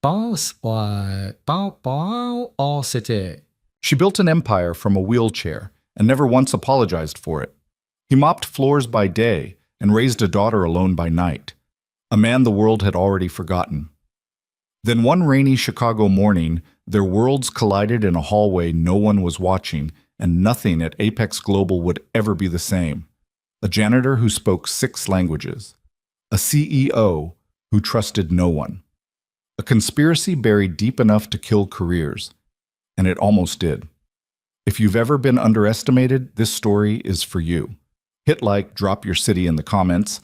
Oh, c'était. She built an empire from a wheelchair and never once apologized for it. He mopped floors by day and raised a daughter alone by night, a man the world had already forgotten. Then one rainy Chicago morning, their worlds collided in a hallway no one was watching, and nothing at Apex Global would ever be the same. A janitor who spoke 6 languages. A CEO who trusted no one. A conspiracy buried deep enough to kill careers. And it almost did. If you've ever been underestimated, this story is for you. Hit like, drop your city in the comments.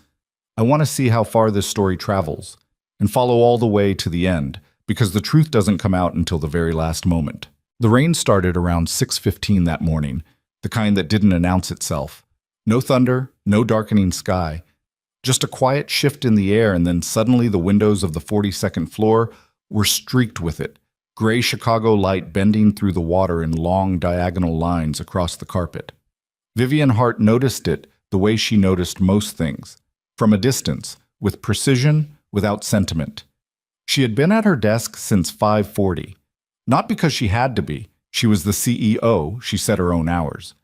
I want to see how far this story travels. And follow all the way to the end, because the truth doesn't come out until the very last moment. The rain started around 6:15 that morning, the kind that didn't announce itself. No thunder, no darkening sky, just a quiet shift in the air, and then suddenly the windows of the 42nd floor were streaked with it, gray Chicago light bending through the water in long diagonal lines across the carpet. Vivian Hart noticed it the way she noticed most things, from a distance, with precision, without sentiment. She had been at her desk since 5:40. Not because she had to be, she was the CEO, she set her own hours,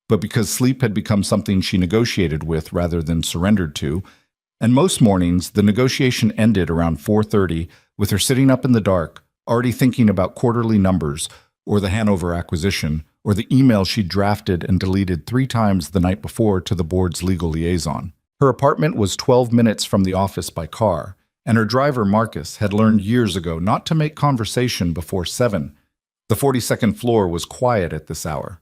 but because sleep had become something she negotiated with rather than surrendered to, and most mornings the negotiation ended around 4:30 with her sitting up in the dark, already thinking about quarterly numbers, or the Hanover acquisition, or the email she'd drafted and deleted 3 times the night before to the board's legal liaison. Her apartment was 12 minutes from the office by car, and her driver, Marcus, had learned years ago not to make conversation before 7. The 42nd floor was quiet at this hour.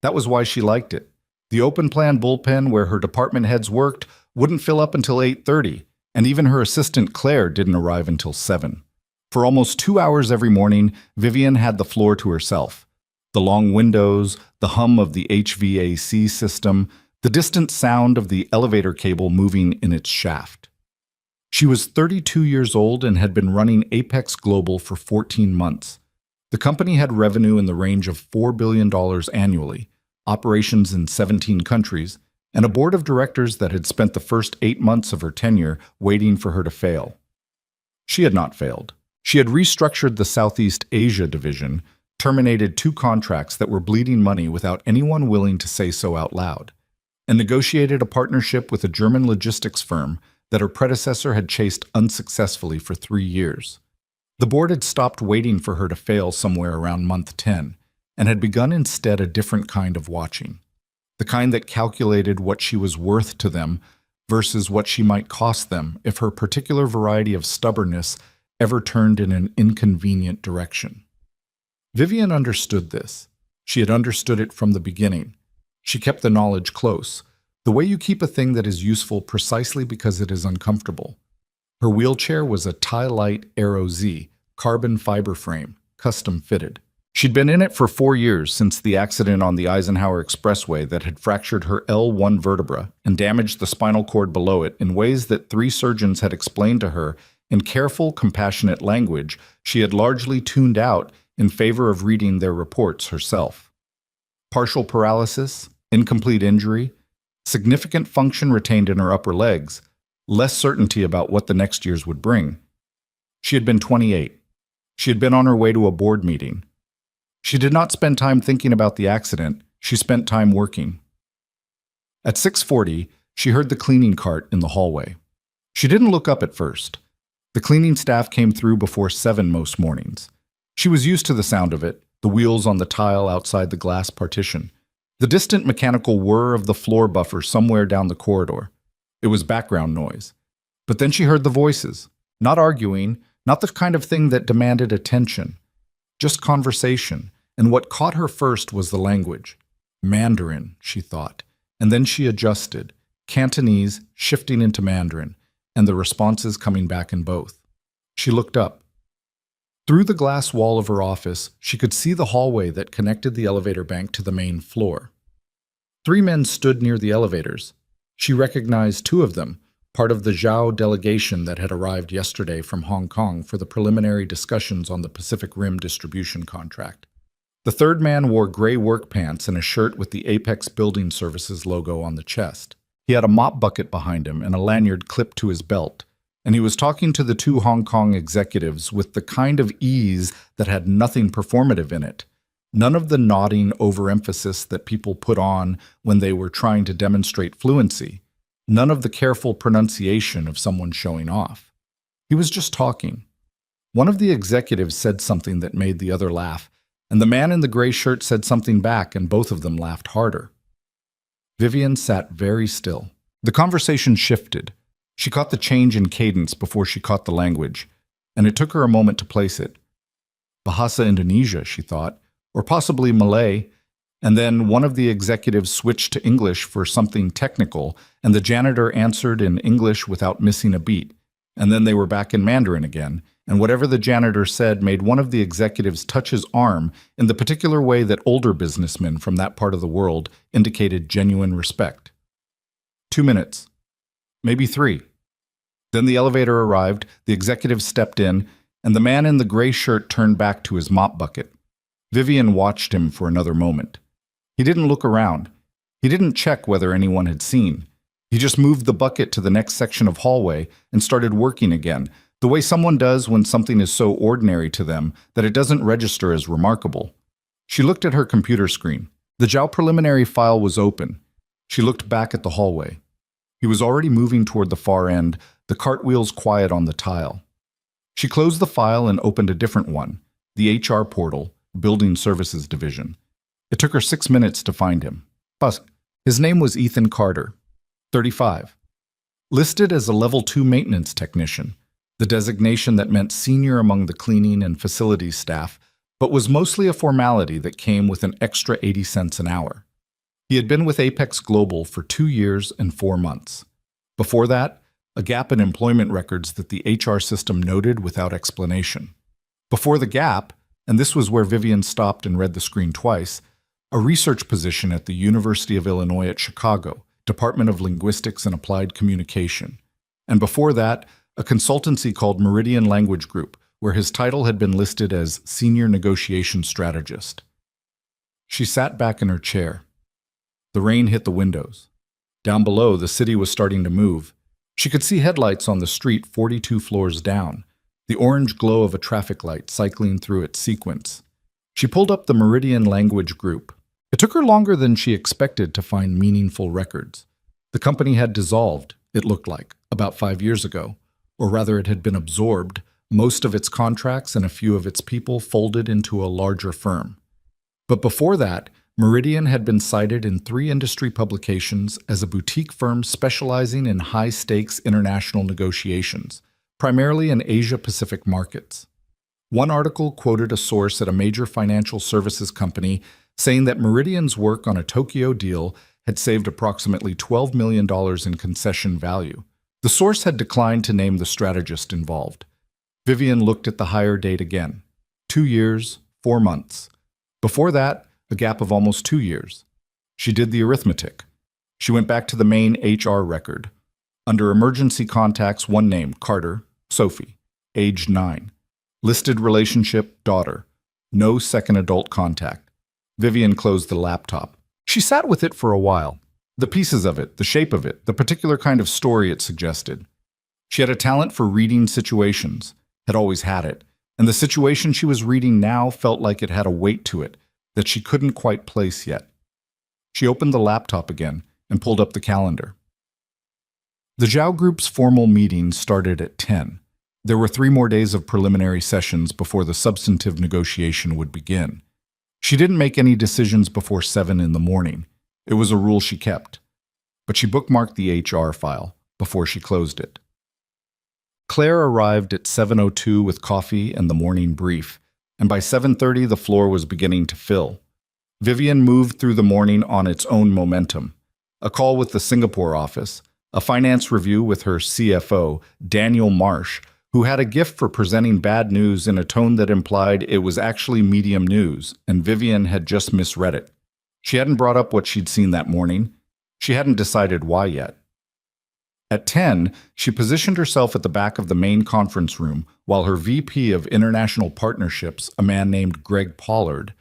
That was why she liked it. The open-plan bullpen where her department heads worked wouldn't fill up until 8:30, and even her assistant Claire didn't arrive until 7. For almost 2 hours every morning, Vivian had the floor to herself. The long windows, the hum of the HVAC system, the distant sound of the elevator cable moving in its shaft. She was 32 years old and had been running Apex Global for 14 months. The company had revenue in the range of $4 billion annually, operations in 17 countries, and a board of directors that had spent the first 8 months of her tenure waiting for her to fail. She had not failed. She had restructured the Southeast Asia division, terminated 2 contracts that were bleeding money without anyone willing to say so out loud, and negotiated a partnership with a German logistics firm that her predecessor had chased unsuccessfully for 3 years. The board had stopped waiting for her to fail somewhere around month 10, and had begun instead a different kind of watching. The kind that calculated what she was worth to them versus what she might cost them if her particular variety of stubbornness ever turned in an inconvenient direction. Vivian understood this. She had understood it from the beginning. She kept the knowledge close, the way you keep a thing that is useful precisely because it is uncomfortable. Her wheelchair was a Tie-Lite Aero Z, carbon fiber frame, custom fitted. She'd been in it for 4 years since the accident on the Eisenhower Expressway that had fractured her L1 vertebra and damaged the spinal cord below it in ways that 3 surgeons had explained to her in careful, compassionate language she had largely tuned out in favor of reading their reports herself. Partial paralysis, incomplete injury, significant function retained in her upper legs, less certainty about what the next years would bring. She had been 28. She had been on her way to a board meeting. She did not spend time thinking about the accident, she spent time working. At 6:40, she heard the cleaning cart in the hallway. She didn't look up at first. The cleaning staff came through before 7 most mornings. She was used to the sound of it, the wheels on the tile outside the glass partition, the distant mechanical whir of the floor buffer somewhere down the corridor. It was background noise. But then she heard the voices, not arguing, not the kind of thing that demanded attention, just conversation, and what caught her first was the language. Mandarin, she thought, and then she adjusted, Cantonese shifting into Mandarin, and the responses coming back in both. She looked up. Through the glass wall of her office, she could see the hallway that connected the elevator bank to the main floor. 3 men stood near the elevators. She recognized 2 of them, part of the Zhao delegation that had arrived yesterday from Hong Kong for the preliminary discussions on the Pacific Rim distribution contract. The 3rd man wore gray work pants and a shirt with the Apex Building Services logo on the chest. He had a mop bucket behind him and a lanyard clipped to his belt, and he was talking to the two Hong Kong executives with the kind of ease that had nothing performative in it. None of the nodding overemphasis that people put on when they were trying to demonstrate fluency. None of the careful pronunciation of someone showing off. He was just talking. One of the executives said something that made the other laugh, and the man in the gray shirt said something back, and both of them laughed harder. Vivian sat very still. The conversation shifted. She caught the change in cadence before she caught the language, and it took her a moment to place it. Bahasa Indonesia, she thought, or possibly Malay, and then one of the executives switched to English for something technical, and the janitor answered in English without missing a beat, and then they were back in Mandarin again, and whatever the janitor said made one of the executives touch his arm in the particular way that older businessmen from that part of the world indicated genuine respect. 2 minutes. Maybe 3. Then the elevator arrived, the executive stepped in, and the man in the gray shirt turned back to his mop bucket. Vivian watched him for another moment. He didn't look around. He didn't check whether anyone had seen. He just moved the bucket to the next section of hallway and started working again, the way someone does when something is so ordinary to them that it doesn't register as remarkable. She looked at her computer screen. The Zhao preliminary file was open. She looked back at the hallway. He was already moving toward the far end, the cartwheels quiet on the tile. She closed the file and opened a different one, the HR portal, Building Services Division. It took her 6 minutes to find him. His name was Ethan Carter, 35. Listed as a Level 2 maintenance technician, the designation that meant senior among the cleaning and facilities staff, but was mostly a formality that came with an extra 80 cents an hour. He had been with Apex Global for 2 years and 4 months. Before that, a gap in employment records that the HR system noted without explanation. Before the gap, and this was where Vivian stopped and read the screen twice, a research position at the University of Illinois at Chicago, Department of Linguistics and Applied Communication. And before that, a consultancy called Meridian Language Group, where his title had been listed as Senior Negotiation Strategist. She sat back in her chair. The rain hit the windows. Down below, the city was starting to move. She could see headlights on the street 42 floors down, the orange glow of a traffic light cycling through its sequence. She pulled up the Meridian Language Group. It took her longer than she expected to find meaningful records. The company had dissolved, it looked like, about 5 years ago, or rather it had been absorbed, most of its contracts and a few of its people folded into a larger firm. But before that, Meridian had been cited in 3 industry publications as a boutique firm specializing in high-stakes international negotiations, primarily in Asia-Pacific markets. One article quoted a source at a major financial services company saying that Meridian's work on a Tokyo deal had saved approximately $12 million in concession value. The source had declined to name the strategist involved. Vivian looked at the hire date again. 2 years, 4 months. Before that, a gap of almost 2 years. She did the arithmetic. She went back to the main HR record. Under emergency contacts, one name, Carter, Sophie, age 9. Listed relationship, daughter. No second adult contact. Vivian closed the laptop. She sat with it for a while. The pieces of it, the shape of it, the particular kind of story it suggested. She had a talent for reading situations, had always had it, and the situation she was reading now felt like it had a weight to it that she couldn't quite place yet. She opened the laptop again and pulled up the calendar. The Zhao Group's formal meeting started at 10. There were 3 more days of preliminary sessions before the substantive negotiation would begin. She didn't make any decisions before 7 in the morning. It was a rule she kept. But she bookmarked the HR file before she closed it. Claire arrived at 7:02 with coffee and the morning brief, and by 7:30 the floor was beginning to fill. Vivian moved through the morning on its own momentum. A call with the Singapore office, a finance review with her CFO, Daniel Marsh, who had a gift for presenting bad news in a tone that implied it was actually medium news, and Vivian had just misread it. She hadn't brought up what she'd seen that morning. She hadn't decided why yet. At 10, she positioned herself at the back of the main conference room while her VP of International Partnerships, a man named Greg Pollard,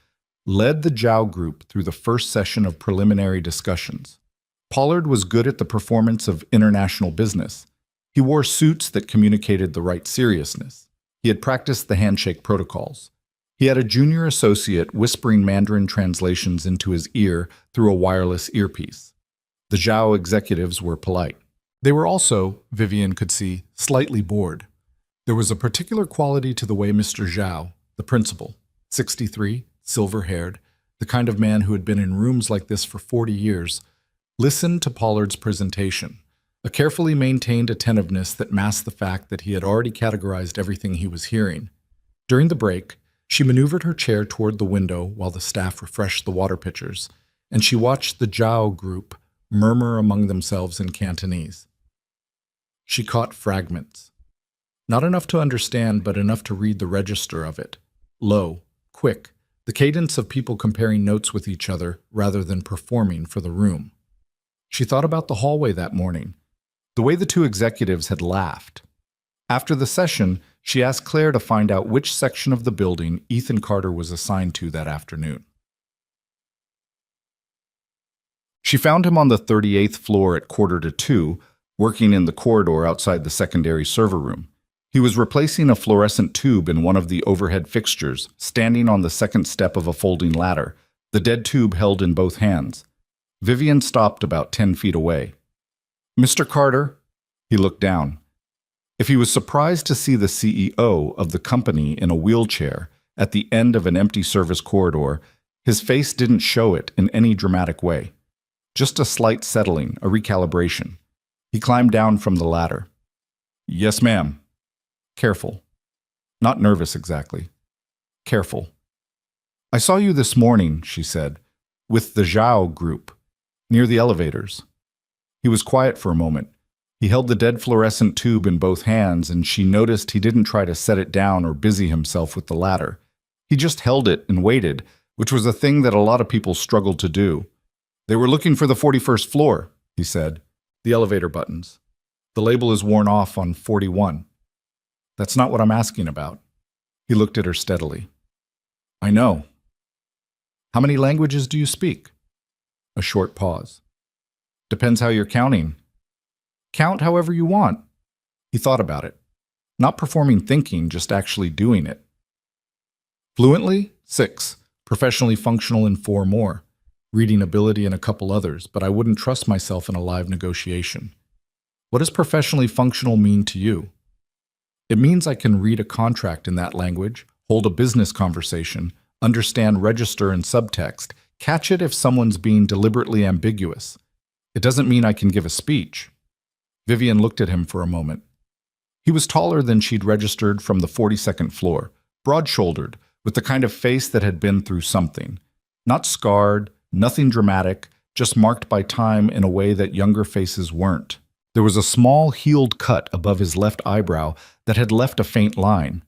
led the Zhao Group through the first session of preliminary discussions. Pollard was good at the performance of international business. He wore suits that communicated the right seriousness. He had practiced the handshake protocols. He had a junior associate whispering Mandarin translations into his ear through a wireless earpiece. The Zhao executives were polite. They were also, Vivian could see, slightly bored. There was a particular quality to the way Mr. Zhao, the principal, 63, silver-haired, the kind of man who had been in rooms like this for 40 years, listened to Pollard's presentation, a carefully maintained attentiveness that masked the fact that he had already categorized everything he was hearing. During the break, she maneuvered her chair toward the window while the staff refreshed the water pitchers, and she watched the Zhao group murmur among themselves in Cantonese. She caught fragments. Not enough to understand, but enough to read the register of it. Low, quick, the cadence of people comparing notes with each other rather than performing for the room. She thought about the hallway that morning, the way the two executives had laughed. After the session, she asked Claire to find out which section of the building Ethan Carter was assigned to that afternoon. She found him on the 38th floor at 1:45, working in the corridor outside the secondary server room. He was replacing a fluorescent tube in one of the overhead fixtures, standing on the second step of a folding ladder, the dead tube held in both hands. Vivian stopped about 10 feet away. "Mr. Carter?" He looked down. If he was surprised to see the CEO of the company in a wheelchair at the end of an empty service corridor, his face didn't show it in any dramatic way. Just a slight settling, a recalibration. He climbed down from the ladder. "Yes, ma'am." Careful. Not nervous exactly. Careful. "I saw you this morning," she said, "with the Zhao group, near the elevators." He was quiet for a moment. He held the dead fluorescent tube in both hands, and she noticed he didn't try to set it down or busy himself with the ladder. He just held it and waited, which was a thing that a lot of people struggled to do. "They were looking for the 41st floor, he said. "The elevator buttons. The label is worn off on 41. "That's not what I'm asking about." He looked at her steadily. "I know." "How many languages do you speak?" A short pause. "Depends how you're counting." "Count however you want." He thought about it. Not performing thinking, just actually doing it. "Fluently? 6. Professionally functional in 4 more. Reading ability and a couple others, but I wouldn't trust myself in a live negotiation." "What does professionally functional mean to you?" "It means I can read a contract in that language, hold a business conversation, understand register and subtext, catch it if someone's being deliberately ambiguous. It doesn't mean I can give a speech." Vivian looked at him for a moment. He was taller than she'd registered from the 42nd floor, broad-shouldered, with the kind of face that had been through something. Not scarred, nothing dramatic, just marked by time in a way that younger faces weren't. There was a small healed cut above his left eyebrow that had left a faint line.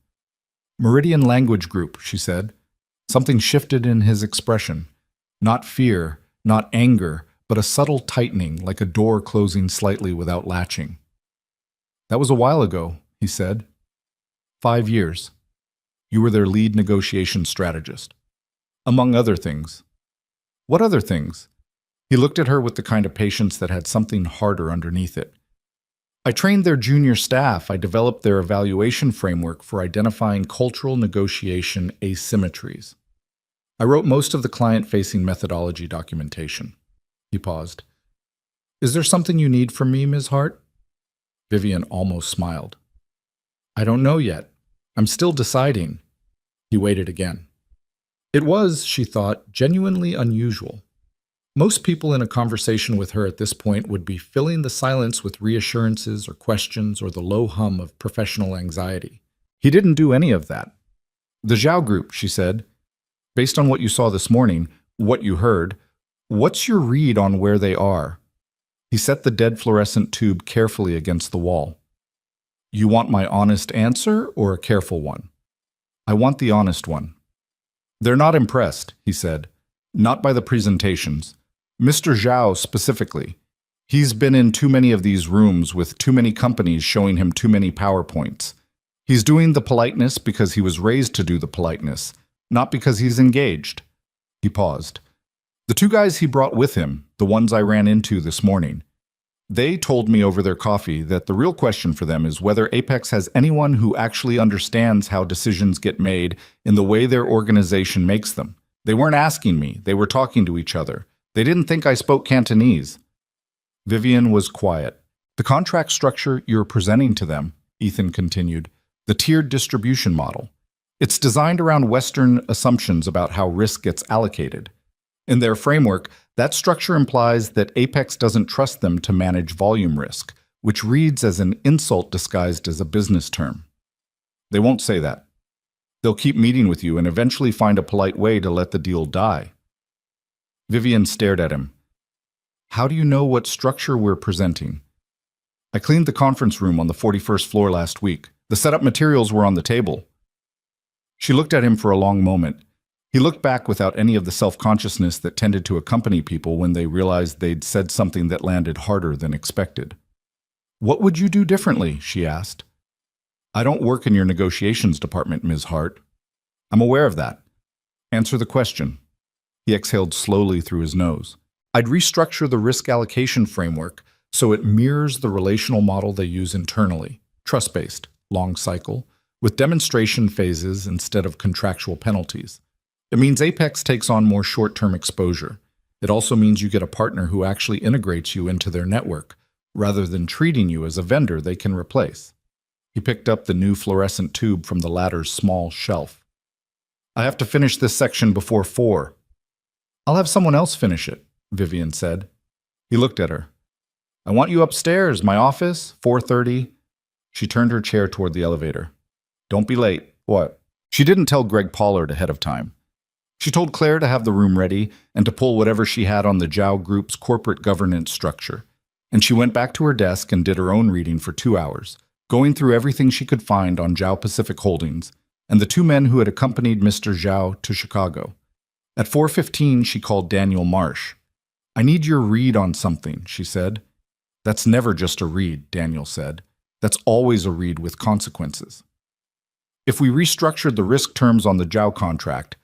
"Meridian language group," she said. Something shifted in his expression. Not fear, not anger, but a subtle tightening, like a door closing slightly without latching. "That was a while ago," he said. 5 years. You were their lead negotiation strategist. Among other things." "What other things?" He looked at her with the kind of patience that had something harder underneath it. "I trained their junior staff. I developed their evaluation framework for identifying cultural negotiation asymmetries. I wrote most of the client-facing methodology documentation." He paused. "Is there something you need from me, Ms. Hart?" Vivian almost smiled. "I don't know yet. I'm still deciding." He waited again. It was, she thought, genuinely unusual. Most people in a conversation with her at this point would be filling the silence with reassurances or questions or the low hum of professional anxiety. He didn't do any of that. "The Zhao group," she said. "Based on what you saw this morning, what you heard, what's your read on where they are?" He set the dead fluorescent tube carefully against the wall. "You want my honest answer or a careful one?" "I want the honest one." "They're not impressed," he said. "Not by the presentations. Mr. Zhao specifically. He's been in too many of these rooms with too many companies showing him too many PowerPoints. He's doing the politeness because he was raised to do the politeness, not because he's engaged." He paused. "The 2 guys he brought with him, the ones I ran into this morning. They told me over their coffee that the real question for them is whether Apex has anyone who actually understands how decisions get made in the way their organization makes them. They weren't asking me, they were talking to each other. They didn't think I spoke Cantonese. Vivian was quiet. The contract structure you're presenting to them, Ethan continued, the tiered distribution model. It's designed around Western assumptions about how risk gets allocated. In their framework, that structure implies that Apex doesn't trust them to manage volume risk, which reads as an insult disguised as a business term. They won't say that. They'll keep meeting with you and eventually find a polite way to let the deal die. Vivian stared at him. How do you know what structure we're presenting? I cleaned the conference room on the 41st floor last week. The setup materials were on the table. She looked at him for a long moment. He looked back without any of the self-consciousness that tended to accompany people when they realized they'd said something that landed harder than expected. What would you do differently? She asked. I don't work in your negotiations department, Ms. Hart. I'm aware of that. Answer the question. He exhaled slowly through his nose. I'd restructure the risk allocation framework so it mirrors the relational model they use internally, trust-based, long cycle, with demonstration phases instead of contractual penalties. It means Apex takes on more short-term exposure. It also means you get a partner who actually integrates you into their network, rather than treating you as a vendor they can replace. He picked up the new fluorescent tube from the ladder's small shelf. I have to finish this section before 4. I'll have someone else finish it, Vivian said. He looked at her. I want you upstairs, my office, 4:30. She turned her chair toward the elevator. Don't be late. What? She didn't tell Greg Pollard ahead of time. She told Claire to have the room ready and to pull whatever she had on the Zhao Group's corporate governance structure. And she went back to her desk and did her own reading for 2 hours, going through everything she could find on Zhao Pacific Holdings and the 2 men who had accompanied Mr. Zhao to Chicago. At 4:15, she called Daniel Marsh. I need your read on something, she said. That's never just a read, Daniel said. That's always a read with consequences. If we restructured the risk terms on the Zhao contract,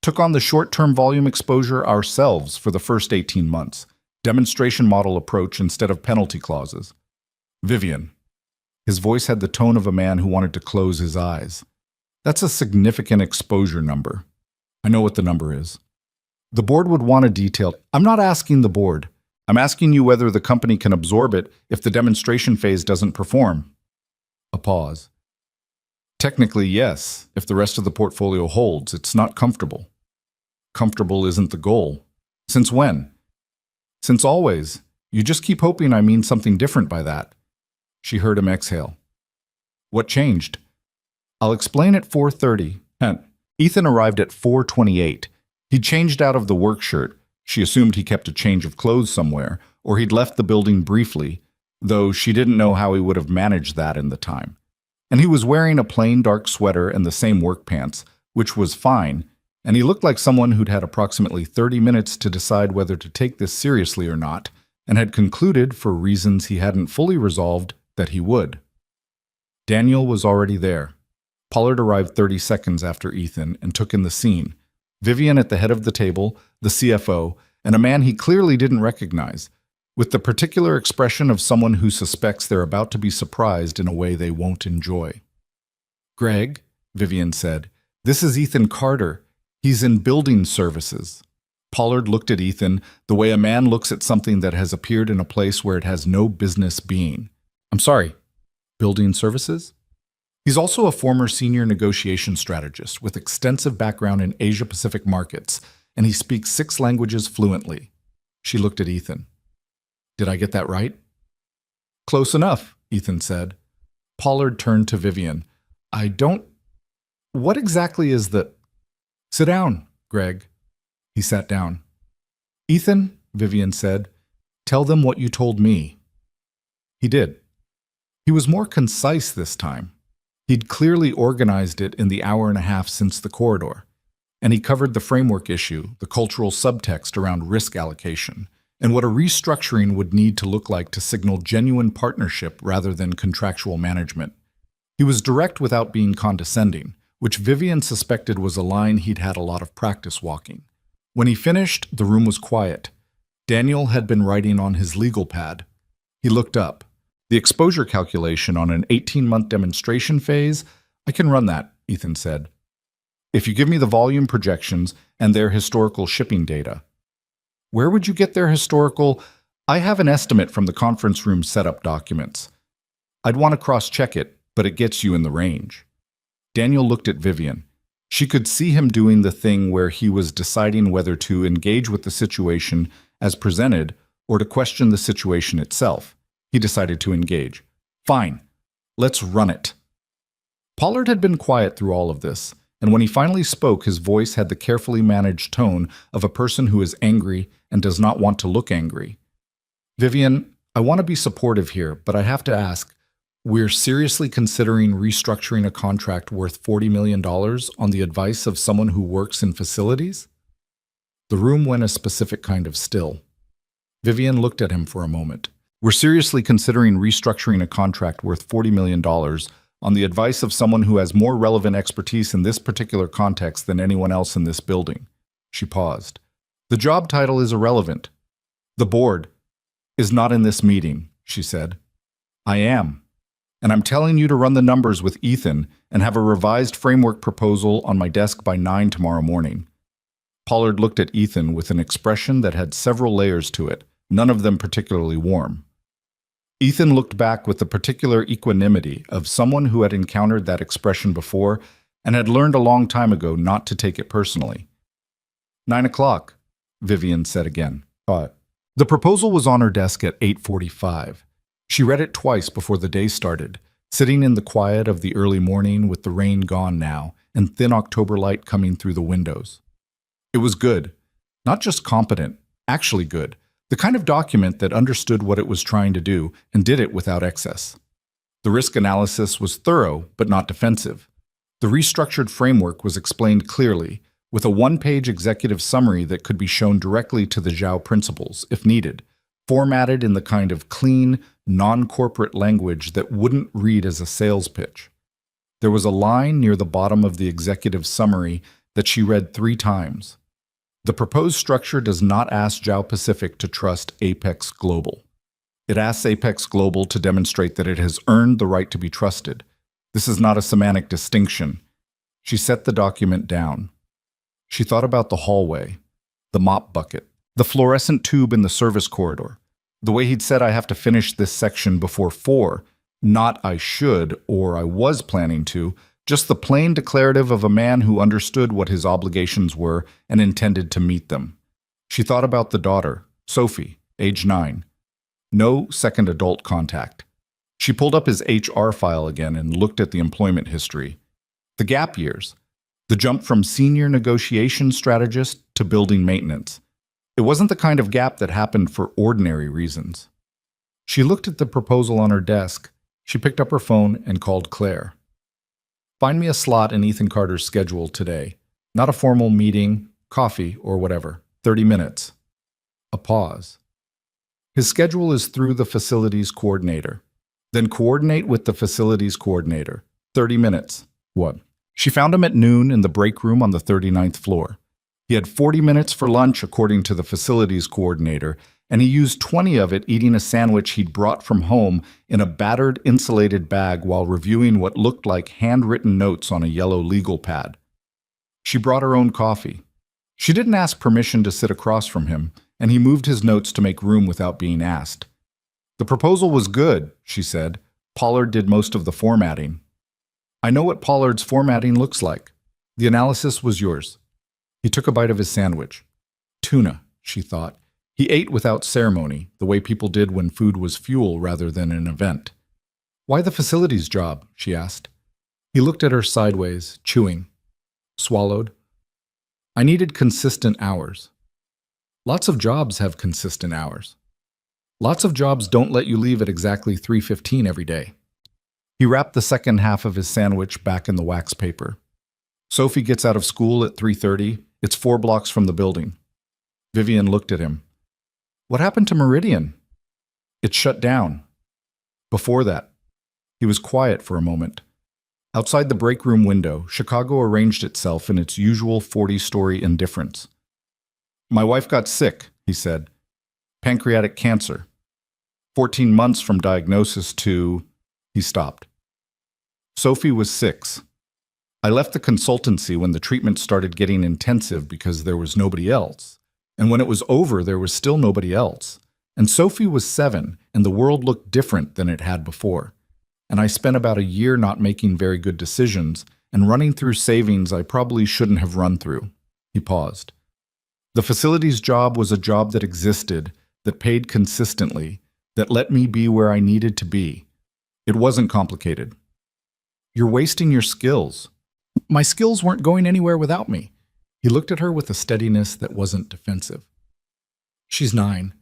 took on the short-term volume exposure ourselves for the first 18 months, demonstration model approach instead of penalty clauses. Vivian. His voice had the tone of a man who wanted to close his eyes. That's a significant exposure number. I know what the number is. The board would want a detailed. I'm not asking the board. I'm asking you whether the company can absorb it if the demonstration phase doesn't perform. A pause. Technically, yes, if the rest of the portfolio holds. It's not comfortable. Comfortable isn't the goal. Since when? Since always. You just keep hoping I mean something different by that. She heard him exhale. What changed? I'll explain at 4:30. Ethan arrived at 4:28. He'd changed out of the work shirt. She assumed he kept a change of clothes somewhere, or he'd left the building briefly, though she didn't know how he would have managed that in the time. And he was wearing a plain dark sweater and the same work pants, which was fine, and he looked like someone who'd had approximately 30 minutes to decide whether to take this seriously or not, and had concluded, for reasons he hadn't fully resolved, that he would. Daniel was already there. Pollard arrived 30 seconds after Ethan and took in the scene. Vivian at the head of the table, the CFO, and a man he clearly didn't recognize, with the particular expression of someone who suspects they're about to be surprised in a way they won't enjoy. Greg, Vivian said, this is Ethan Carter. He's in building services. Pollard looked at Ethan the way a man looks at something that has appeared in a place where it has no business being. I'm sorry, building services? He's also a former senior negotiation strategist with extensive background in Asia-Pacific markets, and he speaks 6 languages fluently. She looked at Ethan. Did I get that right? Close enough, Ethan said. Pollard turned to Vivian. What exactly is the... Sit down, Greg. He sat down. Ethan, Vivian said, tell them what you told me. He did. He was more concise this time. He'd clearly organized it in the hour and a half since the corridor, and he covered the framework issue, the cultural subtext around risk allocation, and what a restructuring would need to look like to signal genuine partnership rather than contractual management. He was direct without being condescending, which Vivian suspected was a line he'd had a lot of practice walking. When he finished, the room was quiet. Daniel had been writing on his legal pad. He looked up. The exposure calculation on an 18-month demonstration phase, I can run that, Ethan said. If you give me the volume projections and their historical shipping data. Where would you get their historical? I have an estimate from the conference room setup documents. I'd want to cross-check it, but it gets you in the range. Daniel looked at Vivian. She could see him doing the thing where he was deciding whether to engage with the situation as presented or to question the situation itself. He decided to engage. Fine, let's run it. Pollard had been quiet through all of this, and when he finally spoke, his voice had the carefully managed tone of a person who is angry and does not want to look angry. Vivian, I want to be supportive here, but I have to ask, we're seriously considering restructuring a contract worth $40 million on the advice of someone who works in facilities? The room went a specific kind of still. Vivian looked at him for a moment. We're seriously considering restructuring a contract worth $40 million on the advice of someone who has more relevant expertise in this particular context than anyone else in this building. She paused. The job title is irrelevant. The board is not in this meeting, she said. I am. And I'm telling you to run the numbers with Ethan and have a revised framework proposal on my desk by 9 tomorrow morning. Pollard looked at Ethan with an expression that had several layers to it, none of them particularly warm. Ethan looked back with the particular equanimity of someone who had encountered that expression before and had learned a long time ago not to take it personally. 9 o'clock, Vivian said again. The proposal was on her desk at 8:45. She read it twice before the day started, sitting in the quiet of the early morning with the rain gone now and thin October light coming through the windows. It was good. Not just competent, actually good. The kind of document that understood what it was trying to do and did it without excess. The risk analysis was thorough but not defensive. The restructured framework was explained clearly, with a one-page executive summary that could be shown directly to the Zhao principles, if needed, formatted in the kind of clean, non-corporate language that wouldn't read as a sales pitch. There was a line near the bottom of the executive summary that she read 3 times. The proposed structure does not ask Zhao Pacific to trust Apex Global. It asks Apex Global to demonstrate that it has earned the right to be trusted. This is not a semantic distinction. She set the document down. She thought about the hallway, the mop bucket, the fluorescent tube in the service corridor, the way he'd said I have to finish this section before 4, not I should or I was planning to, just the plain declarative of a man who understood what his obligations were and intended to meet them. She thought about the daughter, Sophie, age 9. No second adult contact. She pulled up his HR file again and looked at the employment history. The gap years. The jump from senior negotiation strategist to building maintenance. It wasn't the kind of gap that happened for ordinary reasons. She looked at the proposal on her desk. She picked up her phone and called Claire. Find me a slot in Ethan Carter's schedule today. Not a formal meeting, coffee, or whatever. 30 minutes. A pause. His schedule is through the facilities coordinator. Then coordinate with the facilities coordinator. 30 minutes. What? She found him at noon in the break room on the 39th floor. He had 40 minutes for lunch according to the facilities coordinator, and he used 20 of it eating a sandwich he'd brought from home in a battered, insulated bag while reviewing what looked like handwritten notes on a yellow legal pad. She brought her own coffee. She didn't ask permission to sit across from him, and he moved his notes to make room without being asked. The proposal was good, she said. Pollard did most of the formatting. I know what Pollard's formatting looks like. The analysis was yours. He took a bite of his sandwich. Tuna, she thought. He ate without ceremony, the way people did when food was fuel rather than an event. Why the facilities job? She asked. He looked at her sideways, chewing. Swallowed. I needed consistent hours. Lots of jobs have consistent hours. Lots of jobs don't let you leave at exactly 3:15 every day. He wrapped the second half of his sandwich back in the wax paper. Sophie gets out of school at 3:30. It's 4 blocks from the building. Vivian looked at him. What happened to Meridian? It shut down. Before that. He was quiet for a moment. Outside the break room window, Chicago arranged itself in its usual 40-story indifference. My wife got sick, he said. Pancreatic cancer. 14 months from diagnosis to... He stopped. Sophie was 6. I left the consultancy when the treatment started getting intensive because there was nobody else. And when it was over, there was still nobody else. And Sophie was 7, and the world looked different than it had before. And I spent about a year not making very good decisions and running through savings I probably shouldn't have run through. He paused. The facilities job was a job that existed, that paid consistently, that let me be where I needed to be. It wasn't complicated. You're wasting your skills. My skills weren't going anywhere without me. He looked at her with a steadiness that wasn't defensive. She's 9.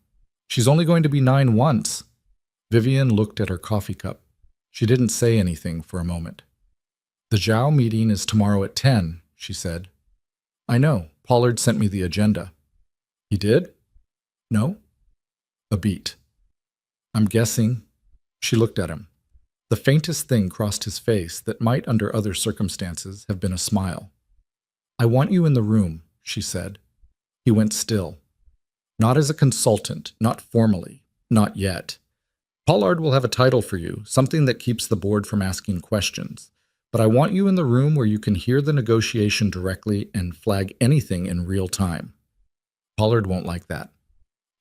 She's only going to be 9 once. Vivian looked at her coffee cup. She didn't say anything for a moment. The Zhao meeting is tomorrow at 10, she said. I know. Pollard sent me the agenda. He did? No? A beat. I'm guessing. She looked at him. The faintest thing crossed his face that might, under other circumstances, have been a smile. I want you in the room, she said. He went still. Not as a consultant, not formally, not yet. Pollard will have a title for you, something that keeps the board from asking questions. But I want you in the room where you can hear the negotiation directly and flag anything in real time. Pollard won't like that.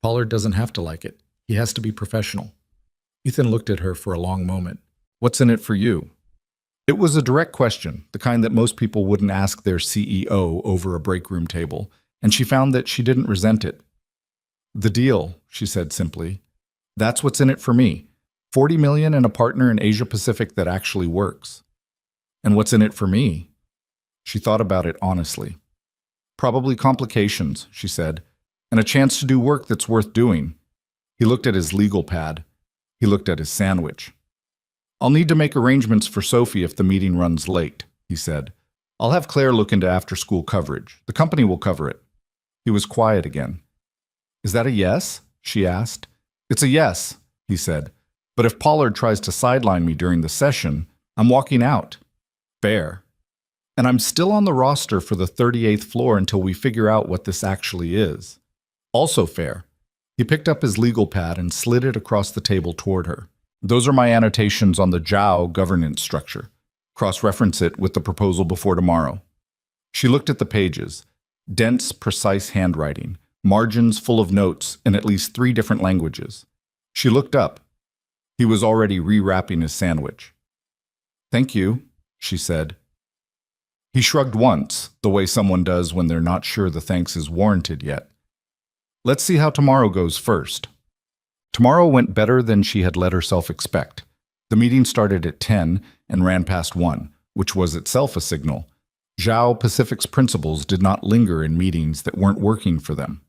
Pollard doesn't have to like it. He has to be professional. Ethan looked at her for a long moment. What's in it for you? It was a direct question, the kind that most people wouldn't ask their CEO over a break room table, and she found that she didn't resent it. The deal, she said simply. That's what's in it for me. 40 million and a partner in Asia Pacific that actually works. And what's in it for me? She thought about it honestly. Probably complications, she said, and a chance to do work that's worth doing. He looked at his legal pad. He looked at his sandwich. I'll need to make arrangements for Sophie if the meeting runs late, he said. I'll have Claire look into after-school coverage. The company will cover it. He was quiet again. Is that a yes? She asked. It's a yes, he said. But if Pollard tries to sideline me during the session, I'm walking out. Fair. And I'm still on the roster for the 38th floor until we figure out what this actually is. Also fair. He picked up his legal pad and slid it across the table toward her. Those are my annotations on the Zhao governance structure. Cross-reference it with the proposal before tomorrow. She looked at the pages. Dense, precise handwriting. Margins full of notes in at least 3 different languages. She looked up. He was already rewrapping his sandwich. Thank you, she said. He shrugged once, the way someone does when they're not sure the thanks is warranted yet. Let's see how tomorrow goes first. Tomorrow went better than she had let herself expect. The meeting started at 10 and ran past 1, which was itself a signal. Zhao Pacific's principals did not linger in meetings that weren't working for them.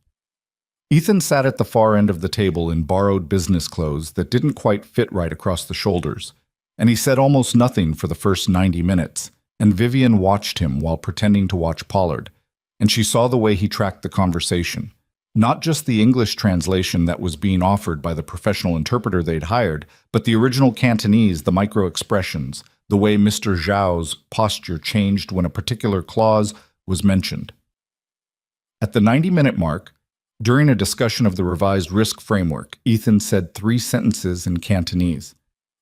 Ethan sat at the far end of the table in borrowed business clothes that didn't quite fit right across the shoulders, and he said almost nothing for the first 90 minutes, and Vivian watched him while pretending to watch Pollard, and she saw the way he tracked the conversation. Not just the English translation that was being offered by the professional interpreter they'd hired, but the original Cantonese, the micro-expressions, the way Mr. Zhao's posture changed when a particular clause was mentioned. At the 90-minute mark, during a discussion of the revised risk framework, Ethan said 3 sentences in Cantonese.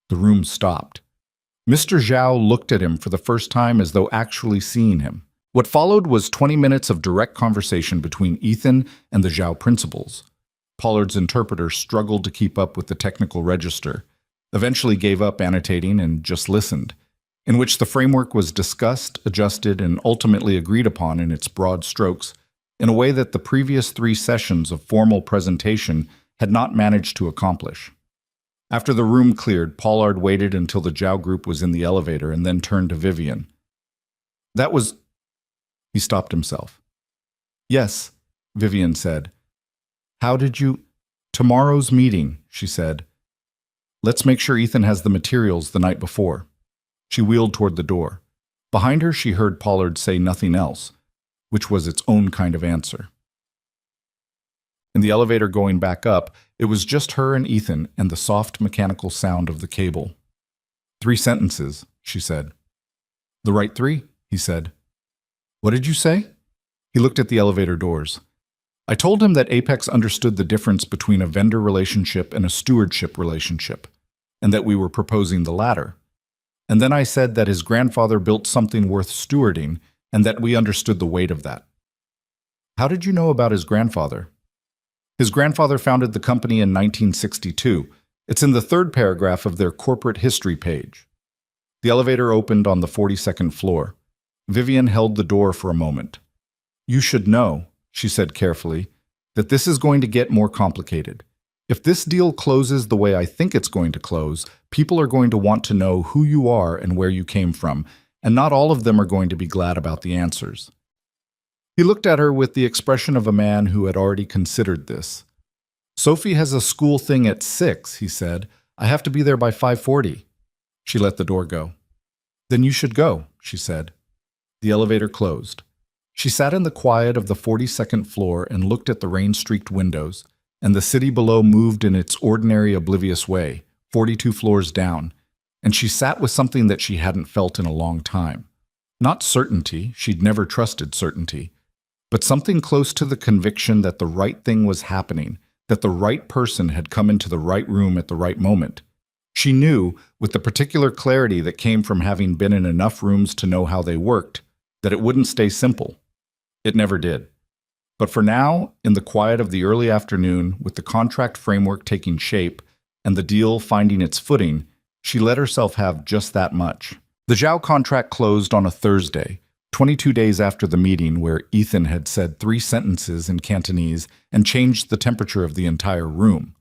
The room stopped. Mr. Zhao looked at him for the first time as though actually seeing him. What followed was 20 minutes of direct conversation between Ethan and the Zhao principals. Pollard's interpreter struggled to keep up with the technical register, eventually gave up annotating and just listened, in which the framework was discussed, adjusted, and ultimately agreed upon in its broad strokes, in a way that the previous 3 sessions of formal presentation had not managed to accomplish. After the room cleared, Pollard waited until the Zhao group was in the elevator and then turned to Vivian. That was... He stopped himself. Yes, Vivian said. How did you... Tomorrow's meeting, she said. Let's make sure Ethan has the materials the night before. She wheeled toward the door. Behind her, she heard Pollard say nothing else, which was its own kind of answer. In the elevator going back up, it was just her and Ethan and the soft mechanical sound of the cable. 3 sentences, she said. The right 3, he said. What did you say? He looked at the elevator doors. I told him that Apex understood the difference between a vendor relationship and a stewardship relationship, and that we were proposing the latter. And then I said that his grandfather built something worth stewarding, and that we understood the weight of that. How did you know about his grandfather? His grandfather founded the company in 1962. It's in the third paragraph of their corporate history page. The elevator opened on the 42nd floor. Vivian held the door for a moment. You should know, she said carefully, that this is going to get more complicated. If this deal closes the way I think it's going to close, people are going to want to know who you are and where you came from, and not all of them are going to be glad about the answers. He looked at her with the expression of a man who had already considered this. Sophie has a school thing at 6, he said. I have to be there by 5:40. She let the door go. Then you should go, she said. The elevator closed. She sat in the quiet of the 42nd floor and looked at the rain-streaked windows, and the city below moved in its ordinary oblivious way, 42 floors down, and she sat with something that she hadn't felt in a long time. Not certainty, she'd never trusted certainty, but something close to the conviction that the right thing was happening, that the right person had come into the right room at the right moment. She knew, with the particular clarity that came from having been in enough rooms to know how they worked, that it wouldn't stay simple. It never did. But for now, in the quiet of the early afternoon, with the contract framework taking shape and the deal finding its footing, she let herself have just that much. The Zhao contract closed on a Thursday, 22 days after the meeting where Ethan had said 3 sentences in Cantonese and changed the temperature of the entire room.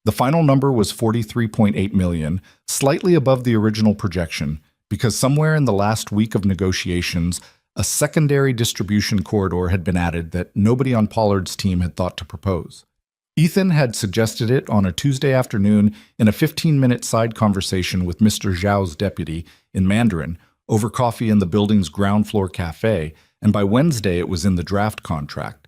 The final number was 43.8 million, slightly above the original projection, because somewhere in the last week of negotiations, a secondary distribution corridor had been added that nobody on Pollard's team had thought to propose. Ethan had suggested it on a Tuesday afternoon in a 15-minute side conversation with Mr. Zhao's deputy in Mandarin, over coffee in the building's ground floor cafe, and by Wednesday it was in the draft contract.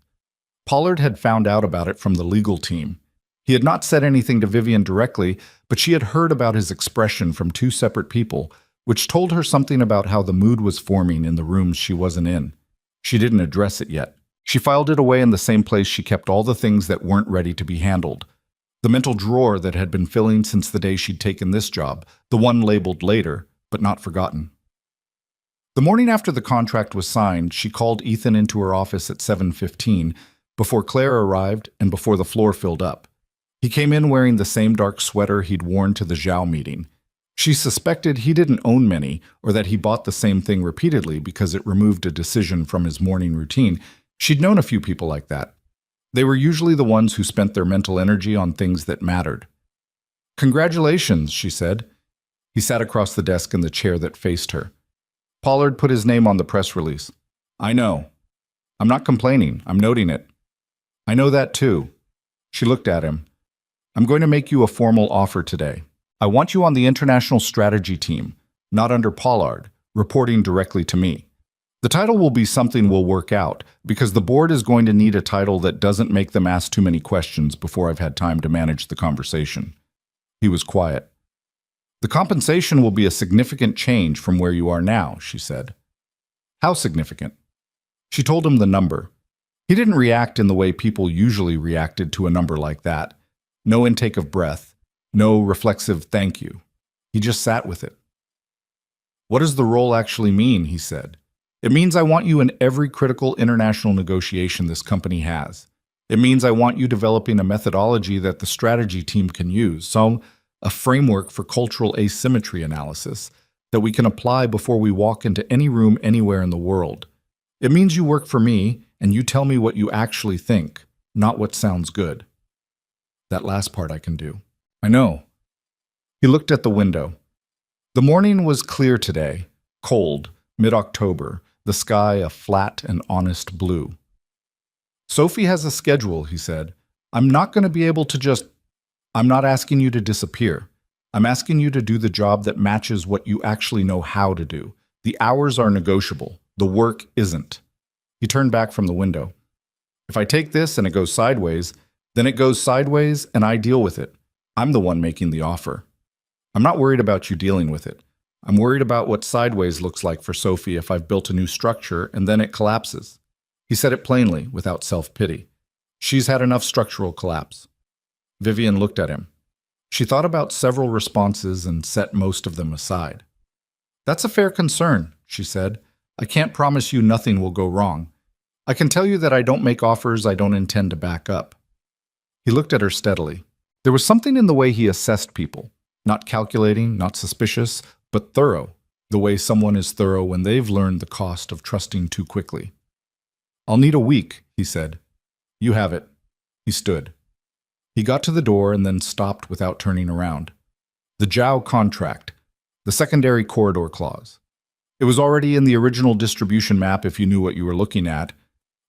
Pollard had found out about it from the legal team. He had not said anything to Vivian directly, but she had heard about his expression from 2 separate people, which told her something about how the mood was forming in the rooms she wasn't in. She didn't address it yet. She filed it away in the same place she kept all the things that weren't ready to be handled. The mental drawer that had been filling since the day she'd taken this job, the one labeled later, but not forgotten. The morning after the contract was signed, she called Ethan into her office at 7:15, before Claire arrived and before the floor filled up. He came in wearing the same dark sweater he'd worn to the Zhao meeting. She suspected he didn't own many, or that he bought the same thing repeatedly because it removed a decision from his morning routine. She'd known a few people like that. They were usually the ones who spent their mental energy on things that mattered. "Congratulations," she said. He sat across the desk in the chair that faced her. Pollard put his name on the press release. "I know. I'm not complaining. I'm noting it." "I know that too." She looked at him. "I'm going to make you a formal offer today. I want you on the international strategy team, not under Pollard, reporting directly to me. The title will be something we'll work out, because the board is going to need a title that doesn't make them ask too many questions before I've had time to manage the conversation." He was quiet. "The compensation will be a significant change from where you are now," she said. "How significant?" She told him the number. He didn't react in the way people usually reacted to a number like that. No intake of breath, no reflexive thank you. He just sat with it. "What does the role actually mean?" he said. "It means I want you in every critical international negotiation this company has. It means I want you developing a methodology that the strategy team can use, so a framework for cultural asymmetry analysis that we can apply before we walk into any room anywhere in the world. It means you work for me and you tell me what you actually think, not what sounds good." "That last part I can do." "I know." He looked at the window. The morning was clear today, cold, mid-October, the sky a flat and honest blue. "Sophie has a schedule," he said. "I'm not going to be able to just... I'm not asking you to disappear. I'm asking you to do the job that matches what you actually know how to do. The hours are negotiable. The work isn't." He turned back from the window. "If I take this and it goes sideways, then it goes sideways and I deal with it. I'm the one making the offer. I'm not worried about you dealing with it. I'm worried about what sideways looks like for Sophie if I've built a new structure and then it collapses." He said it plainly, without self-pity. She's had enough structural collapse. Vivian looked at him. She thought about several responses and set most of them aside. That's a fair concern, she said. I can't promise you nothing will go wrong. I can tell you that I don't make offers I don't intend to back up. He looked at her steadily. There was something in the way he assessed people. Not calculating, not suspicious, but thorough. The way someone is thorough when they've learned the cost of trusting too quickly. I'll need a week, he said. You have it. He stood. He got to the door and then stopped without turning around. The Zhao contract. The secondary corridor clause. It was already in the original distribution map if you knew what you were looking at.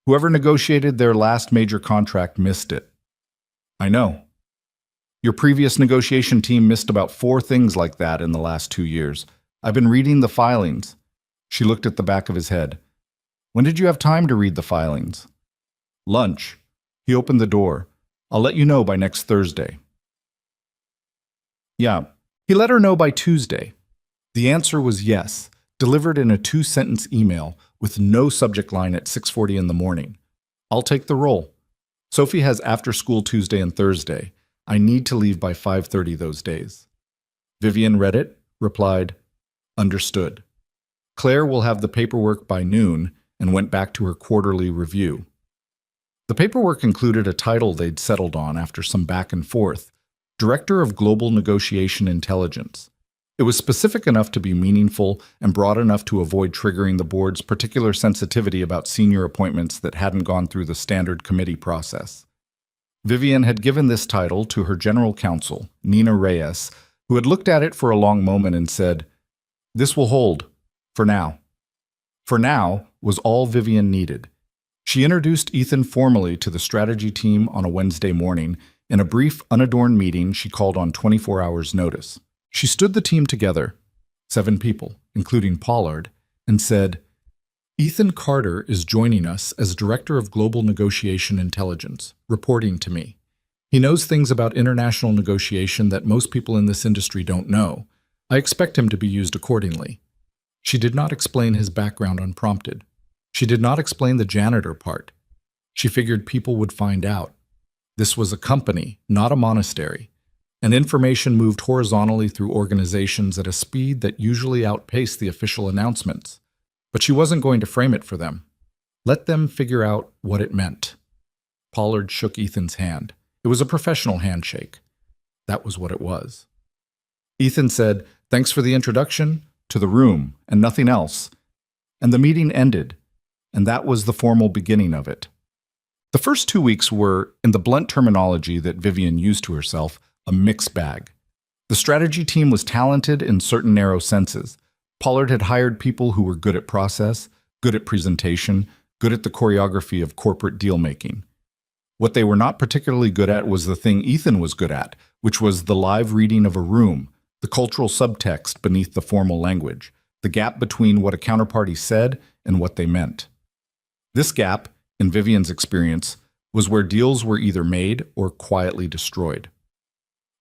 Whoever negotiated their last major contract missed it. I know. Your previous negotiation team missed about 4 things like that in the last 2 years. I've been reading the filings. She looked at the back of his head. When did you have time to read the filings? Lunch. He opened the door. I'll let you know by next Thursday. Yeah, he let her know by Tuesday. The answer was yes, delivered in a 2-sentence email with no subject line at 6:40 in the morning. I'll take the role. Sophie has after school Tuesday and Thursday. I need to leave by 5:30 those days. Vivian read it, replied, Understood. Claire will have the paperwork by noon and went back to her quarterly review. The paperwork included a title they'd settled on after some back and forth, Director of Global Negotiation Intelligence. It was specific enough to be meaningful and broad enough to avoid triggering the board's particular sensitivity about senior appointments that hadn't gone through the standard committee process. Vivian had given this title to her general counsel, Nina Reyes, who had looked at it for a long moment and said, This will hold, for now. For now was all Vivian needed. She introduced Ethan formally to the strategy team on a Wednesday morning in a brief, unadorned meeting she called on 24 hours' notice. She stood the team together, 7 people, including Pollard, and said, Ethan Carter is joining us as Director of Global Negotiation Intelligence, reporting to me. He knows things about international negotiation that most people in this industry don't know. I expect him to be used accordingly. She did not explain his background unprompted. She did not explain the janitor part. She figured people would find out. This was a company, not a monastery, and information moved horizontally through organizations at a speed that usually outpaced the official announcements. But she wasn't going to frame it for them. Let them figure out what it meant. Pollard shook Ethan's hand. It was a professional handshake. That was what it was. Ethan said, Thanks for the introduction, to the room, and nothing else. And the meeting ended, and that was the formal beginning of it. The first 2 weeks were, in the blunt terminology that Vivian used to herself, a mixed bag. The strategy team was talented in certain narrow senses. Pollard had hired people who were good at process, good at presentation, good at the choreography of corporate deal-making. What they were not particularly good at was the thing Ethan was good at, which was the live reading of a room, the cultural subtext beneath the formal language, the gap between what a counterparty said and what they meant. This gap, in Vivian's experience, was where deals were either made or quietly destroyed.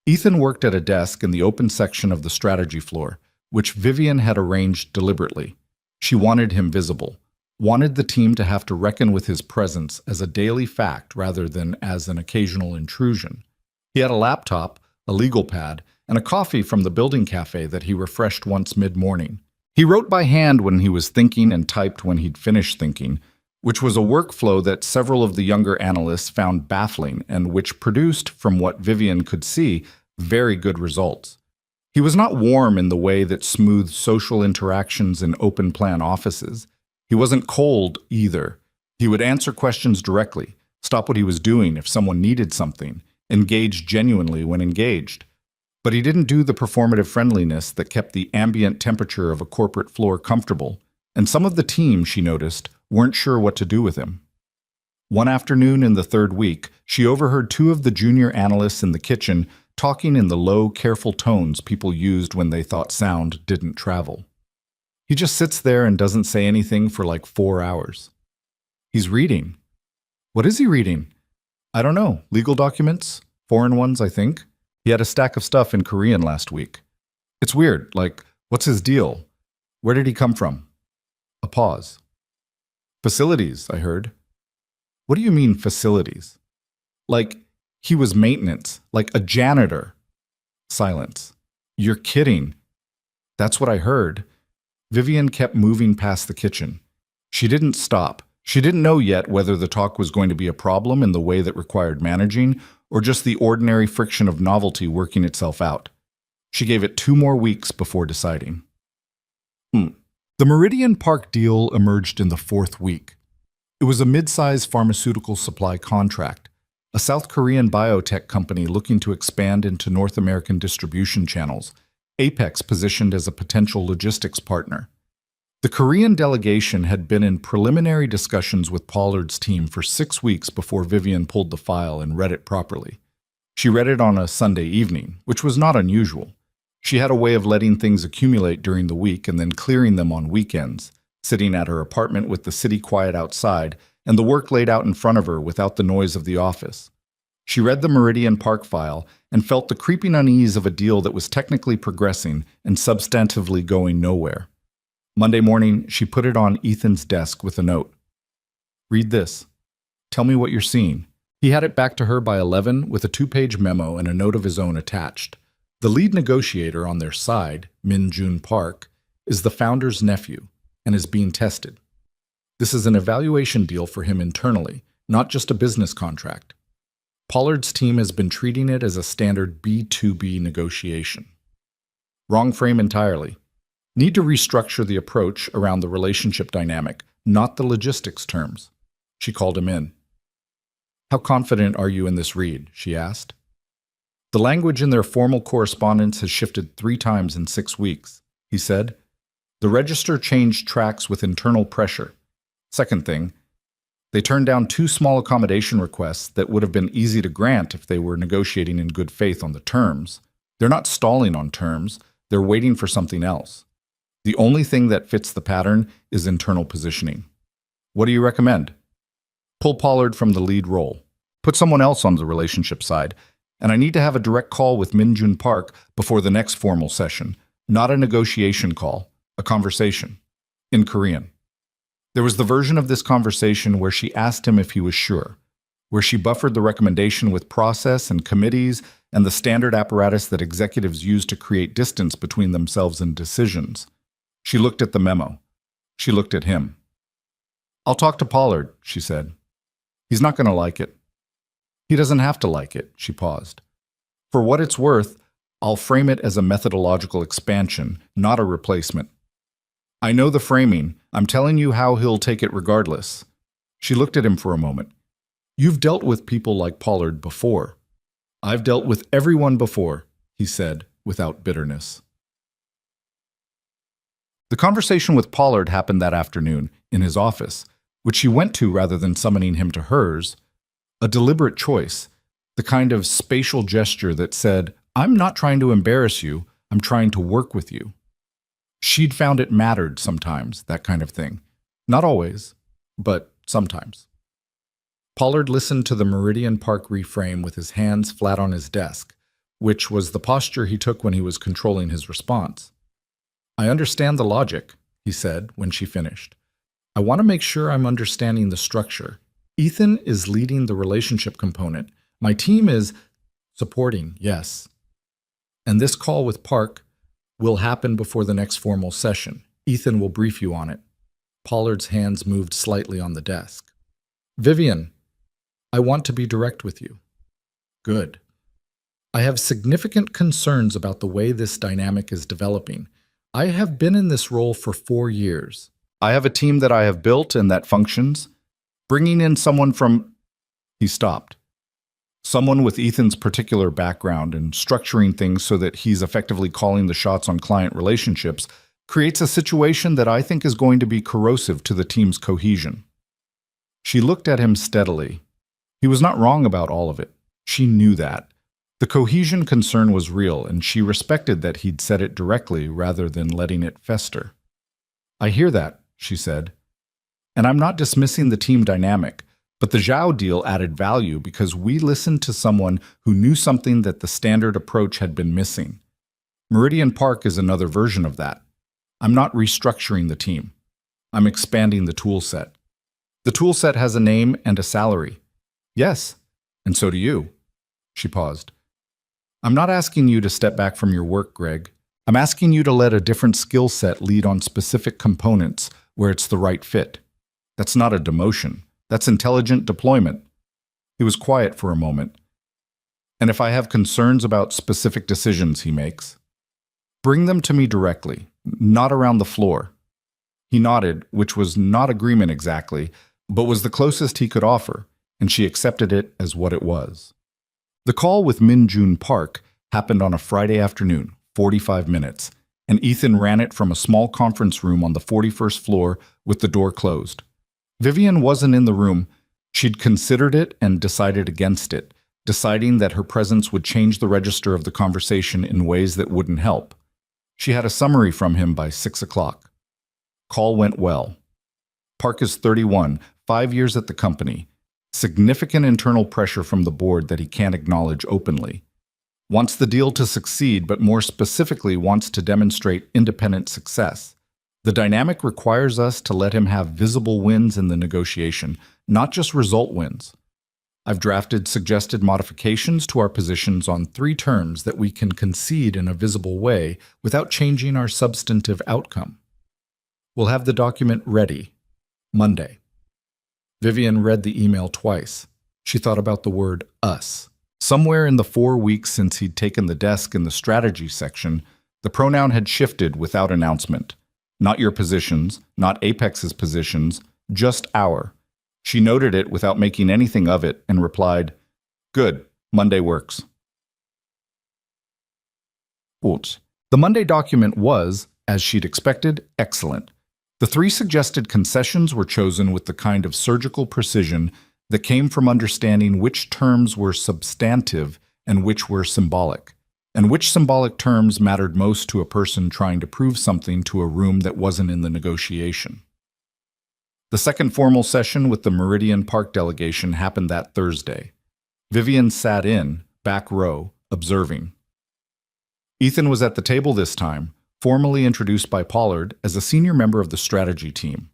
Ethan worked at a desk in the open section of the strategy floor, which Vivian had arranged deliberately. She wanted him visible, wanted the team to have to reckon with his presence as a daily fact rather than as an occasional intrusion. He had a laptop, a legal pad, and a coffee from the building cafe that he refreshed once mid-morning. He wrote by hand when he was thinking and typed when he'd finished thinking, which was a workflow that several of the younger analysts found baffling and which produced, from what Vivian could see, very good results. He was not warm in the way that smoothed social interactions in open-plan offices. He wasn't cold either. He would answer questions directly, stop what he was doing if someone needed something, engage genuinely when engaged. But he didn't do the performative friendliness that kept the ambient temperature of a corporate floor comfortable, and some of the team, she noticed, weren't sure what to do with him. One afternoon in the 3rd week, she overheard 2 of the junior analysts in the kitchen talking in the low, careful tones people used when they thought sound didn't travel. He just sits there and doesn't say anything for like 4 hours. He's reading. What is he reading? I don't know. Legal documents? Foreign ones, I think. He had a stack of stuff in Korean last week. It's weird, like, what's his deal? Where did he come from? A pause. Facilities, I heard. What do you mean, facilities? Like he was maintenance, like a janitor. Silence. You're kidding. That's what I heard. Vivian kept moving past the kitchen. She didn't stop. She didn't know yet whether the talk was going to be a problem in the way that required managing, or just the ordinary friction of novelty working itself out. She gave it 2 more weeks before deciding. The Meridian Park deal emerged in the 4th week. It was a mid-size pharmaceutical supply contract, a South Korean biotech company looking to expand into North American distribution channels, Apex positioned as a potential logistics partner. The Korean delegation had been in preliminary discussions with Pollard's team for 6 weeks before Vivian pulled the file and read it properly. She read it on a Sunday evening, which was not unusual. She had a way of letting things accumulate during the week and then clearing them on weekends, sitting at her apartment with the city quiet outside and the work laid out in front of her without the noise of the office. She read the Meridian Park file and felt the creeping unease of a deal that was technically progressing and substantively going nowhere. Monday morning, she put it on Ethan's desk with a note. Read this. Tell me what you're seeing. He had it back to her by 11 with a 2-page memo and a note of his own attached. The lead negotiator on their side, Min-Jun Park, is the founder's nephew and is being tested. This is an evaluation deal for him internally, not just a business contract. Pollard's team has been treating it as a standard B2B negotiation. Wrong frame entirely. Need to restructure the approach around the relationship dynamic, not the logistics terms. She called him in. How confident are you in this read? She asked. The language in their formal correspondence has shifted 3 times in 6 weeks, he said. The register changed tracks with internal pressure. Second thing, they turned down 2 small accommodation requests that would have been easy to grant if they were negotiating in good faith on the terms. They're not stalling on terms, they're waiting for something else. The only thing that fits the pattern is internal positioning. What do you recommend? Pull Pollard from the lead role. Put someone else on the relationship side. And I need to have a direct call with Min-Jun Park before the next formal session. Not a negotiation call, a conversation. In Korean. There was the version of this conversation where she asked him if he was sure, where she buffered the recommendation with process and committees and the standard apparatus that executives use to create distance between themselves and decisions. She looked at the memo. She looked at him. I'll talk to Pollard, she said. He's not going to like it. He doesn't have to like it, she paused. For what it's worth, I'll frame it as a methodological expansion, not a replacement. I know the framing. I'm telling you how he'll take it regardless. She looked at him for a moment. You've dealt with people like Pollard before. I've dealt with everyone before, he said, without bitterness. The conversation with Pollard happened that afternoon, in his office, which she went to rather than summoning him to hers. A deliberate choice, the kind of spatial gesture that said, I'm not trying to embarrass you, I'm trying to work with you. She'd found it mattered sometimes, that kind of thing. Not always, but sometimes. Pollard listened to the Meridian Park reframe with his hands flat on his desk, which was the posture he took when he was controlling his response. I understand the logic, he said when she finished. I want to make sure I'm understanding the structure. Ethan is leading the relationship component. My team is supporting, yes. And this call with Park will happen before the next formal session. Ethan will brief you on it. Pollard's hands moved slightly on the desk. Vivian, I want to be direct with you. Good. I have significant concerns about the way this dynamic is developing. I have been in this role for 4 years. I have a team that I have built and that functions. Bringing in someone from... He stopped. Someone with Ethan's particular background and structuring things so that he's effectively calling the shots on client relationships creates a situation that I think is going to be corrosive to the team's cohesion. She looked at him steadily. He was not wrong about all of it. She knew that. The cohesion concern was real, and she respected that he'd said it directly rather than letting it fester. I hear that, she said. And I'm not dismissing the team dynamic, but the Zhao deal added value because we listened to someone who knew something that the standard approach had been missing. Meridian Park is another version of that. I'm not restructuring the team. I'm expanding the tool set. The tool set has a name and a salary. Yes, And so do you. She paused. I'm not asking you to step back from your work, Greg. I'm asking you to let a different skill set lead on specific components where it's the right fit. That's not a demotion. That's intelligent deployment. He was quiet for a moment. And if I have concerns about specific decisions he makes, bring them to me directly, not around the floor. He nodded, which was not agreement exactly, but was the closest he could offer, and she accepted it as what it was. The call with Min Jun Park happened on a Friday afternoon, 45 minutes, and Ethan ran it from a small conference room on the 41st floor with the door closed. Vivian wasn't in the room. She'd considered it and decided against it, deciding that her presence would change the register of the conversation in ways that wouldn't help. She had a summary from him by 6 o'clock. Call went well. Park is 31, 5 years at the company. Significant internal pressure from the board that he can't acknowledge openly. Wants the deal to succeed, but more specifically wants to demonstrate independent success. The dynamic requires us to let him have visible wins in the negotiation, not just result wins. I've drafted suggested modifications to our positions on 3 terms that we can concede in a visible way without changing our substantive outcome. We'll have the document ready Monday. Vivian read the email twice. She thought about the word us. Somewhere in the 4 weeks since he'd taken the desk in the strategy section, the pronoun had shifted without announcement. Not your positions, not Apex's positions, just our. She noted it without making anything of it and replied, "Good, Monday works." Quotes. The Monday document was, as she'd expected, excellent. The 3 suggested concessions were chosen with the kind of surgical precision that came from understanding which terms were substantive and which were symbolic, and which symbolic terms mattered most to a person trying to prove something to a room that wasn't in the negotiation. The second formal session with the Meridian Park delegation happened that Thursday. Vivian sat in, back row, observing. Ethan was at the table this time, formally introduced by Pollard as a senior member of the strategy team.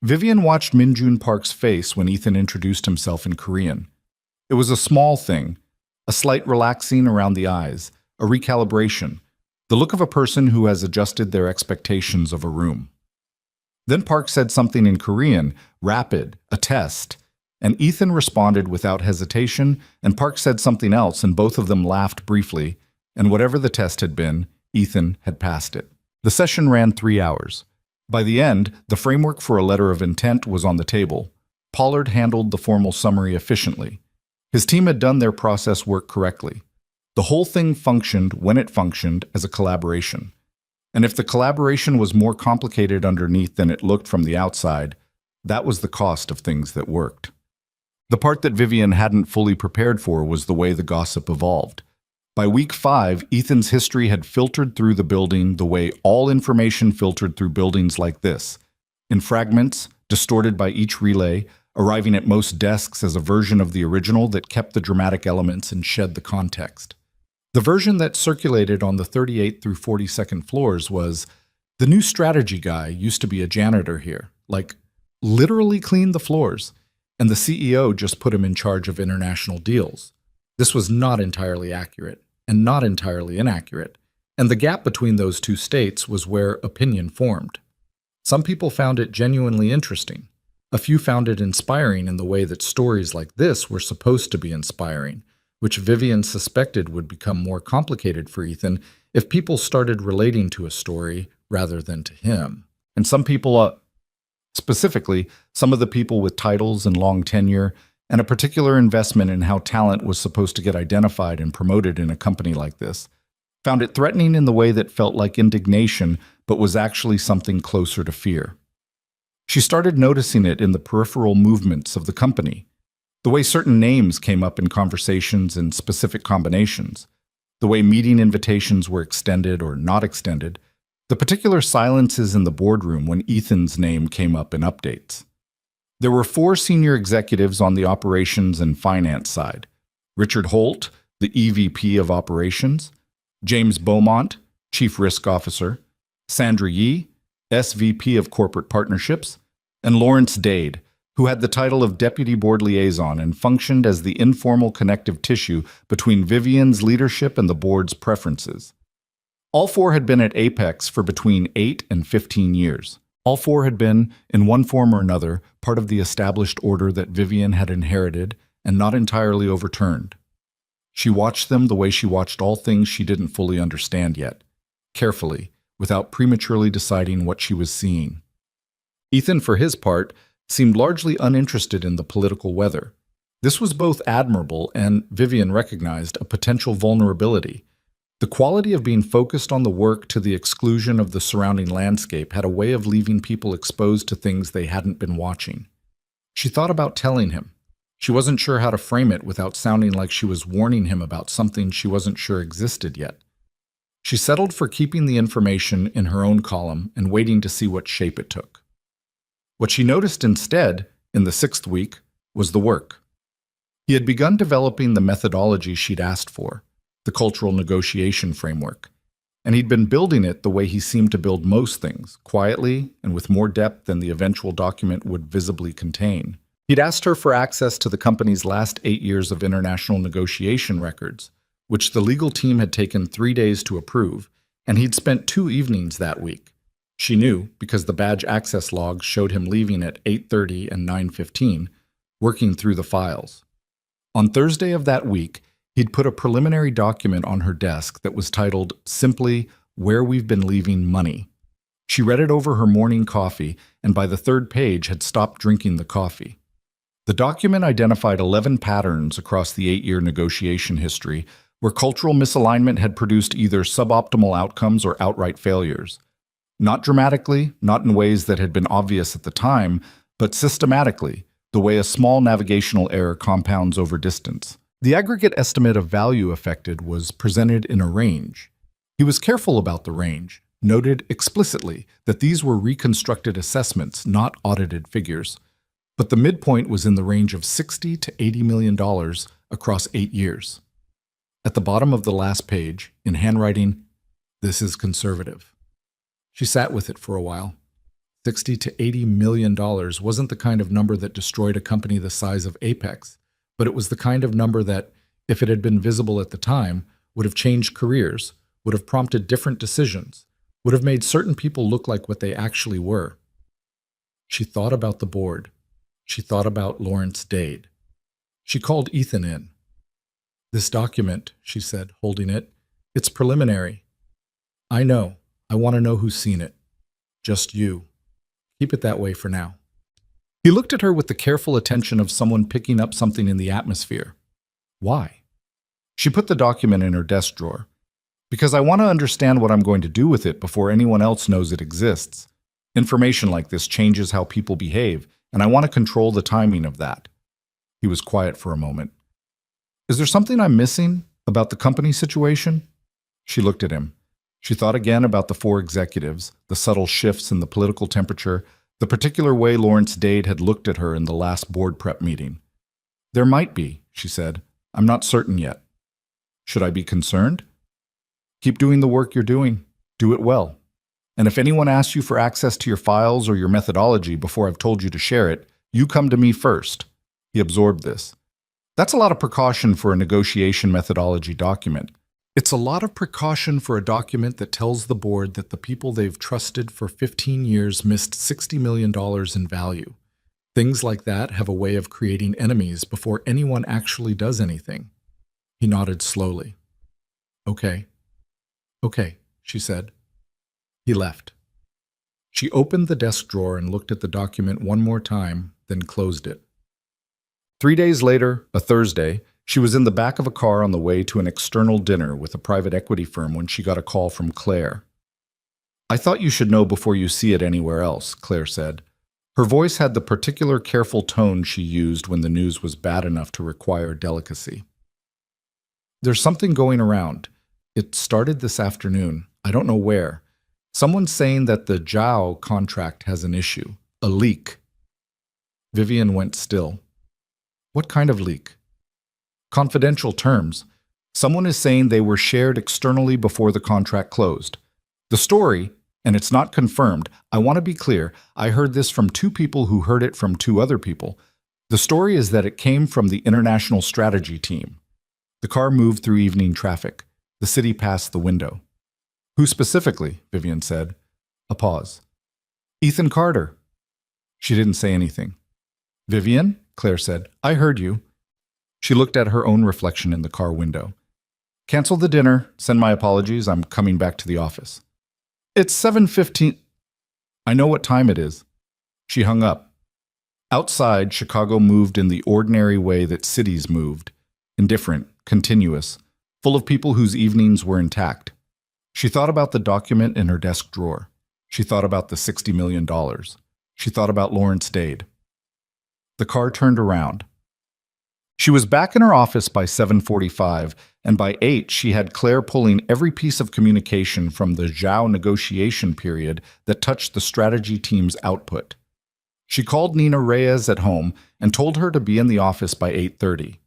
Vivian watched Min Jun Park's face when Ethan introduced himself in Korean. It was a small thing, a slight relaxing around the eyes, a recalibration, the look of a person who has adjusted their expectations of a room. Then Park said something in Korean, rapid, a test, and Ethan responded without hesitation, and Park said something else, and both of them laughed briefly, and whatever the test had been, Ethan had passed it. The session ran 3 hours. By the end, the framework for a letter of intent was on the table. Pollard handled the formal summary efficiently. His team had done their process work correctly. The whole thing functioned when it functioned as a collaboration. And if the collaboration was more complicated underneath than it looked from the outside, that was the cost of things that worked. The part that Vivian hadn't fully prepared for was the way the gossip evolved. By week 5, Ethan's history had filtered through the building the way all information filtered through buildings like this, in fragments, distorted by each relay, arriving at most desks as a version of the original that kept the dramatic elements and shed the context. The version that circulated on the 38th through 42nd floors was, the new strategy guy used to be a janitor here, like literally cleaned the floors, and the CEO just put him in charge of international deals. This was not entirely accurate, and not entirely inaccurate, and the gap between those 2 states was where opinion formed. Some people found it genuinely interesting. A few found it inspiring in the way that stories like this were supposed to be inspiring, which Vivian suspected would become more complicated for Ethan if people started relating to a story rather than to him. And some people, specifically, some of the people with titles and long tenure, and a particular investment in how talent was supposed to get identified and promoted in a company like this, found it threatening in the way that felt like indignation, but was actually something closer to fear. She started noticing it in the peripheral movements of the company, the way certain names came up in conversations in specific combinations, the way meeting invitations were extended or not extended, the particular silences in the boardroom when Ethan's name came up in updates. There were 4 senior executives on the operations and finance side: Richard Holt, the EVP of operations; James Beaumont, Chief Risk Officer; Sandra Yee, SVP of Corporate Partnerships; and Lawrence Dade, who had the title of Deputy Board Liaison and functioned as the informal connective tissue between Vivian's leadership and the board's preferences. All four had been at Apex for between 8 and 15 years. All four had been, in one form or another, part of the established order that Vivian had inherited and not entirely overturned. She watched them the way she watched all things she didn't fully understand yet, carefully, without prematurely deciding what she was seeing. Ethan, for his part, seemed largely uninterested in the political weather. This was both admirable and, Vivian recognized, a potential vulnerability. The quality of being focused on the work to the exclusion of the surrounding landscape had a way of leaving people exposed to things they hadn't been watching. She thought about telling him. She wasn't sure how to frame it without sounding like she was warning him about something she wasn't sure existed yet. She settled for keeping the information in her own column and waiting to see what shape it took. What she noticed instead, in the 6th week, was the work. He had begun developing the methodology she'd asked for, the cultural negotiation framework, and he'd been building it the way he seemed to build most things, quietly and with more depth than the eventual document would visibly contain. He'd asked her for access to the company's last 8 years of international negotiation records, which the legal team had taken 3 days to approve, and he'd spent 2 evenings that week. She knew because the badge access logs showed him leaving at 8:30 and 9:15, working through the files. On Thursday of that week, he'd put a preliminary document on her desk that was titled, simply, Where We've Been Leaving Money. She read it over her morning coffee, and by the 3rd page had stopped drinking the coffee. The document identified 11 patterns across the 8-year negotiation history where cultural misalignment had produced either suboptimal outcomes or outright failures. Not dramatically, not in ways that had been obvious at the time, but systematically, the way a small navigational error compounds over distance. The aggregate estimate of value affected was presented in a range. He was careful about the range, noted explicitly that these were reconstructed assessments, not audited figures. But the midpoint was in the range of $60 to $80 million across 8 years. At the bottom of the last page, in handwriting, "This is conservative." She sat with it for a while. $60 to $80 million wasn't the kind of number that destroyed a company the size of Apex, but it was the kind of number that, if it had been visible at the time, would have changed careers, would have prompted different decisions, would have made certain people look like what they actually were. She thought about the board. She thought about Lawrence Dade. She called Ethan in. "This document," she said, holding it, "it's preliminary. I know. I want to know who's seen it. Just you. Keep it that way for now." He looked at her with the careful attention of someone picking up something in the atmosphere. "Why?" She put the document in her desk drawer. "Because I want to understand what I'm going to do with it before anyone else knows it exists. Information like this changes how people behave, and I want to control the timing of that." He was quiet for a moment. "Is there something I'm missing about the company situation?" She looked at him. She thought again about the 4 executives, the subtle shifts in the political temperature, the particular way Lawrence Dade had looked at her in the last board prep meeting. "There might be," she said. "I'm not certain yet." "Should I be concerned?" "Keep doing the work you're doing. Do it well. And if anyone asks you for access to your files or your methodology before I've told you to share it, you come to me first." He absorbed this. That's a lot of precaution for a negotiation methodology document. It's a lot of precaution for a document that tells the board that the people they've trusted for 15 years missed $60 million in value. Things like that have a way of creating enemies before anyone actually does anything. He nodded slowly. Okay, she said. He left. She opened the desk drawer and looked at the document one more time, then closed it. 3 days later, a Thursday, she was in the back of a car on the way to an external dinner with a private equity firm when she got a call from Claire. "I thought you should know before you see it anywhere else," Claire said. Her voice had the particular careful tone she used when the news was bad enough to require delicacy. "There's something going around. It started this afternoon. I don't know where. Someone's saying that the Zhao contract has an issue. A leak." Vivian went still. "What kind of leak?" "Confidential terms. Someone is saying they were shared externally before the contract closed. The story, And it's not confirmed. I want to be clear. I heard this from two people who heard it from two other people. The story is that it came from the International Strategy Team. The car moved through evening traffic. The city passed the window. Who specifically? Vivian said. A pause. Ethan Carter. She didn't say anything. Vivian? Claire said. I heard you. She looked at her own reflection in the car window. Cancel the dinner. Send my apologies. I'm coming back to the office. It's 7:15. I know what time it is. She hung up. Outside, Chicago moved in the ordinary way that cities moved. Indifferent, continuous, full of people whose evenings were intact. She thought about the document in her desk drawer. She thought about the $60 million. She thought about Lawrence Dade. The car turned around. She was back in her office by 7:45, and by 8 she had Claire pulling every piece of communication from the Zhao negotiation period that touched the strategy team's output. She called Nina Reyes at home and told her to be in the office by 8:30.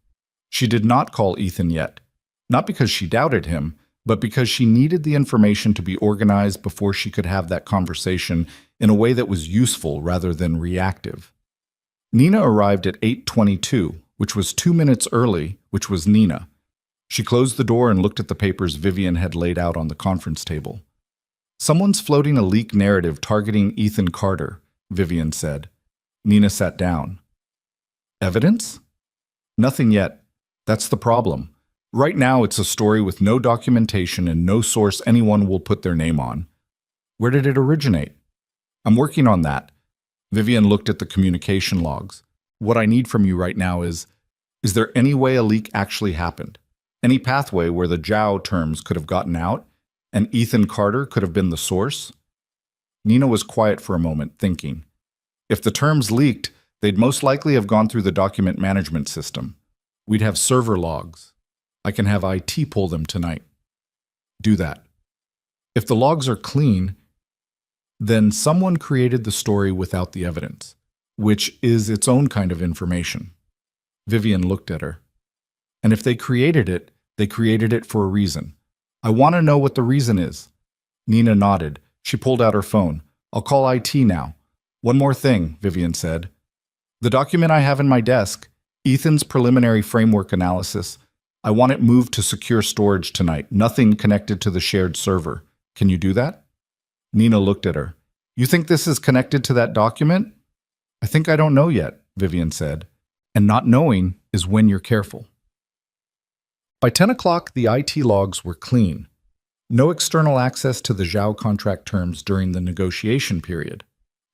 She did not call Ethan yet, not because she doubted him, but because she needed the information to be organized before she could have that conversation in a way that was useful rather than reactive. Nina arrived at 8:22, which was 2 minutes early, which was Nina. She closed the door and looked at the papers Vivian had laid out on the conference table. Someone's floating a leak narrative targeting Ethan Carter, Vivian said. Nina sat down. Evidence? Nothing yet. That's the problem. Right now it's a story with no documentation and no source anyone will put their name on. Where did it originate? I'm working on that. Vivian looked at the communication logs. What I need from you right now is there any way a leak actually happened? Any pathway where the Zhao terms could have gotten out and Ethan Carter could have been the source? Nina was quiet for a moment, thinking. If the terms leaked, they'd most likely have gone through the document management system. We'd have server logs. I can have IT pull them tonight. Do that. If the logs are clean, then someone created the story without the evidence, which is its own kind of information. Vivian looked at her. And if they created it for a reason. I want to know what the reason is. Nina nodded. She pulled out her phone. I'll call IT now. One more thing, Vivian said. The document I have in my desk, Ethan's preliminary framework analysis, I want it moved to secure storage tonight, nothing connected to the shared server. Can you do that? Nina looked at her. You think this is connected to that document? I think I don't know yet, Vivian said. And not knowing is when you're careful. By 10 o'clock, the IT logs were clean. No external access to the Zhao contract terms during the negotiation period.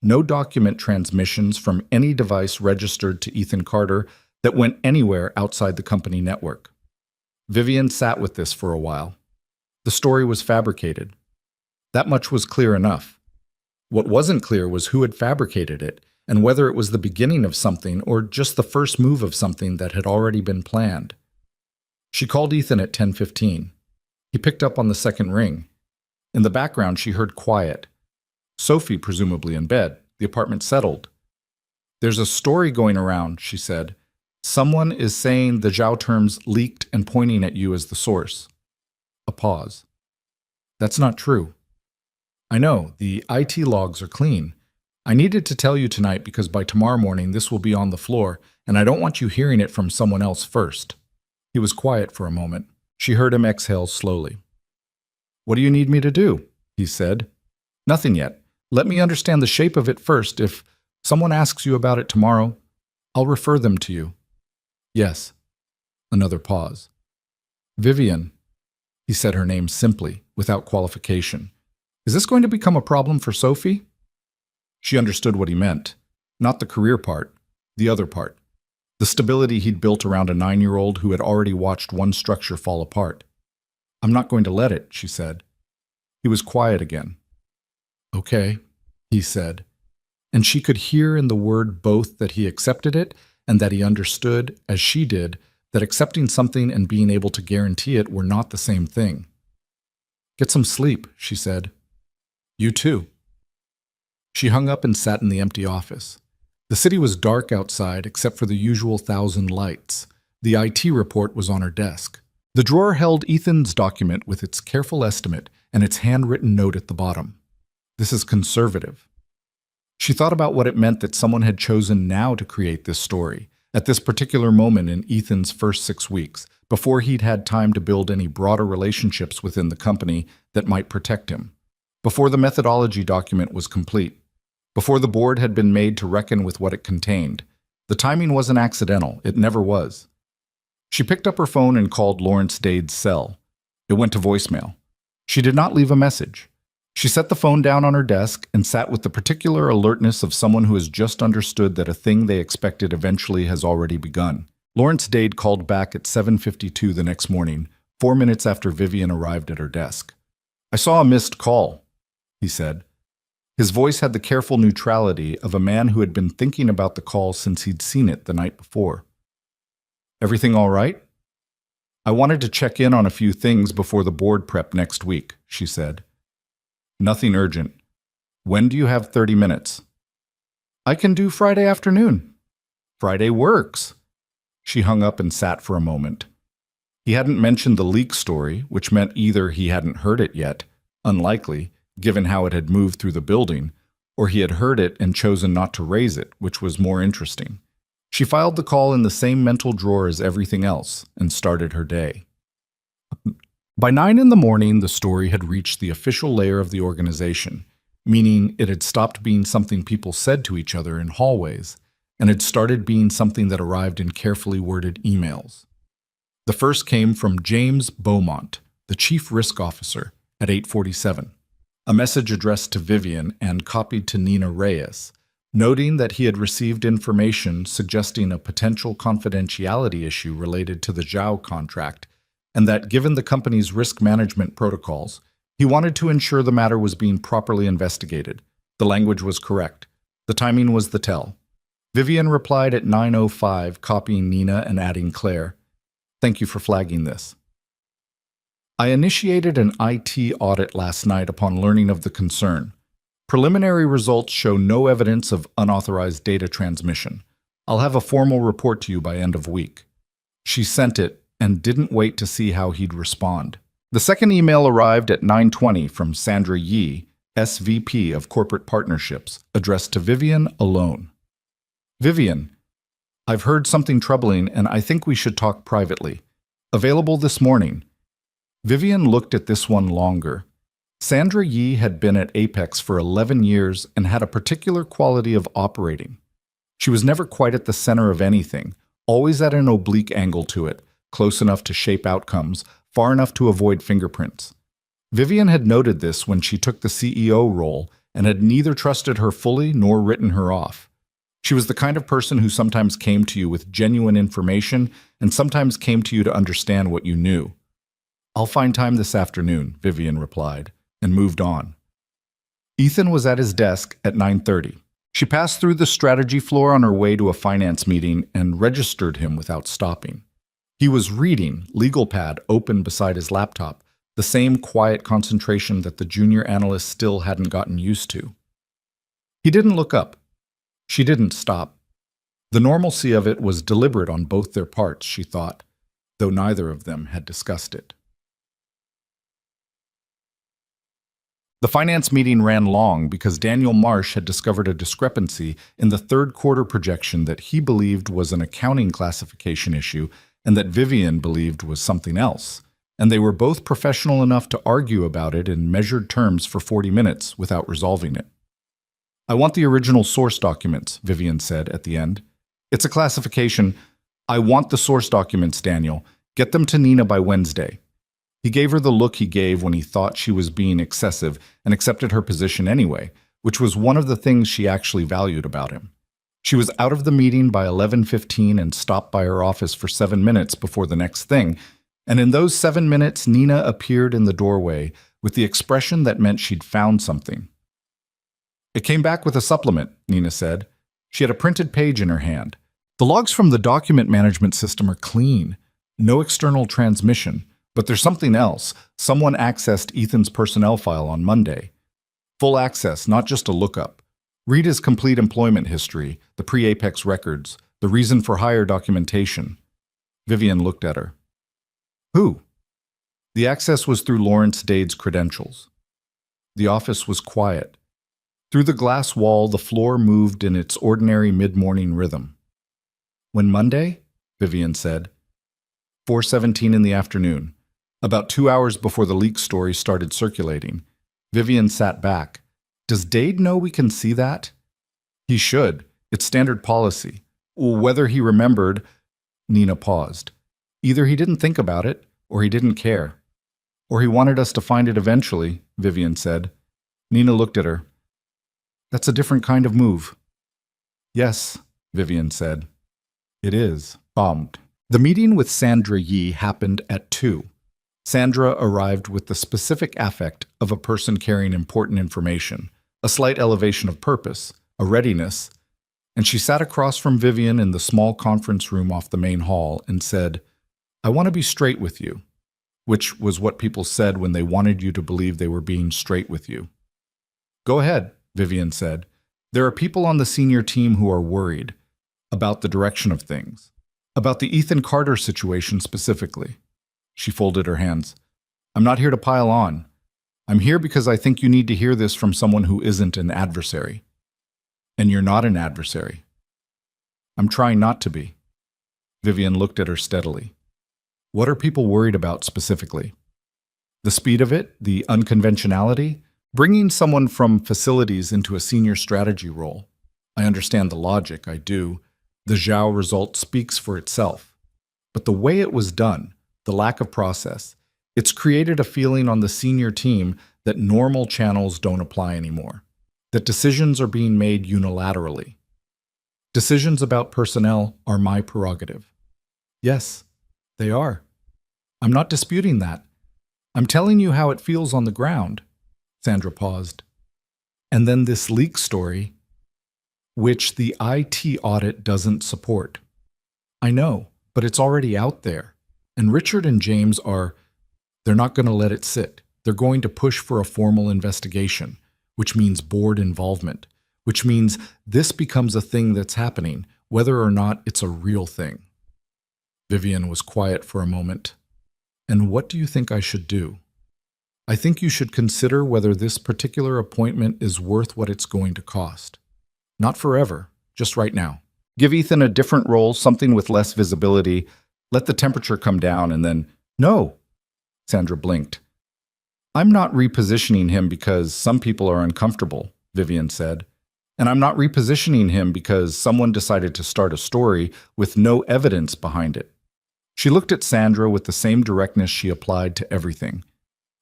No document transmissions from any device registered to Ethan Carter that went anywhere outside the company network. Vivian sat with this for a while. The story was fabricated. That much was clear enough. What wasn't clear was who had fabricated it and whether it was the beginning of something or just the first move of something that had already been planned. She called Ethan at 10:15. He picked up on the second ring. In the background, she heard quiet. Sophie, presumably in bed, the apartment settled. There's a story going around, she said. Someone is saying the Zhao terms leaked and pointing at you as the source. A pause. That's not true. I know, the IT logs are clean. I needed to tell you tonight because by tomorrow morning this will be on the floor, and I don't want you hearing it from someone else first. He was quiet for a moment. She heard him exhale slowly. What do you need me to do? He said. Nothing yet. Let me understand the shape of it first. If someone asks you about it tomorrow, I'll refer them to you. Yes. Another pause. Vivian. He said her name simply, without qualification. Is this going to become a problem for Sophie? She understood what he meant. Not the career part, the other part. The stability he'd built around a 9-year-old who had already watched one structure fall apart. I'm not going to let it, she said. He was quiet again. Okay, he said. And she could hear in the word both that he accepted it and that he understood, as she did, that accepting something and being able to guarantee it were not the same thing. Get some sleep, she said. You too. She hung up and sat in the empty office. The city was dark outside except for the usual 1,000 lights. The IT report was on her desk. The drawer held Ethan's document with its careful estimate and its handwritten note at the bottom. This is conservative. She thought about what it meant that someone had chosen now to create this story, at this particular moment in Ethan's first 6 weeks, before he'd had time to build any broader relationships within the company that might protect him, before the methodology document was complete, before the board had been made to reckon with what it contained. The timing wasn't accidental. It never was. She picked up her phone and called Lawrence Dade's cell. It went to voicemail. She did not leave a message. She set the phone down on her desk and sat with the particular alertness of someone who has just understood that a thing they expected eventually has already begun. Lawrence Dade called back at 7:52 the next morning, 4 minutes after Vivian arrived at her desk. "I saw a missed call," he said. His voice had the careful neutrality of a man who had been thinking about the call since he'd seen it the night before. "Everything all right?" "I wanted to check in on a few things before the board prep next week," she said. "Nothing urgent. When do you have 30 minutes? "I can do Friday afternoon." "Friday works." She hung up and sat for a moment. He hadn't mentioned the leak story, which meant either he hadn't heard it yet, unlikely, given how it had moved through the building, or he had heard it and chosen not to raise it, which was more interesting. She filed the call in the same mental drawer as everything else and started her day. By 9 in the morning, the story had reached the official layer of the organization, meaning it had stopped being something people said to each other in hallways, and had started being something that arrived in carefully worded emails. The first came from James Beaumont, the Chief Risk Officer, at 8:47. A message addressed to Vivian and copied to Nina Reyes, noting that he had received information suggesting a potential confidentiality issue related to the Zhao contract, and that given the company's risk management protocols, he wanted to ensure the matter was being properly investigated. The language was correct. The timing was the tell. Vivian replied at 9:05, copying Nina and adding Claire. "Thank you for flagging this. I initiated an IT audit last night upon learning of the concern. Preliminary results show no evidence of unauthorized data transmission. I'll have a formal report to you by end of week." She sent it and didn't wait to see how he'd respond. The second email arrived at 9:20 from Sandra Yee, SVP of Corporate Partnerships, addressed to Vivian alone. "Vivian, I've heard something troubling and I think we should talk privately. Available this morning." Vivian looked at this one longer. Sandra Yee had been at Apex for 11 years and had a particular quality of operating. She was never quite at the center of anything, always at an oblique angle to it, close enough to shape outcomes, far enough to avoid fingerprints. Vivian had noted this when she took the CEO role and had neither trusted her fully nor written her off. She was the kind of person who sometimes came to you with genuine information and sometimes came to you to understand what you knew. "I'll find time this afternoon," Vivian replied, and moved on. Ethan was at his desk at 9:30. She passed through the strategy floor on her way to a finance meeting and registered him without stopping. He was reading, legal pad open beside his laptop, the same quiet concentration that the junior analyst still hadn't gotten used to. He didn't look up. She didn't stop. The normalcy of it was deliberate on both their parts, she thought, though neither of them had discussed it. The finance meeting ran long because Daniel Marsh had discovered a discrepancy in the third quarter projection that he believed was an accounting classification issue and that Vivian believed was something else, and they were both professional enough to argue about it in measured terms for 40 minutes without resolving it. "I want the original source documents," Vivian said at the end. "It's a classification. I want the source documents, Daniel. Get them to Nina by Wednesday." He gave her the look he gave when he thought she was being excessive and accepted her position anyway, which was one of the things she actually valued about him. She was out of the meeting by 11:15 and stopped by her office for 7 minutes before the next thing, and in those 7 minutes Nina appeared in the doorway with the expression that meant she'd found something. "It came back with a supplement," Nina said. She had a printed page in her hand. "The logs from the document management system are clean. No external transmission. But there's something else. Someone accessed Ethan's personnel file on Monday. Full access, not just a lookup. Read his complete employment history, the pre-Apex records, the reason for hire documentation." Vivian looked at her. "Who?" "The access was through Lawrence Dade's credentials." The office was quiet. Through the glass wall, the floor moved in its ordinary mid-morning rhythm. When Monday? Vivian said. 4:17 in the afternoon. About 2 hours before the leak story started circulating. Vivian sat back. Does Dade know we can see that? He should. It's standard policy. Whether he remembered, Nina paused. Either he didn't think about it, or he didn't care. Or he wanted us to find it eventually, Vivian said. Nina looked at her. That's a different kind of move. Yes, Vivian said. It is. Bombed. The meeting with Sandra Yee happened at 2. Sandra arrived with the specific affect of a person carrying important information, a slight elevation of purpose, a readiness, and she sat across from Vivian in the small conference room off the main hall and said, I want to be straight with you, which was what people said when they wanted you to believe they were being straight with you. Go ahead, Vivian said. There are people on the senior team who are worried about the direction of things, about the Ethan Carter situation specifically. She folded her hands. I'm not here to pile on. I'm here because I think you need to hear this from someone who isn't an adversary. And you're not an adversary. I'm trying not to be. Vivian looked at her steadily. What are people worried about specifically? The speed of it, the unconventionality, bringing someone from facilities into a senior strategy role. I understand the logic, I do. The Zhao result speaks for itself. But the way it was done, the lack of process, it's created a feeling on the senior team that normal channels don't apply anymore, that decisions are being made unilaterally. Decisions about personnel are my prerogative. Yes, they are. I'm not disputing that. I'm telling you how it feels on the ground. Sandra paused. And then this leak story, which the IT audit doesn't support. I know, but it's already out there. And Richard and James they're not going to let it sit. They're going to push for a formal investigation, which means board involvement, which means this becomes a thing that's happening, whether or not it's a real thing. Vivian was quiet for a moment. And what do you think I should do? I think you should consider whether this particular appointment is worth what it's going to cost. Not forever, just right now. Give Ethan a different role, something with less visibility. Let the temperature come down and then, no, Sandra blinked. I'm not repositioning him because some people are uncomfortable, Vivian said. And I'm not repositioning him because someone decided to start a story with no evidence behind it. She looked at Sandra with the same directness she applied to everything.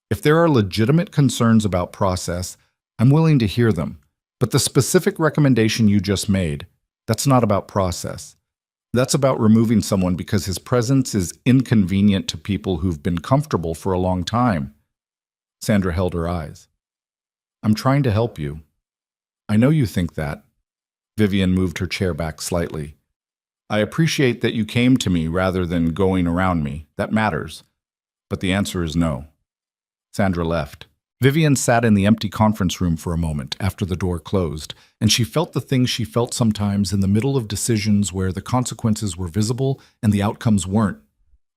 If there are legitimate concerns about process, I'm willing to hear them. But the specific recommendation you just made, that's not about process. That's about removing someone because his presence is inconvenient to people who've been comfortable for a long time. Sandra held her eyes. I'm trying to help you. I know you think that. Vivian moved her chair back slightly. I appreciate that you came to me rather than going around me. That matters. But the answer is no. Sandra left. Vivian sat in the empty conference room for a moment after the door closed, and she felt the things she felt sometimes in the middle of decisions where the consequences were visible and the outcomes weren't.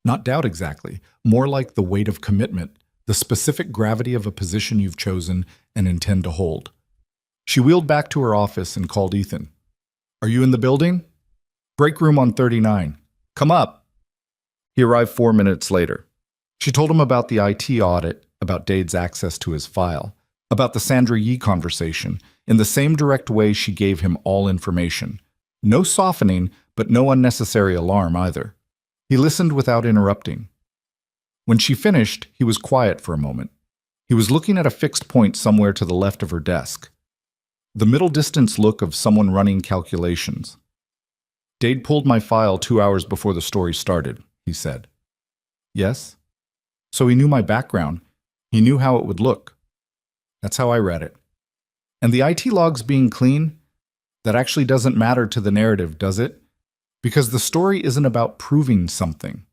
Not doubt exactly, more like the weight of commitment, the specific gravity of a position you've chosen and intend to hold. She wheeled back to her office and called Ethan. Are you in the building? Break room on 39. Come up. He arrived 4 minutes later. She told him about the IT audit, about Dade's access to his file, about the Sandra Yee conversation, in the same direct way she gave him all information. No softening, but no unnecessary alarm either. He listened without interrupting. When she finished, he was quiet for a moment. He was looking at a fixed point somewhere to the left of her desk. The middle-distance look of someone running calculations. Dade pulled my file 2 hours before the story started, he said. Yes? So he knew my background. He knew how it would look. That's how I read it. And the IT logs being clean, that actually doesn't matter to the narrative, does it? Because the story isn't about proving something.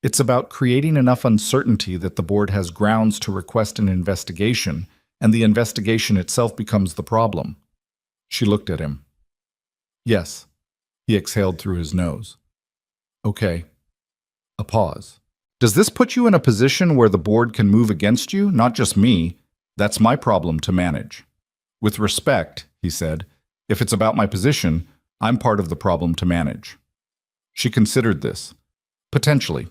It's about creating enough uncertainty that the board has grounds to request an investigation, and the investigation itself becomes the problem. She looked at him. Yes. He exhaled through his nose. Okay. A pause. Does this put you in a position where the board can move against you? Not just me. That's my problem to manage. With respect, he said, if it's about my position, I'm part of the problem to manage. She considered this. Potentially.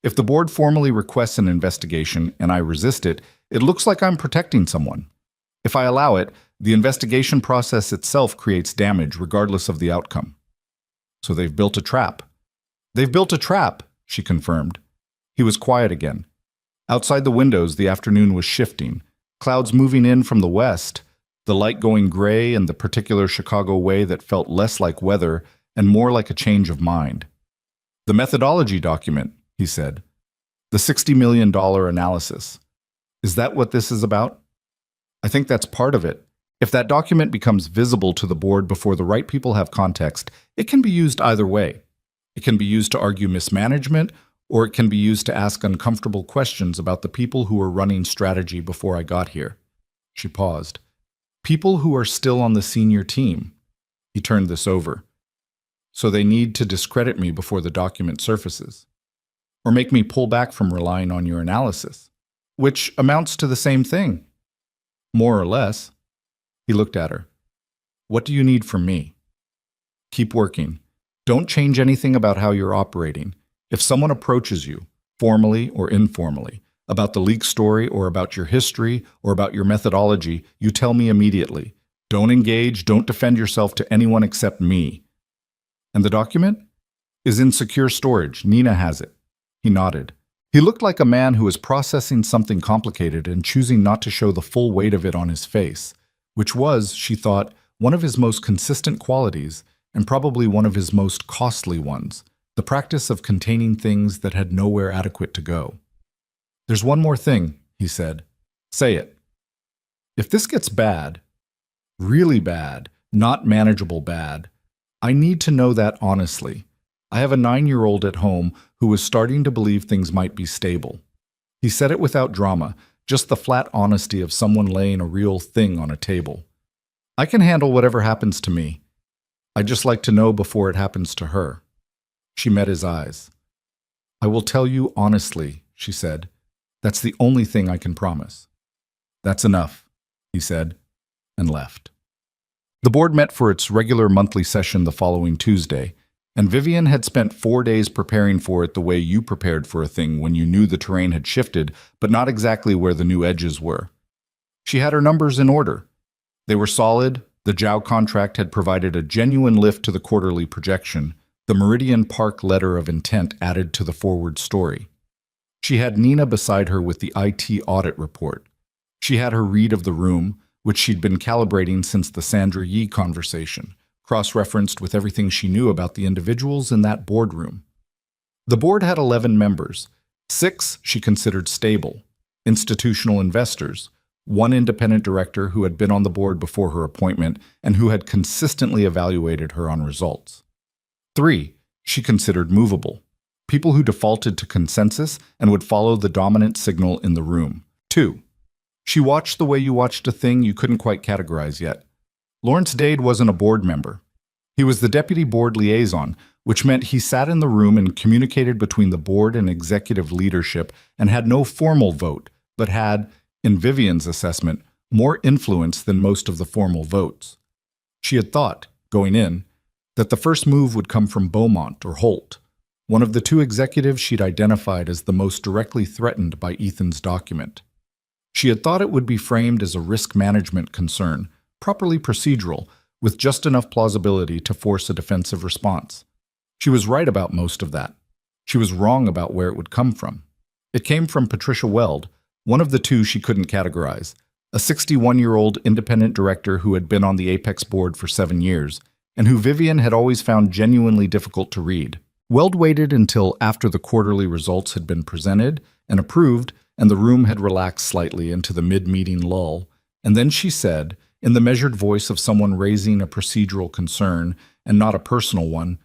If the board formally requests an investigation and I resist it, it looks like I'm protecting someone. If I allow it, the investigation process itself creates damage regardless of the outcome. So they've built a trap. They've built a trap, she confirmed. He was quiet again. Outside the windows, the afternoon was shifting, clouds moving in from the west, the light going gray in the particular Chicago way that felt less like weather and more like a change of mind. The methodology document, he said. The $60 million analysis. Is that what this is about? I think that's part of it. If that document becomes visible to the board before the right people have context, it can be used either way. It can be used to argue mismanagement, or it can be used to ask uncomfortable questions about the people who were running strategy before I got here. She paused. People who are still on the senior team. He turned this over. So they need to discredit me before the document surfaces. Or make me pull back from relying on your analysis. Which amounts to the same thing. More or less. He looked at her. What do you need from me? Keep working. Don't change anything about how you're operating. If someone approaches you, formally or informally, about the leak story or about your history or about your methodology, you tell me immediately. Don't engage, don't defend yourself to anyone except me. And the document? Is in secure storage. Nina has it. He nodded. He looked like a man who is processing something complicated and choosing not to show the full weight of it on his face, which was, she thought, one of his most consistent qualities and probably one of his most costly ones, the practice of containing things that had nowhere adequate to go. There's one more thing, he said. Say it. If this gets bad, really bad, not manageable bad, I need to know that honestly. I have a 9-year-old at home who was starting to believe things might be stable. He said it without drama, just the flat honesty of someone laying a real thing on a table. I can handle whatever happens to me. I'd just like to know before it happens to her. She met his eyes. I will tell you honestly, she said. That's the only thing I can promise. That's enough, he said, and left. The board met for its regular monthly session the following Tuesday, and Vivian had spent 4 days preparing for it the way you prepared for a thing when you knew the terrain had shifted, but not exactly where the new edges were. She had her numbers in order. They were solid, the JOW contract had provided a genuine lift to the quarterly projection, the Meridian Park letter of intent added to the forward story. She had Nina beside her with the IT audit report. She had her read of the room, which she'd been calibrating since the Sandra Yee conversation, cross-referenced with everything she knew about the individuals in that boardroom. The board had 11 members. 6 she considered stable, institutional investors, 1 independent director who had been on the board before her appointment and who had consistently evaluated her on results. 3 she considered movable, people who defaulted to consensus and would follow the dominant signal in the room. 2 she watched the way you watched a thing you couldn't quite categorize yet. Lawrence Dade wasn't a board member. He was the deputy board liaison, which meant he sat in the room and communicated between the board and executive leadership and had no formal vote, but had, in Vivian's assessment, more influence than most of the formal votes. She had thought, going in, that the first move would come from Beaumont or Holt, one of the 2 executives she'd identified as the most directly threatened by Ethan's document. She had thought it would be framed as a risk management concern, properly procedural, with just enough plausibility to force a defensive response. She was right about most of that. She was wrong about where it would come from. It came from Patricia Weld, one of the 2 she couldn't categorize, a 61-year-old independent director who had been on the Apex board for 7 years, and who Vivian had always found genuinely difficult to read. Weld waited until after the quarterly results had been presented and approved, and the room had relaxed slightly into the mid-meeting lull, and then she said, in the measured voice of someone raising a procedural concern and not a personal one,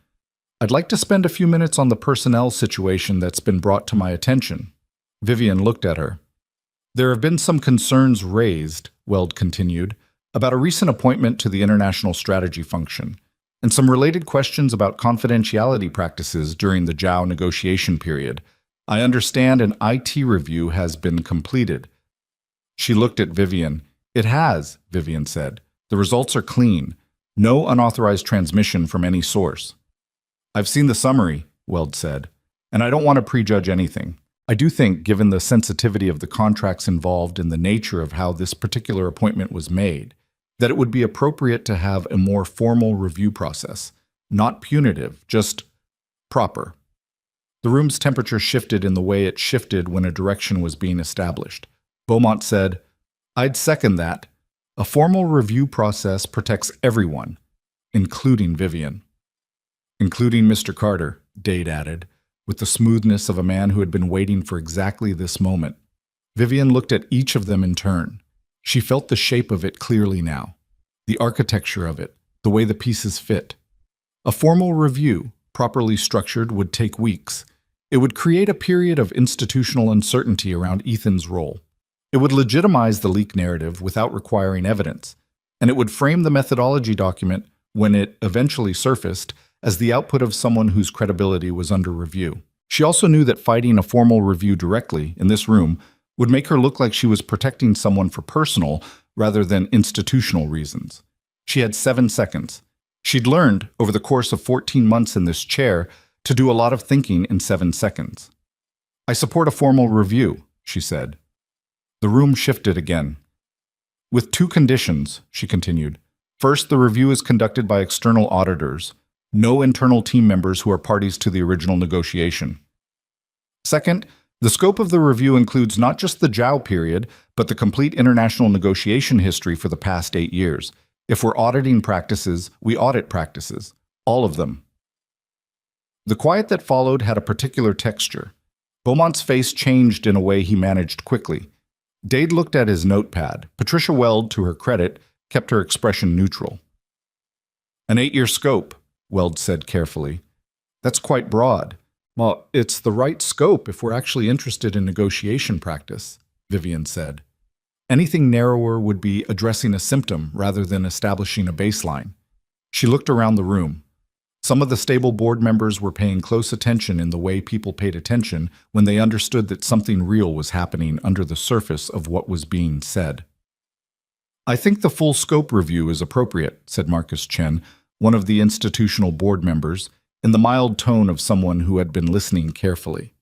I'd like to spend a few minutes on the personnel situation that's been brought to my attention. Vivian looked at her. There have been some concerns raised, Weld continued, about a recent appointment to the international strategy function, and some related questions about confidentiality practices during the JOW negotiation period. I understand an IT review has been completed. She looked at Vivian. It has, Vivian said. The results are clean. No unauthorized transmission from any source. I've seen the summary, Weld said, and I don't want to prejudge anything. I do think, given the sensitivity of the contracts involved and the nature of how this particular appointment was made, that it would be appropriate to have a more formal review process. Not punitive, just proper. The room's temperature shifted in the way it shifted when a direction was being established. Beaumont said, I'd second that. A formal review process protects everyone, including Vivian. Including Mr. Carter, Dade added, with the smoothness of a man who had been waiting for exactly this moment. Vivian looked at each of them in turn. She felt the shape of it clearly now, the architecture of it, the way the pieces fit. A formal review, properly structured, would take weeks. It would create a period of institutional uncertainty around Ethan's role. It would legitimize the leak narrative without requiring evidence, and it would frame the methodology document, when it eventually surfaced, as the output of someone whose credibility was under review. She also knew that fighting a formal review directly, in this room, would make her look like she was protecting someone for personal rather than institutional reasons. She had 7 seconds. She'd learned, over the course of 14 months in this chair, to do a lot of thinking in 7 seconds. I support a formal review, she said. The room shifted again. With 2 conditions, she continued. First, the review is conducted by external auditors, no internal team members who are parties to the original negotiation. Second, the scope of the review includes not just the Zhao period, but the complete international negotiation history for the past 8 years. If we're auditing practices, we audit practices. All of them. The quiet that followed had a particular texture. Beaumont's face changed in a way he managed quickly. Dade looked at his notepad. Patricia Weld, to her credit, kept her expression neutral. An 8-year scope, Weld said carefully. That's quite broad. Well, it's the right scope if we're actually interested in negotiation practice, Vivian said. Anything narrower would be addressing a symptom rather than establishing a baseline. She looked around the room. Some of the stable board members were paying close attention in the way people paid attention when they understood that something real was happening under the surface of what was being said. I think the full scope review is appropriate, said Marcus Chen, one of the institutional board members, in the mild tone of someone who had been listening carefully.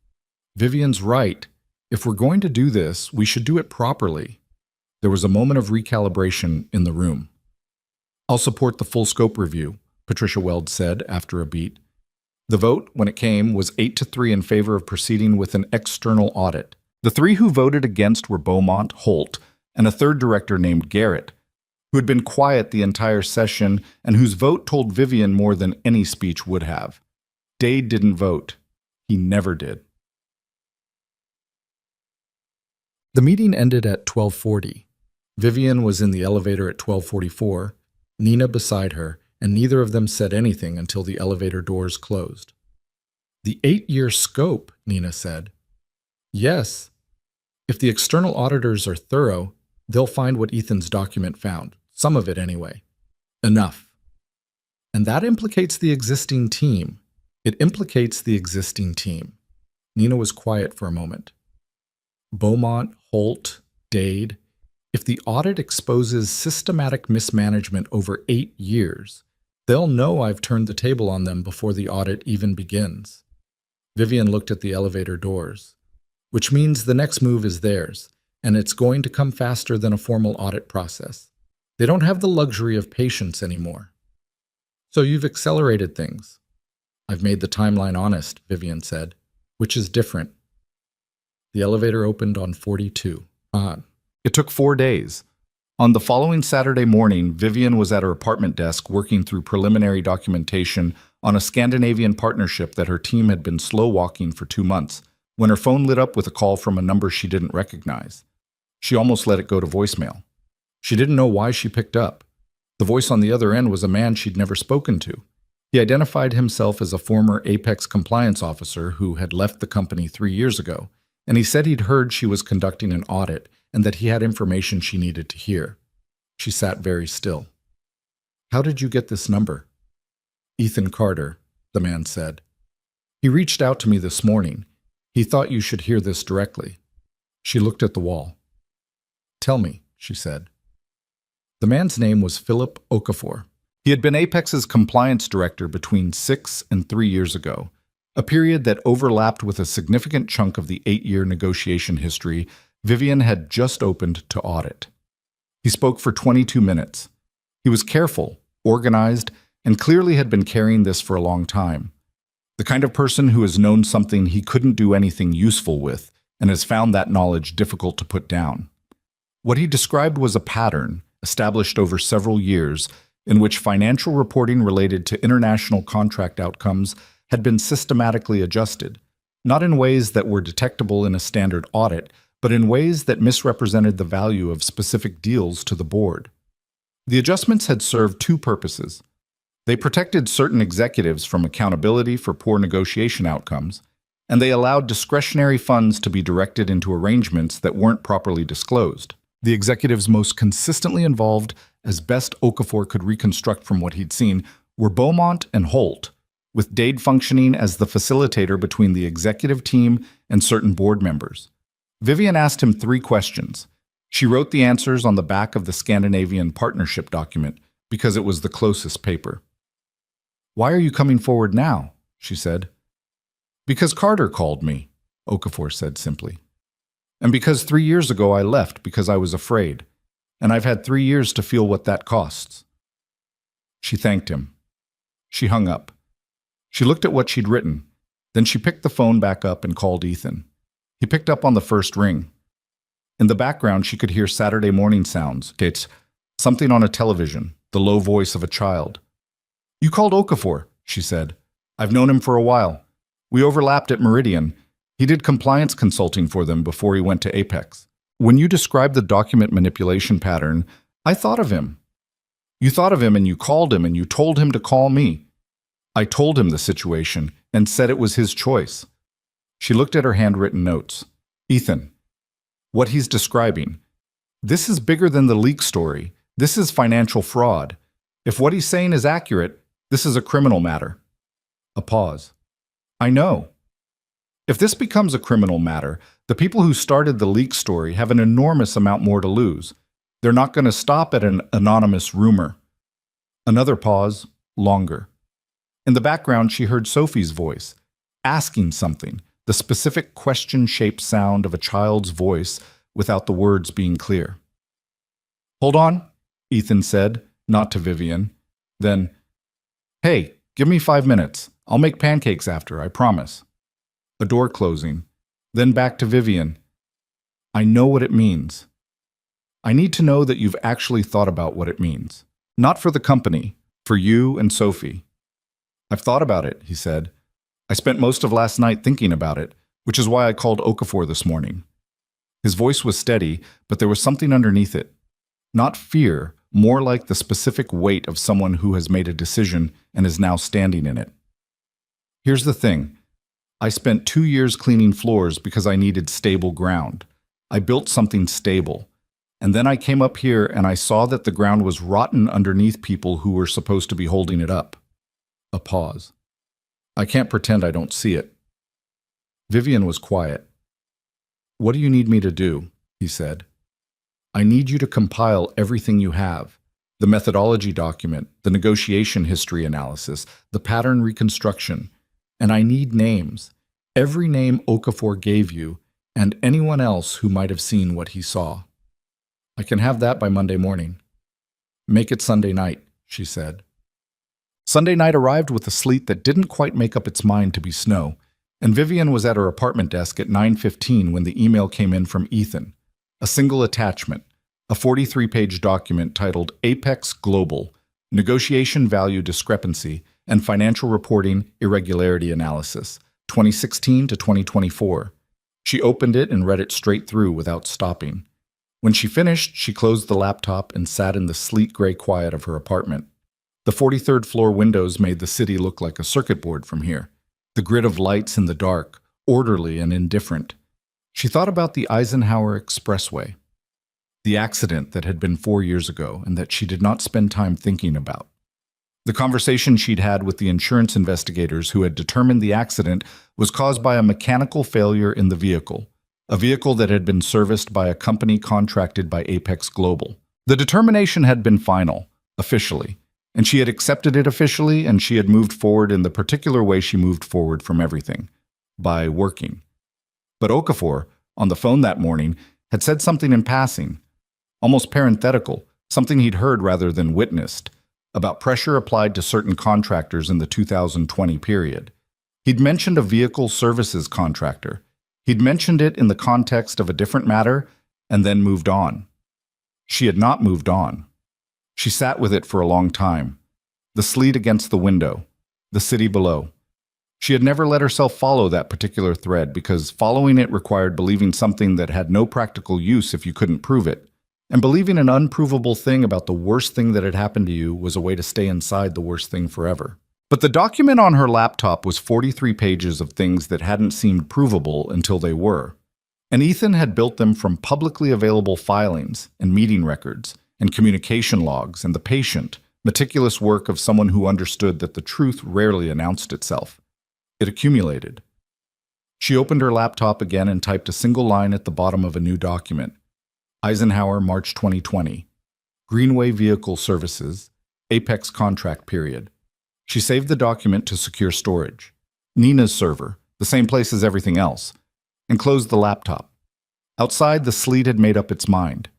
Vivian's right. If we're going to do this, we should do it properly. There was a moment of recalibration in the room. I'll support the full scope review, Patricia Weld said after a beat. The vote, when it came, was 8-3 in favor of proceeding with an external audit. The 3 who voted against were Beaumont, Holt, and a third director named Garrett, who had been quiet the entire session and whose vote told Vivian more than any speech would have. Dade didn't vote. He never did. The meeting ended at 12:40. Vivian was in the elevator at 12:44, Nina beside her, and neither of them said anything until the elevator doors closed. The 8-year scope, Nina said. Yes. If the external auditors are thorough, they'll find what Ethan's document found. Some of it anyway. Enough. And that implicates the existing team. It implicates the existing team. Nina was quiet for a moment. Beaumont, Holt, Dade. If the audit exposes systematic mismanagement over 8 years, they'll know I've turned the table on them before the audit even begins. Vivian looked at the elevator doors, which means the next move is theirs, and it's going to come faster than a formal audit process. They don't have the luxury of patience anymore. So you've accelerated things. I've made the timeline honest, Vivian said, which is different. The elevator opened on 42. It took 4 days. On the following Saturday morning, Vivian was at her apartment desk working through preliminary documentation on a Scandinavian partnership that her team had been slow-walking for 2 months, when her phone lit up with a call from a number she didn't recognize. She almost let it go to voicemail. She didn't know why she picked up. The voice on the other end was a man she'd never spoken to. He identified himself as a former Apex compliance officer who had left the company 3 years ago, and he said he'd heard she was conducting an audit and that he had information she needed to hear. She sat very still. How did you get this number? Ethan Carter, the man said. He reached out to me this morning. He thought you should hear this directly. She looked at the wall. Tell me, she said. The man's name was Philip Okafor. He had been Apex's compliance director between 6 and 3 years ago, a period that overlapped with a significant chunk of the 8-year negotiation history Vivian had just opened to audit. He spoke for 22 minutes. He was careful, organized, and clearly had been carrying this for a long time. The kind of person who has known something he couldn't do anything useful with and has found that knowledge difficult to put down. What he described was a pattern established over several years in which financial reporting related to international contract outcomes had been systematically adjusted, not in ways that were detectable in a standard audit, but in ways that misrepresented the value of specific deals to the board. The adjustments had served two purposes. They protected certain executives from accountability for poor negotiation outcomes, and they allowed discretionary funds to be directed into arrangements that weren't properly disclosed. The executives most consistently involved, as best Okafor could reconstruct from what he'd seen, were Beaumont and Holt, with Dade functioning as the facilitator between the executive team and certain board members. Vivian asked him 3 questions. She wrote the answers on the back of the Scandinavian partnership document because it was the closest paper. "Why are you coming forward now?" she said. "Because Carter called me," Okafor said simply. "And because 3 years ago I left because I was afraid, and I've had 3 years to feel what that costs." She thanked him. She hung up. She looked at what she'd written. Then she picked the phone back up and called Ethan. He picked up on the first ring. In the background, she could hear Saturday morning sounds. It's something on a television, the low voice of a child. "You called Okafor," she said. "I've known him for a while. We overlapped at Meridian. He did compliance consulting for them before he went to Apex. When you described the document manipulation pattern, I thought of him. You thought of him and you called him and you told him to call me. I told him the situation and said it was his choice." She looked at her handwritten notes. "Ethan, what he's describing, this is bigger than the leak story. This is financial fraud. If what he's saying is accurate, this is a criminal matter." A pause. "I know. If this becomes a criminal matter, the people who started the leak story have an enormous amount more to lose. They're not going to stop at an anonymous rumor." Another pause, longer. In the background, she heard Sophie's voice, asking something, the specific question-shaped sound of a child's voice without the words being clear. "Hold on," Ethan said, not to Vivian. Then, "Hey, give me 5 minutes. I'll make pancakes after, I promise." A door closing. Then back to Vivian. "I know what it means. I need to know that you've actually thought about what it means. Not for the company, for you and Sophie." "I've thought about it," he said. "I spent most of last night thinking about it, which is why I called Okafor this morning." His voice was steady, but there was something underneath it. Not fear, more like the specific weight of someone who has made a decision and is now standing in it. "Here's the thing. I spent 2 years cleaning floors because I needed stable ground. I built something stable. And then I came up here and I saw that the ground was rotten underneath people who were supposed to be holding it up." A pause. "I can't pretend I don't see it." Vivian was quiet. "What do you need me to do?" he said. "I need you to compile everything you have. The methodology document, the negotiation history analysis, the pattern reconstruction. And I need names. Every name Okafor gave you, and anyone else who might have seen what he saw. I can have that by Monday morning." "Make it Sunday night," she said. Sunday night arrived with a sleet that didn't quite make up its mind to be snow, and Vivian was at her apartment desk at 9:15 when the email came in from Ethan. A single attachment, a 43-page document titled Apex Global, Negotiation Value Discrepancy and Financial Reporting Irregularity Analysis, 2016 to 2024. She opened it and read it straight through without stopping. When she finished, she closed the laptop and sat in the sleet gray quiet of her apartment. The 43rd floor windows made the city look like a circuit board from here, the grid of lights in the dark, orderly and indifferent. She thought about the Eisenhower Expressway, the accident that had been 4 years ago and that she did not spend time thinking about. The conversation she'd had with the insurance investigators who had determined the accident was caused by a mechanical failure in the vehicle, a vehicle that had been serviced by a company contracted by Apex Global. The determination had been final, officially, and she had accepted it officially, and she had moved forward in the particular way she moved forward from everything, by working. But Okafor, on the phone that morning, had said something in passing, almost parenthetical, something he'd heard rather than witnessed, about pressure applied to certain contractors in the 2020 period. He'd mentioned a vehicle services contractor. He'd mentioned it in the context of a different matter, and then moved on. She had not moved on. She sat with it for a long time. The sleet against the window, the city below. She had never let herself follow that particular thread because following it required believing something that had no practical use if you couldn't prove it. And believing an unprovable thing about the worst thing that had happened to you was a way to stay inside the worst thing forever. But the document on her laptop was 43 pages of things that hadn't seemed provable until they were. And Ethan had built them from publicly available filings and meeting records and communication logs and the patient, meticulous work of someone who understood that the truth rarely announced itself. It accumulated. She opened her laptop again and typed a single line at the bottom of a new document. Eisenhower, March 2020. Greenway Vehicle Services, Apex Contract Period. She saved the document to secure storage. Nina's server, the same place as everything else, and closed the laptop. Outside, the sleet had made up its mind.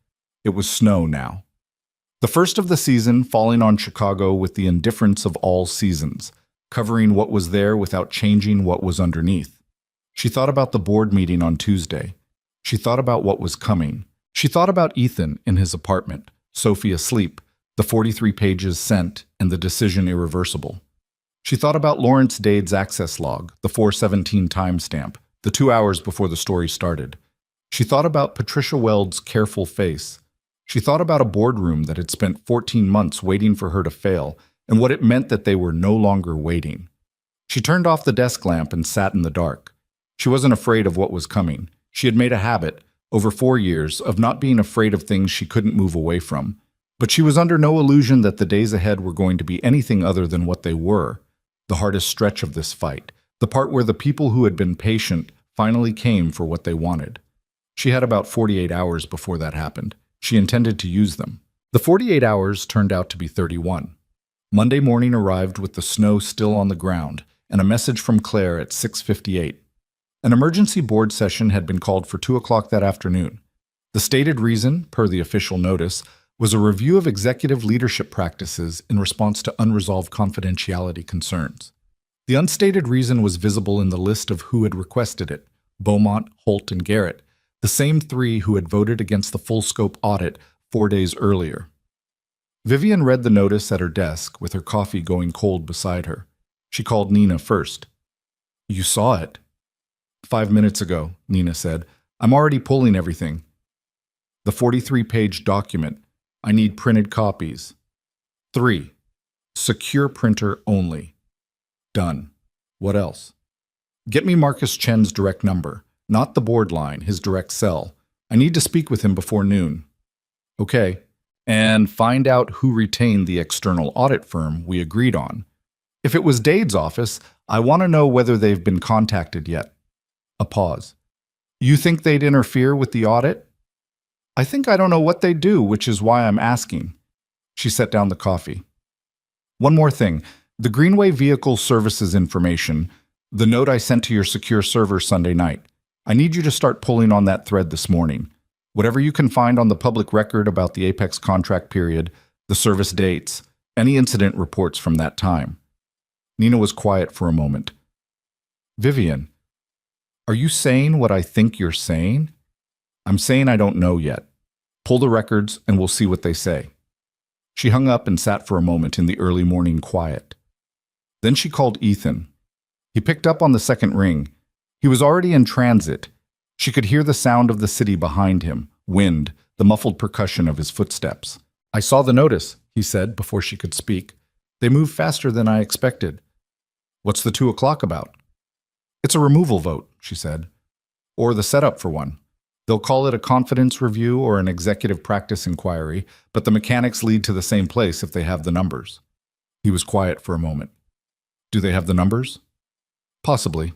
It was snow now. The first of the season falling on Chicago with the indifference of all seasons, covering what was there without changing what was underneath. She thought about the board meeting on Tuesday. She thought about what was coming. She thought about Ethan in his apartment, Sophie asleep, the 43 pages sent, and the decision irreversible. She thought about Lawrence Dade's access log, the 4:17 timestamp, the 2 hours before the story started. She thought about Patricia Weld's careful face. She thought about a boardroom that had spent 14 months waiting for her to fail, and what it meant that they were no longer waiting. She turned off the desk lamp and sat in the dark. She wasn't afraid of what was coming. She had made a habit, over 4 years, of not being afraid of things she couldn't move away from. But she was under no illusion that the days ahead were going to be anything other than what they were, the hardest stretch of this fight, the part where the people who had been patient finally came for what they wanted. She had about 48 hours before that happened. She intended to use them. The 48 hours turned out to be 31. Monday morning arrived with the snow still on the ground, and a message from Claire at 6:58. An emergency board session had been called for 2 o'clock that afternoon. The stated reason, per the official notice, was a review of executive leadership practices in response to unresolved confidentiality concerns. The unstated reason was visible in the list of who had requested it: Beaumont, Holt, and Garrett, the same 3 who had voted against the full-scope audit 4 days earlier. Vivian read the notice at her desk with her coffee going cold beside her. She called Nina first. "You saw it." 5 minutes ago, Nina said. "I'm already pulling everything." The 43-page document. I need printed copies. 3. Secure printer only. Done. What else? Get me Marcus Chen's direct number, not the board line, his direct cell. I need to speak with him before noon. Okay. And find out who retained the external audit firm we agreed on. If it was Dade's office, I want to know whether they've been contacted yet. A pause. You think they'd interfere with the audit? I think I don't know what they do, which is why I'm asking. She set down the coffee. One more thing. The Greenway Vehicle Services information, the note I sent to your secure server Sunday night. I need you to start pulling on that thread this morning. Whatever you can find on the public record about the Apex contract period, the service dates, any incident reports from that time. Nina was quiet for a moment. Vivian, are you saying what I think you're saying? I'm saying I don't know yet. Pull the records and we'll see what they say. She hung up and sat for a moment in the early morning quiet. Then she called Ethan. He picked up on the second ring. He was already in transit. She could hear the sound of the city behind him, wind, the muffled percussion of his footsteps. I saw the notice, he said before she could speak. They move faster than I expected. What's the 2 o'clock about? It's a removal vote, she said. Or the setup for one. They'll call it a confidence review or an executive practice inquiry, but the mechanics lead to the same place if they have the numbers. He was quiet for a moment. Do they have the numbers? Possibly.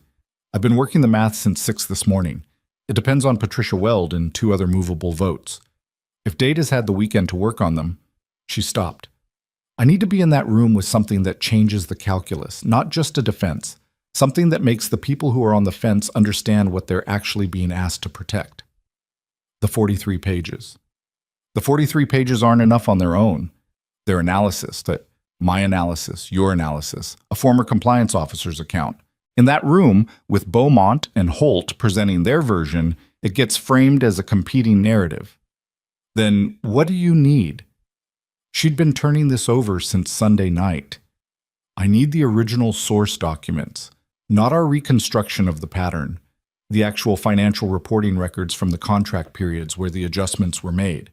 I've been working the math since 6 this morning. It depends on Patricia Weld and 2 other movable votes. If Dade has had the weekend to work on them, she stopped. I need to be in that room with something that changes the calculus, not just a defense, something that makes the people who are on the fence understand what they're actually being asked to protect. The 43 pages. The 43 pages aren't enough on their own. Their analysis, my analysis, your analysis, a former compliance officer's account. In that room, with Beaumont and Holt presenting their version, it gets framed as a competing narrative. Then what do you need? She'd been turning this over since Sunday night. I need the original source documents, not our reconstruction of the pattern, the actual financial reporting records from the contract periods where the adjustments were made.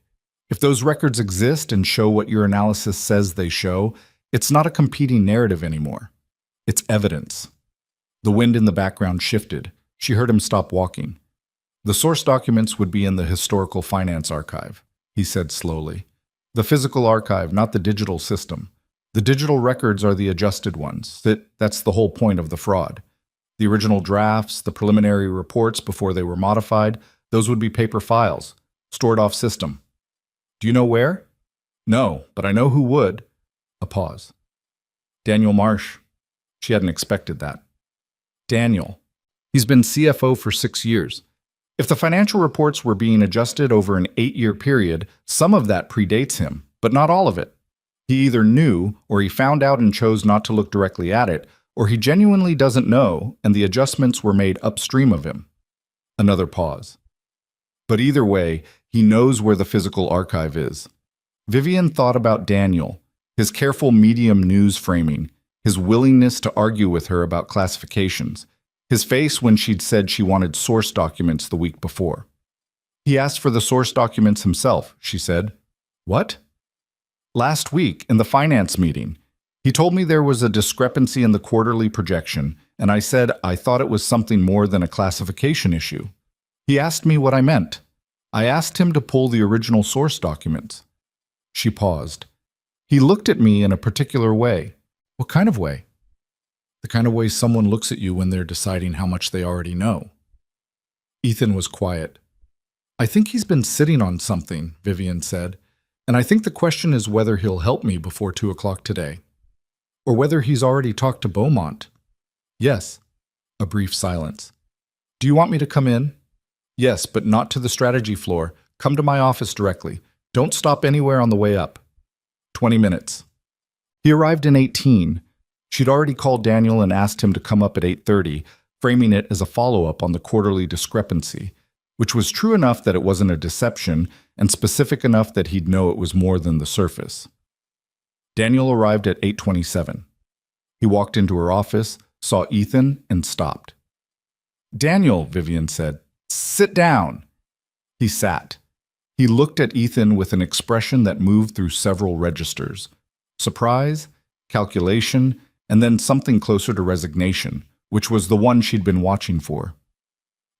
If those records exist and show what your analysis says they show, it's not a competing narrative anymore. It's evidence. The wind in the background shifted. She heard him stop walking. The source documents would be in the Historical Finance Archive, he said slowly. The physical archive, not the digital system. The digital records are the adjusted ones. That's the whole point of the fraud. The original drafts, the preliminary reports before they were modified, those would be paper files, stored off system. Do you know where? No, but I know who would. A pause. Daniel Marsh. She hadn't expected that. Daniel. He's been CFO for 6 years. If the financial reports were being adjusted over an 8-year period, some of that predates him, but not all of it. He either knew, or he found out and chose not to look directly at it, or he genuinely doesn't know, and the adjustments were made upstream of him. Another pause. But either way, he knows where the physical archive is. Vivian thought about Daniel, his careful medium news framing, his willingness to argue with her about classifications, his face when she'd said she wanted source documents the week before. He asked for the source documents himself, she said. What? Last week, in the finance meeting, he told me there was a discrepancy in the quarterly projection, and I said I thought it was something more than a classification issue. He asked me what I meant. I asked him to pull the original source documents. She paused. He looked at me in a particular way. What kind of way? The kind of way someone looks at you when they're deciding how much they already know. Ethan was quiet. I think he's been sitting on something, Vivian said, and I think the question is whether he'll help me before 2 o'clock today. Or whether he's already talked to Beaumont. Yes. A brief silence. Do you want me to come in? Yes, but not to the strategy floor. Come to my office directly. Don't stop anywhere on the way up. 20 minutes. He arrived in 18. She'd already called Daniel and asked him to come up at 8:30, framing it as a follow-up on the quarterly discrepancy, which was true enough that it wasn't a deception and specific enough that he'd know it was more than the surface. Daniel arrived at 8:27. He walked into her office, saw Ethan, and stopped. Daniel, Vivian said, sit down. He sat. He looked at Ethan with an expression that moved through several registers. Surprise, calculation, and then something closer to resignation, which was the one she'd been watching for.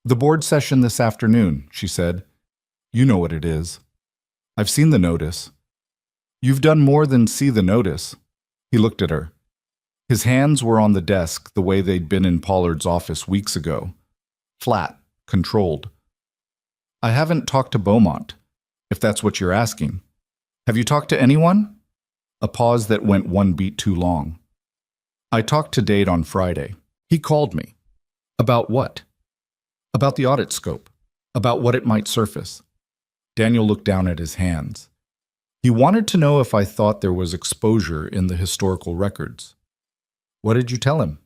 The board session this afternoon, she said. You know what it is. I've seen the notice. You've done more than see the notice. He looked at her. His hands were on the desk the way they'd been in Pollard's office weeks ago. Flat, controlled. I haven't talked to Beaumont, if that's what you're asking. Have you talked to anyone? A pause that went one beat too long. I talked to Dade on Friday. He called me. About what? About the audit scope. About what it might surface. Daniel looked down at his hands. He wanted to know if I thought there was exposure in the historical records. What did you tell him?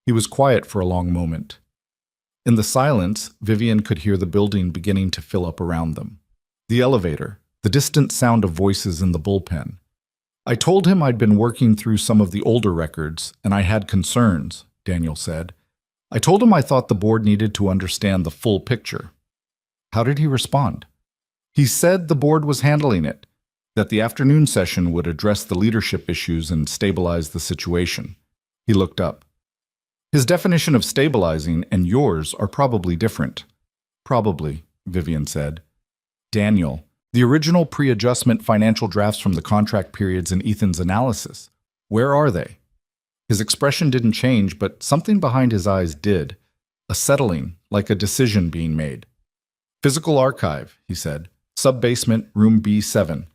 He was quiet for a long moment. In the silence, Vivian could hear the building beginning to fill up around them. The elevator, the distant sound of voices in the bullpen. I told him I'd been working through some of the older records, and I had concerns, Daniel said. I told him I thought the board needed to understand the full picture. How did he respond? He said the board was handling it, that the afternoon session would address the leadership issues and stabilize the situation. He looked up. His definition of stabilizing and yours are probably different. Probably, Vivian said. Daniel, the original pre-adjustment financial drafts from the contract periods in Ethan's analysis. Where are they? His expression didn't change, but something behind his eyes did. A settling, like a decision being made. Physical archive, he said. Sub-basement, room B7.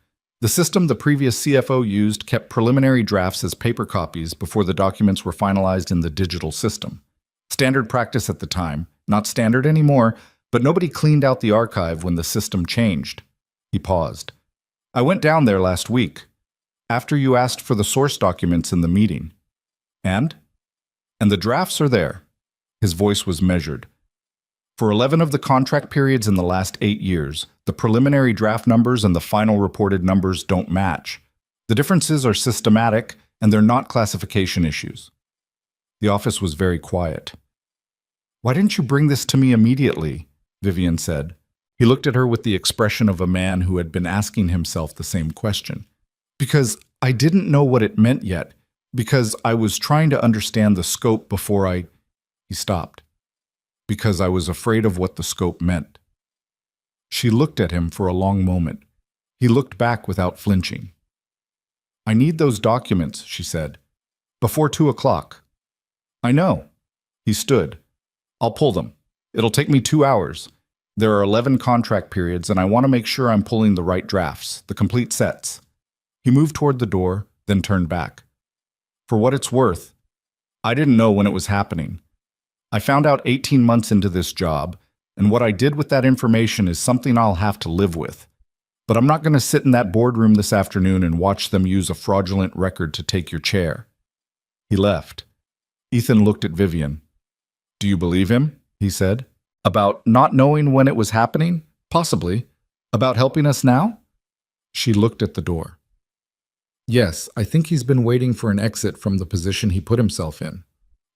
The system the previous CFO used kept preliminary drafts as paper copies before the documents were finalized in the digital system. Standard practice at the time, not standard anymore, but nobody cleaned out the archive when the system changed. He paused. I went down there last week, after you asked for the source documents in the meeting. And? And the drafts are there. His voice was measured. For 11 of the contract periods in the last 8 years, the preliminary draft numbers and the final reported numbers don't match. The differences are systematic, and they're not classification issues. The office was very quiet. Why didn't you bring this to me immediately? Vivian said. He looked at her with the expression of a man who had been asking himself the same question. Because I didn't know what it meant yet. Because I was trying to understand the scope before I... He stopped. Because I was afraid of what the scope meant. She looked at him for a long moment. He looked back without flinching. I need those documents, she said. Before 2 o'clock. I know. He stood. I'll pull them. It'll take me 2 hours. There are 11 contract periods, and I want to make sure I'm pulling the right drafts, the complete sets. He moved toward the door, then turned back. For what it's worth, I didn't know when it was happening. I found out 18 months into this job, and what I did with that information is something I'll have to live with. But I'm not going to sit in that boardroom this afternoon and watch them use a fraudulent record to take your chair. He left. Ethan looked at Vivian. Do you believe him? He said. About not knowing when it was happening? Possibly. About helping us now? She looked at the door. Yes, I think he's been waiting for an exit from the position he put himself in.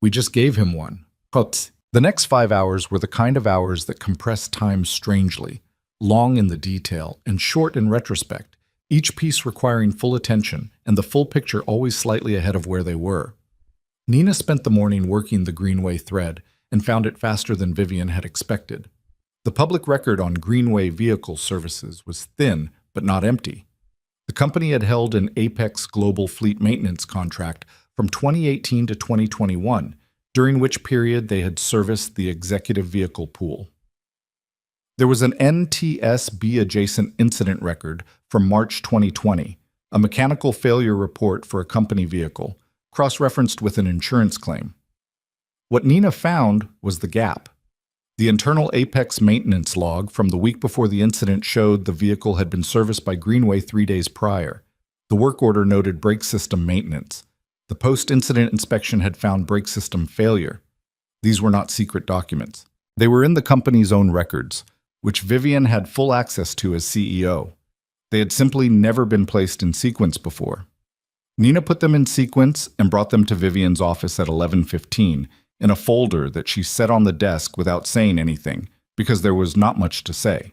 We just gave him one. But the next 5 hours were the kind of hours that compress time strangely, long in the detail and short in retrospect, each piece requiring full attention and the full picture always slightly ahead of where they were. Nina spent the morning working the Greenway thread and found it faster than Vivian had expected. The public record on Greenway vehicle services was thin but not empty. The company had held an Apex Global Fleet Maintenance contract from 2018 to 2021, during which period they had serviced the executive vehicle pool. There was an NTSB adjacent incident record from March 2020, a mechanical failure report for a company vehicle, cross-referenced with an insurance claim. What Nina found was the gap. The internal Apex maintenance log from the week before the incident showed the vehicle had been serviced by Greenway 3 days prior. The work order noted brake system maintenance. The post-incident inspection had found brake system failure. These were not secret documents. They were in the company's own records, which Vivian had full access to as CEO. They had simply never been placed in sequence before. Nina put them in sequence and brought them to Vivian's office at 11:15 in a folder that she set on the desk without saying anything, because there was not much to say.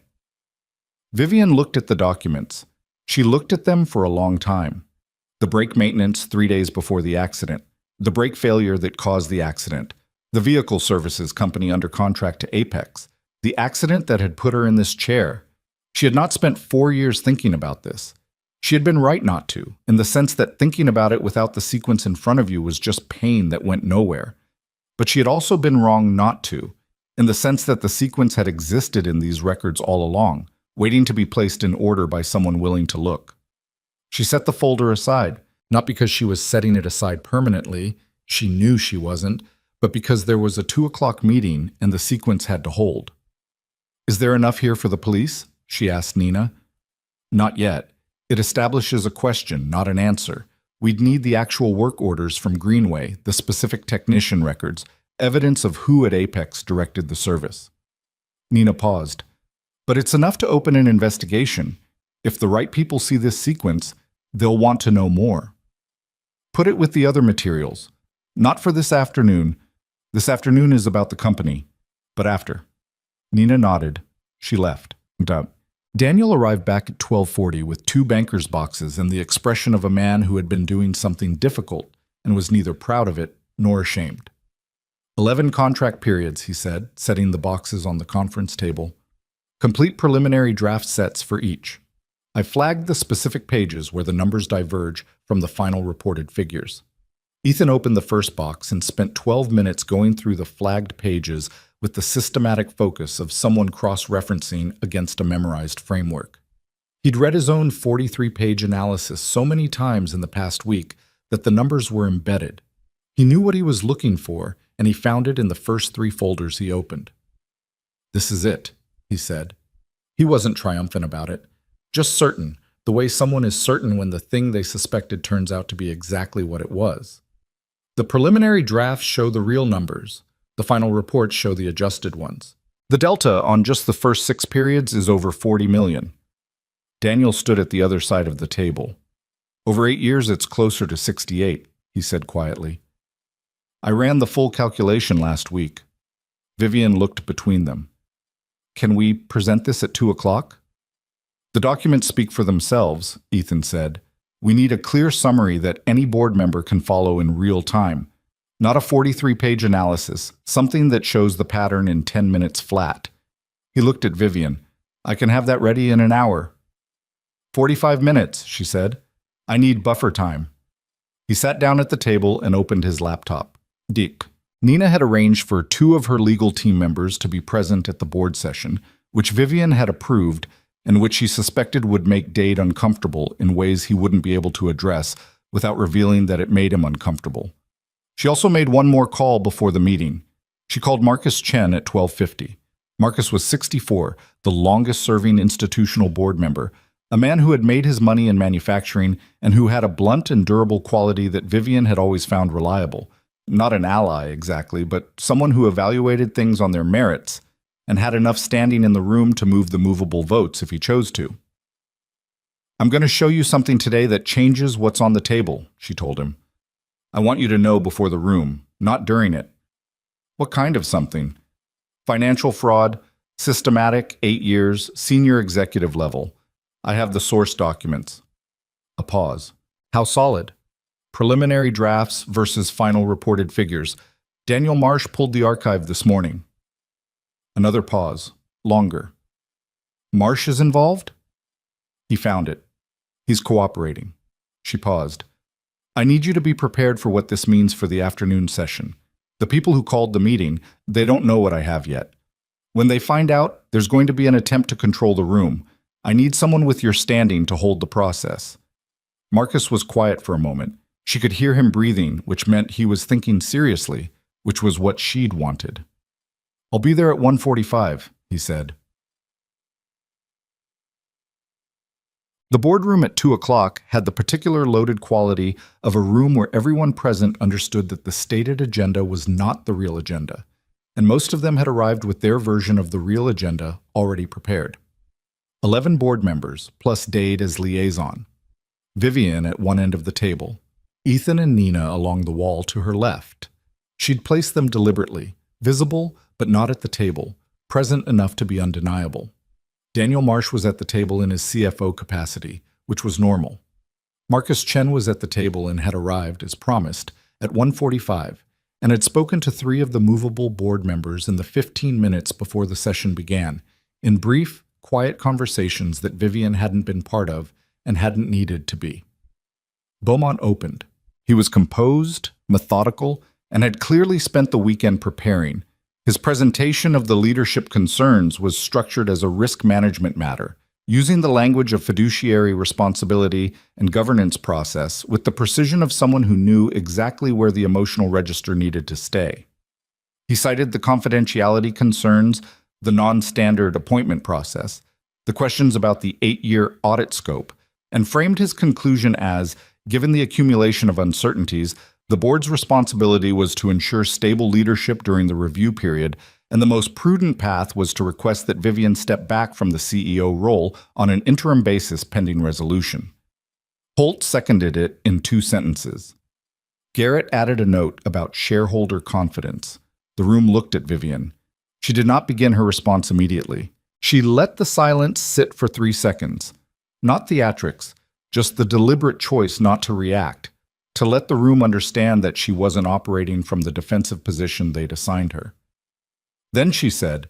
Vivian looked at the documents. She looked at them for a long time. The brake maintenance 3 days before the accident, the brake failure that caused the accident, the vehicle services company under contract to Apex, the accident that had put her in this chair. She had not spent 4 years thinking about this. She had been right not to, in the sense that thinking about it without the sequence in front of you was just pain that went nowhere. But she had also been wrong not to, in the sense that the sequence had existed in these records all along, waiting to be placed in order by someone willing to look. She set the folder aside, not because she was setting it aside permanently, she knew she wasn't, but because there was a 2 o'clock meeting and the sequence had to hold. Is there enough here for the police? She asked Nina. Not yet. It establishes a question, not an answer. We'd need the actual work orders from Greenway, the specific technician records, evidence of who at Apex directed the service. Nina paused. But it's enough to open an investigation. If the right people see this sequence, they'll want to know more. Put it with the other materials. Not for this afternoon. This afternoon is about the company. But after. Nina nodded. She left. Daniel arrived back at 12:40 with 2 banker's boxes and the expression of a man who had been doing something difficult and was neither proud of it nor ashamed. 11 contract periods, he said, setting the boxes on the conference table. Complete preliminary draft sets for each. I flagged the specific pages where the numbers diverge from the final reported figures. Ethan opened the first box and spent 12 minutes going through the flagged pages with the systematic focus of someone cross-referencing against a memorized framework. He'd read his own 43-page analysis so mmany times in the past week that the numbers were embedded. He knew what he was looking for, and he found it in the first 3 folders he opened. "This is it," he said. He wasn't triumphant about it, just certain, the way someone is certain when the thing they suspected turns out to be exactly what it was. The preliminary drafts show the real numbers. The final reports show the adjusted ones. The delta on just the first 6 periods is over 40 million. Daniel stood at the other side of the table. "Over 8 years, it's closer to 68, he said quietly. "I ran the full calculation last week." Vivian looked between them. "Can we present this at 2 o'clock? "The documents speak for themselves," Ethan said. "We need a clear summary that any board member can follow in real time. Not a 43-page analysis, something that shows the pattern in 10 minutes flat." He looked at Vivian. "I can have that ready in an hour." 45 minutes, she said. "I need buffer time." He sat down at the table and opened his laptop. Dick. Nina had arranged for 2 of her legal team members to be present at the board session, which Vivian had approved and which she suspected would make Dade uncomfortable in ways he wouldn't be able to address without revealing that it made him uncomfortable. She also made one more call before the meeting. She called Marcus Chen at 12:50. Marcus was 64, the longest-serving institutional board member, a man who had made his money in manufacturing and who had a blunt and durable quality that Vivian had always found reliable. Not an ally, exactly, but someone who evaluated things on their merits and had enough standing in the room to move the movable votes if he chose to. "I'm going to show you something today that changes what's on the table," she told him. "I want you to know before the room, not during it." "What kind of something?" "Financial fraud, systematic, 8 years, senior executive level. I have the source documents." A pause. "How solid?" "Preliminary drafts versus final reported figures. Daniel Marsh pulled the archive this morning." Another pause. Longer. "Marsh is involved?" "He found it. He's cooperating." She paused. "I need you to be prepared for what this means for the afternoon session. The people who called the meeting, they don't know what I have yet. When they find out, there's going to be an attempt to control the room. I need someone with your standing to hold the process." Marcus was quiet for a moment. She could hear him breathing, which meant he was thinking seriously, which was what she'd wanted. "I'll be there at 1:45, he said. The boardroom at 2 o'clock had the particular loaded quality of a room where everyone present understood that the stated agenda was not the real agenda, and most of them had arrived with their version of the real agenda already prepared. 11 board members, plus Dade as liaison. Vivian at one end of the table. Ethan and Nina along the wall to her left. She'd placed them deliberately, visible but not at the table, present enough to be undeniable. Daniel Marsh was at the table in his CFO capacity, which was normal. Marcus Chen was at the table and had arrived, as promised, at 1:45, and had spoken to 3 of the movable board members in the 15 minutes before the session began, in brief, quiet conversations that Vivian hadn't been part of and hadn't needed to be. Beaumont opened. He was composed, methodical, and had clearly spent the weekend preparing. His presentation of the leadership concerns was structured as a risk management matter, using the language of fiduciary responsibility and governance process with the precision of someone who knew exactly where the emotional register needed to stay. He cited the confidentiality concerns, the non-standard appointment process, the questions about the 8-year audit scope, and framed his conclusion as, given the accumulation of uncertainties, the board's responsibility was to ensure stable leadership during the review period, and the most prudent path was to request that Vivian step back from the CEO role on an interim basis pending resolution. Holt seconded it in 2 sentences. Garrett added a note about shareholder confidence. The room looked at Vivian. She did not begin her response immediately. She let the silence sit for 3 seconds. Not theatrics, just the deliberate choice not to react, to let the room understand that she wasn't operating from the defensive position they'd assigned her. Then she said,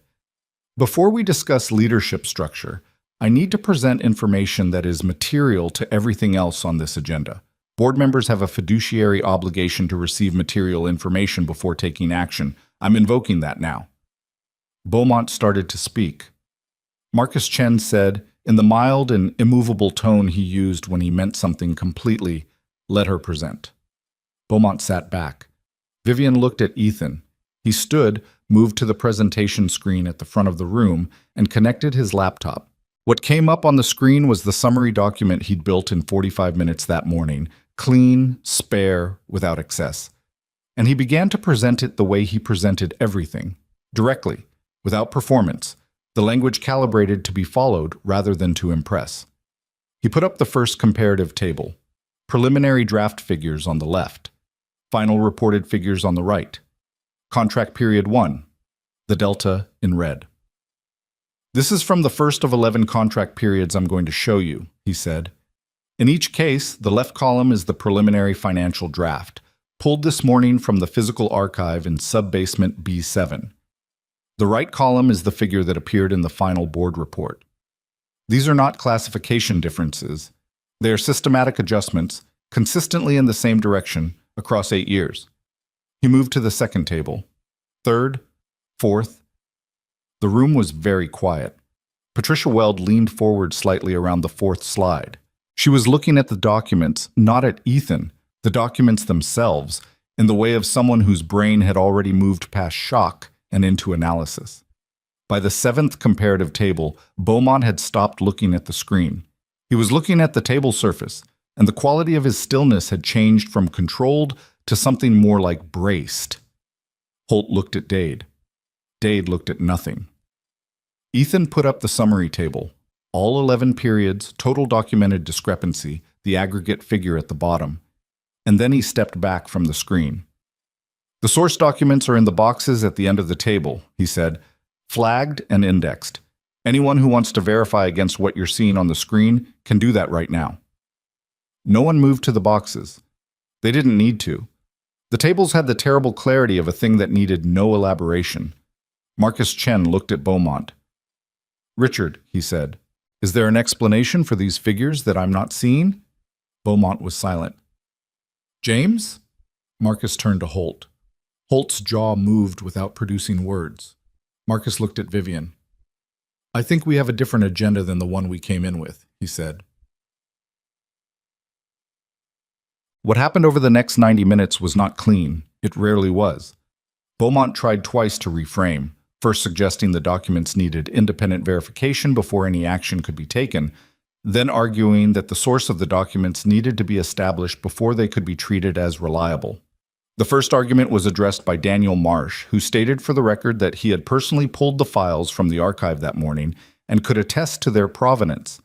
"Before we discuss leadership structure, I need to present information that is material to everything else on this agenda. Board members have a fiduciary obligation to receive material information before taking action. I'm invoking that now." Beaumont started to speak. Marcus Chen said, in the mild and immovable tone he used when he meant something completely. Let her present. Beaumont sat back. Vivian looked at Ethan. He stood, moved to the presentation screen at the front of the room, and connected his laptop. What came up on the screen was the summary document he'd built in 45 minutes that morning, clean, spare, without excess. And he began to present it the way he presented everything, directly, without performance, the language calibrated to be followed rather than to impress. He put up the first comparative table, preliminary draft figures on the left, final reported figures on the right. Contract period 1, the delta in red. This is from the first of 11 contract periods I'm going to show you, he said. In each case, the left column is the preliminary financial draft, pulled this morning from the physical archive in sub-basement B7. The right column is the figure that appeared in the final board report. These are not classification differences. They are systematic adjustments, consistently in the same direction, across 8 years. He moved to the second table. Third, fourth. The room was very quiet. Patricia Weld leaned forward slightly around the fourth slide. She was looking at the documents, not at Ethan, the documents themselves, in the way of someone whose brain had already moved past shock and into analysis. By the seventh comparative table, Beaumont had stopped looking at the screen. He was looking at the table surface, and the quality of his stillness had changed from controlled to something more like braced. Holt looked at Dade. Dade looked at nothing. Ethan put up the summary table, all 11 periods, total documented discrepancy, the aggregate figure at the bottom, and then he stepped back from the screen. The source documents are in the boxes at the end of the table, he said, flagged and indexed. Anyone who wants to verify against what you're seeing on the screen can do that right now. No one moved to the boxes. They didn't need to. The tables had the terrible clarity of a thing that needed no elaboration. Marcus Chen looked at Beaumont. Richard, he said, is there an explanation for these figures that I'm not seeing? Beaumont was silent. James? Marcus turned to Holt. Holt's jaw moved without producing words. Marcus looked at Vivian. I think we have a different agenda than the one we came in with, he said. What happened over the next 90 minutes was not clean. It rarely was. Beaumont tried twice to reframe, first suggesting the documents needed independent verification before any action could be taken, then arguing that the source of the documents needed to be established before they could be treated as reliable. The first argument was addressed by Daniel Marsh, who stated for the record that he had personally pulled the files from the archive that morning and could attest to their provenance.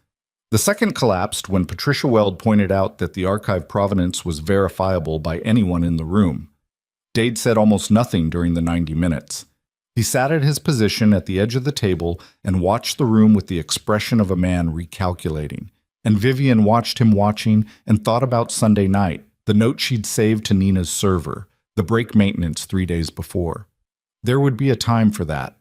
The second collapsed when Patricia Weld pointed out that the archive provenance was verifiable by anyone in the room. Dade said almost nothing during the 90 minutes. He sat at his position at the edge of the table and watched the room with the expression of a man recalculating. And Vivian watched him watching and thought about Sunday night, the note she'd saved to Nina's server, the brake maintenance 3 days before. There would be a time for that.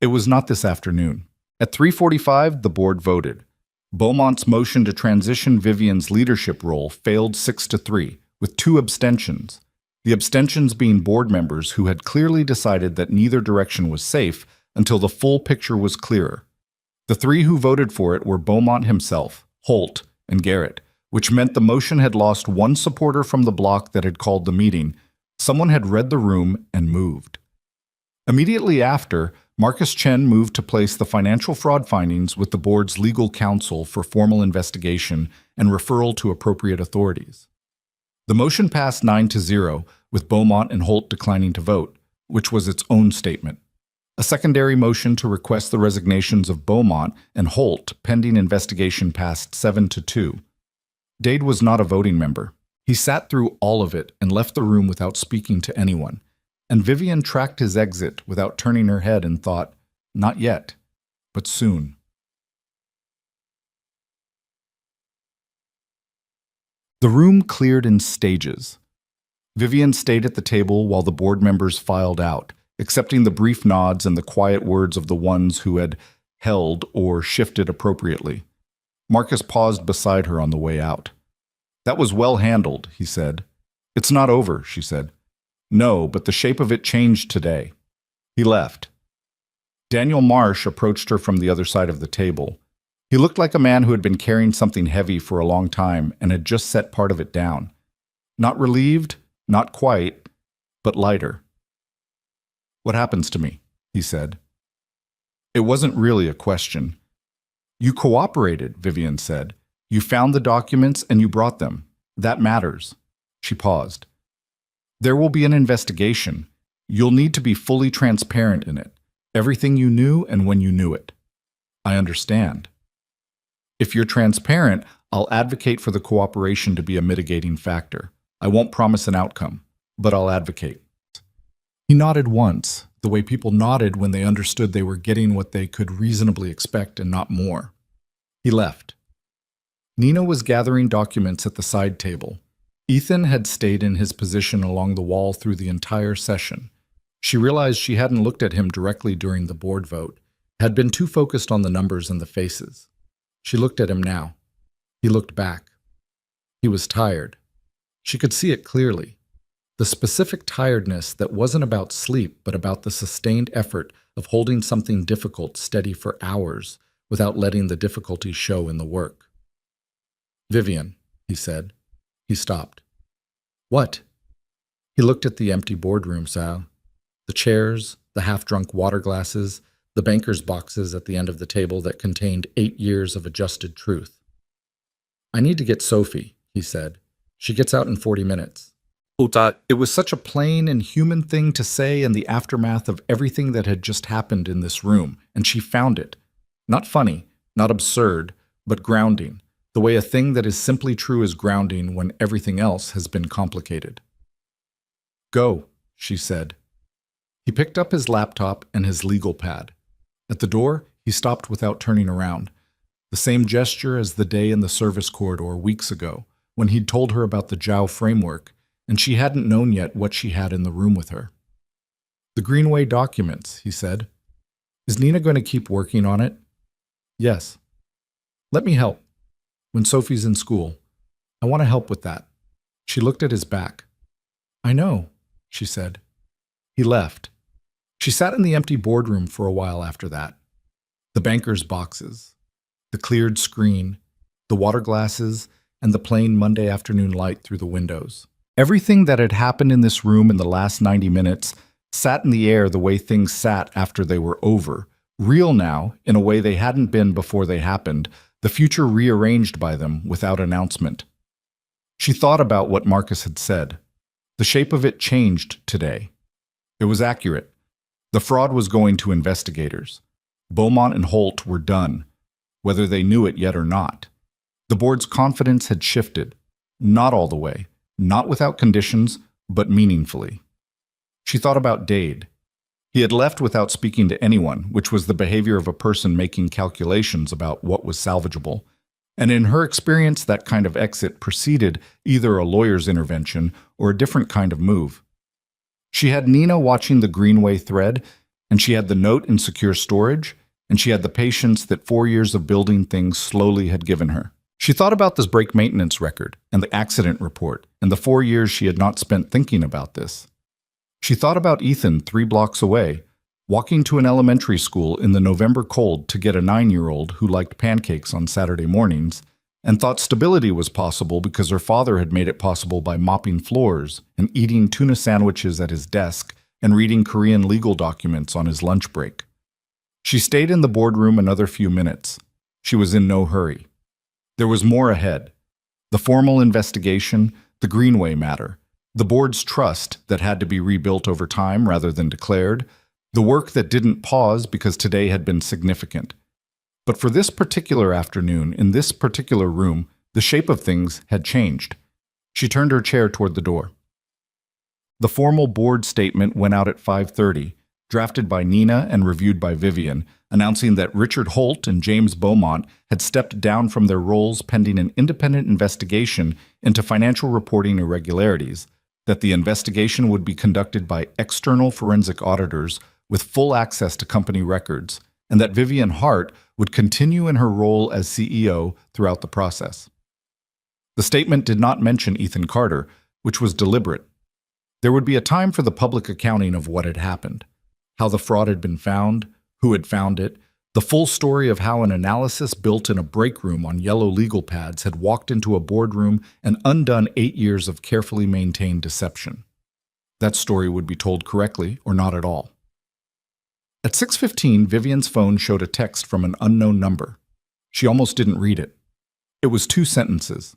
It was not this afternoon. At 3:45, the board voted. Beaumont's motion to transition Vivian's leadership role failed 6-3, with 2 abstentions. The abstentions being board members who had clearly decided that neither direction was safe until the full picture was clearer. The 3 who voted for it were Beaumont himself, Holt, and Garrett, which meant the motion had lost 1 supporter from the block that had called the meeting. Someone had read the room and moved. Immediately after, Marcus Chen moved to place the financial fraud findings with the board's legal counsel for formal investigation and referral to appropriate authorities. The motion passed 9-0, with Beaumont and Holt declining to vote, which was its own statement. A secondary motion to request the resignations of Beaumont and Holt pending investigation passed 7-2. Dade was not a voting member. He sat through all of it and left the room without speaking to anyone. And Vivian tracked his exit without turning her head and thought, not yet, but soon. The room cleared in stages. Vivian stayed at the table while the board members filed out, accepting the brief nods and the quiet words of the ones who had held or shifted appropriately. Marcus paused beside her on the way out. That was well handled, he said. It's not over, she said. No, but the shape of it changed today. He left. Daniel Marsh approached her from the other side of the table. He looked like a man who had been carrying something heavy for a long time and had just set part of it down. Not relieved, not quite, but lighter. "What happens to me?" he said. It wasn't really a question. "You cooperated," Vivian said. "You found the documents and you brought them. That matters." She paused. "There will be an investigation. You'll need to be fully transparent in it. Everything you knew and when you knew it." "I understand." "If you're transparent, I'll advocate for the cooperation to be a mitigating factor. I won't promise an outcome, but I'll advocate." He nodded once, the way people nodded when they understood they were getting what they could reasonably expect and not more. He left. Nina was gathering documents at the side table. Ethan had stayed in his position along the wall through the entire session. She realized she hadn't looked at him directly during the board vote, had been too focused on the numbers and the faces. She looked at him now. He looked back. He was tired. She could see it clearly. The specific tiredness that wasn't about sleep, but about the sustained effort of holding something difficult steady for hours without letting the difficulty show in the work. "Vivian," he said. He stopped. "What?" He looked at the empty boardroom, Sal. The chairs, the half-drunk water glasses, the banker's boxes at the end of the table that contained 8 years of adjusted truth. "I need to get Sophie," he said. "She gets out in 40 minutes. It was such a plain and human thing to say in the aftermath of everything that had just happened in this room, and she found it. Not funny, not absurd, but grounding, the way a thing that is simply true is grounding when everything else has been complicated. "Go," she said. He picked up his laptop and his legal pad. At the door, he stopped without turning around. The same gesture as the day in the service corridor weeks ago, when he'd told her about the Zhao framework, and she hadn't known yet what she had in the room with her. "The Greenway documents," he said. "Is Nina going to keep working on it?" "Yes." "Let me help. When Sophie's in school. I want to help with that." She looked at his back. "I know," she said. He left. She sat in the empty boardroom for a while after that. The banker's boxes, the cleared screen, the water glasses, and the plain Monday afternoon light through the windows. Everything that had happened in this room in the last 90 minutes sat in the air the way things sat after they were over, real now in a way they hadn't been before they happened, the future rearranged by them without announcement. She thought about what Marcus had said. The shape of it changed today. It was accurate. The fraud was going to investigators. Beaumont and Holt were done, whether they knew it yet or not. The board's confidence had shifted, not all the way, not without conditions, but meaningfully. She thought about Dade. He had left without speaking to anyone, which was the behavior of a person making calculations about what was salvageable. And in her experience, that kind of exit preceded either a lawyer's intervention or a different kind of move. She had Nina watching the Greenway thread, and she had the note in secure storage, and she had the patience that 4 years of building things slowly had given her. She thought about this brake maintenance record and the accident report and the 4 years she had not spent thinking about this. She thought about Ethan 3 blocks away, walking to an elementary school in the November cold to get a 9-year-old who liked pancakes on Saturday mornings, and thought stability was possible because her father had made it possible by mopping floors and eating tuna sandwiches at his desk and reading Korean legal documents on his lunch break. She stayed in the boardroom another few minutes. She was in no hurry. There was more ahead. The formal investigation, the Greenway matter, the board's trust that had to be rebuilt over time rather than declared, the work that didn't pause because today had been significant. But for this particular afternoon, in this particular room, the shape of things had changed. She turned her chair toward the door. The formal board statement went out at 5:30, drafted by Nina and reviewed by Vivian, announcing that Richard Holt and James Beaumont had stepped down from their roles pending an independent investigation into financial reporting irregularities, that the investigation would be conducted by external forensic auditors with full access to company records, and that Vivian Hart would continue in her role as CEO throughout the process. The statement did not mention Ethan Carter, which was deliberate. There would be a time for the public accounting of what had happened, how the fraud had been found, who had found it, The full story of how an analysis built in a break room on yellow legal pads had walked into a boardroom and undone 8 years of carefully maintained deception. That story would be told correctly or not at all. At 6:15, Vivian's phone showed a text from an unknown number. She almost didn't read it. It was 2 sentences.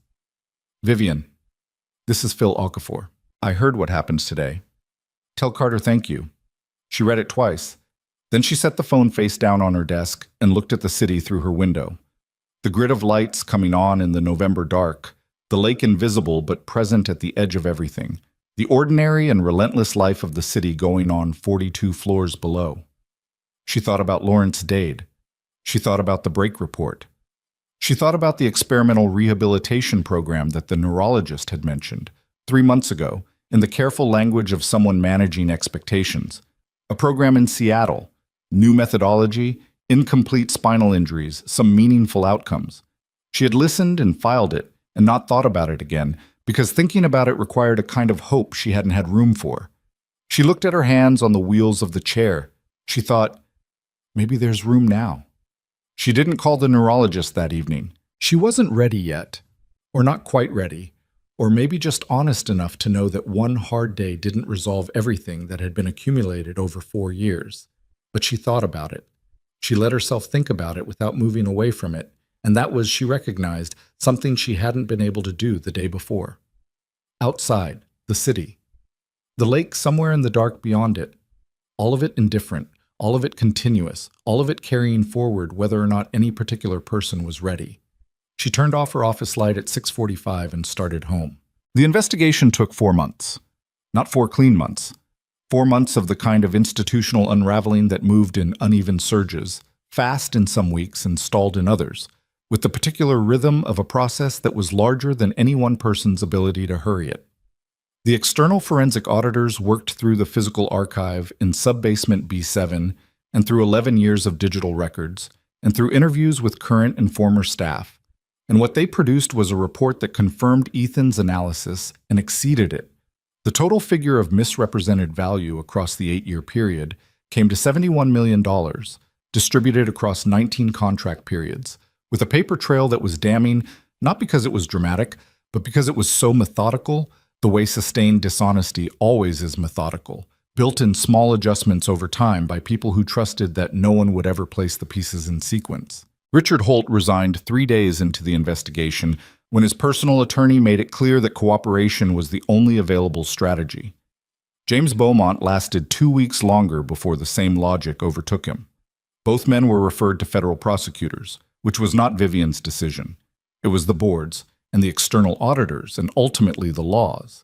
Vivian, this is Phil Okafor. I heard what happened today. Tell Carter thank you. She read it twice. Then she set the phone face down on her desk and looked at the city through her window. The grid of lights coming on in the November dark, the lake invisible but present at the edge of everything, the ordinary and relentless life of the city going on 42 floors below. She thought about Lawrence Dade. She thought about the break report. She thought about the experimental rehabilitation program that the neurologist had mentioned 3 months ago in the careful language of someone managing expectations. A program in Seattle, new methodology, incomplete spinal injuries, some meaningful outcomes. She had listened and filed it and not thought about it again because thinking about it required a kind of hope she hadn't had room for. She looked at her hands on the wheels of the chair. She thought, maybe there's room now. She didn't call the neurologist that evening. She wasn't ready yet, or not quite ready, or maybe just honest enough to know that one hard day didn't resolve everything that had been accumulated over 4 years. But she thought about it. She let herself think about it without moving away from it, and that was, she recognized, something she hadn't been able to do the day before. Outside, the city. The lake somewhere in the dark beyond it. All of it indifferent, all of it continuous, all of it carrying forward whether or not any particular person was ready. She turned off her office light at 6:45 and started home. The investigation took 4 months. Not 4 clean months. 4 months of the kind of institutional unraveling that moved in uneven surges, fast in some weeks and stalled in others, with the particular rhythm of a process that was larger than any one person's ability to hurry it. The external forensic auditors worked through the physical archive in sub-basement B7 and through 11 years of digital records, and through interviews with current and former staff, and what they produced was a report that confirmed Ethan's analysis and exceeded it. The total figure of misrepresented value across the 8-year period came to $71 million, distributed across 19 contract periods, with a paper trail that was damning, not because it was dramatic, but because it was so methodical, the way sustained dishonesty always is methodical, built in small adjustments over time by people who trusted that no one would ever place the pieces in sequence. Richard Holt resigned 3 days into the investigation when his personal attorney made it clear that cooperation was the only available strategy. James Beaumont lasted 2 weeks longer before the same logic overtook him. Both men were referred to federal prosecutors, which was not Vivian's decision. It was the board's, and the external auditors, and ultimately the law's.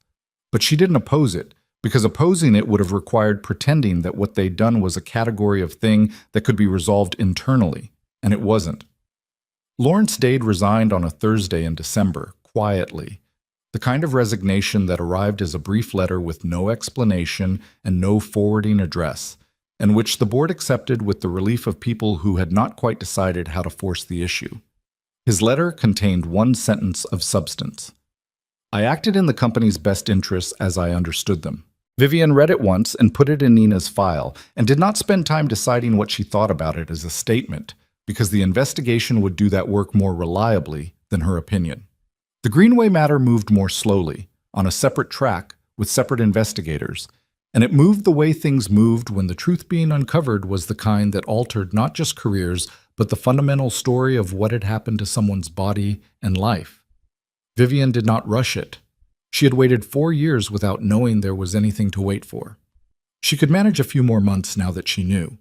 But she didn't oppose it, because opposing it would have required pretending that what they'd done was a category of thing that could be resolved internally, and it wasn't. Lawrence Dade resigned on a Thursday in December, quietly, the kind of resignation that arrived as a brief letter with no explanation and no forwarding address, and which the board accepted with the relief of people who had not quite decided how to force the issue. His letter contained 1 sentence of substance. I acted in the company's best interests as I understood them. Vivian read it once and put it in Nina's file, and did not spend time deciding what she thought about it as a statement, because the investigation would do that work more reliably than her opinion. The Greenway matter moved more slowly, on a separate track, with separate investigators, and it moved the way things moved when the truth being uncovered was the kind that altered not just careers, but the fundamental story of what had happened to someone's body and life. Vivian did not rush it. She had waited 4 years without knowing there was anything to wait for. She could manage a few more months now that she knew.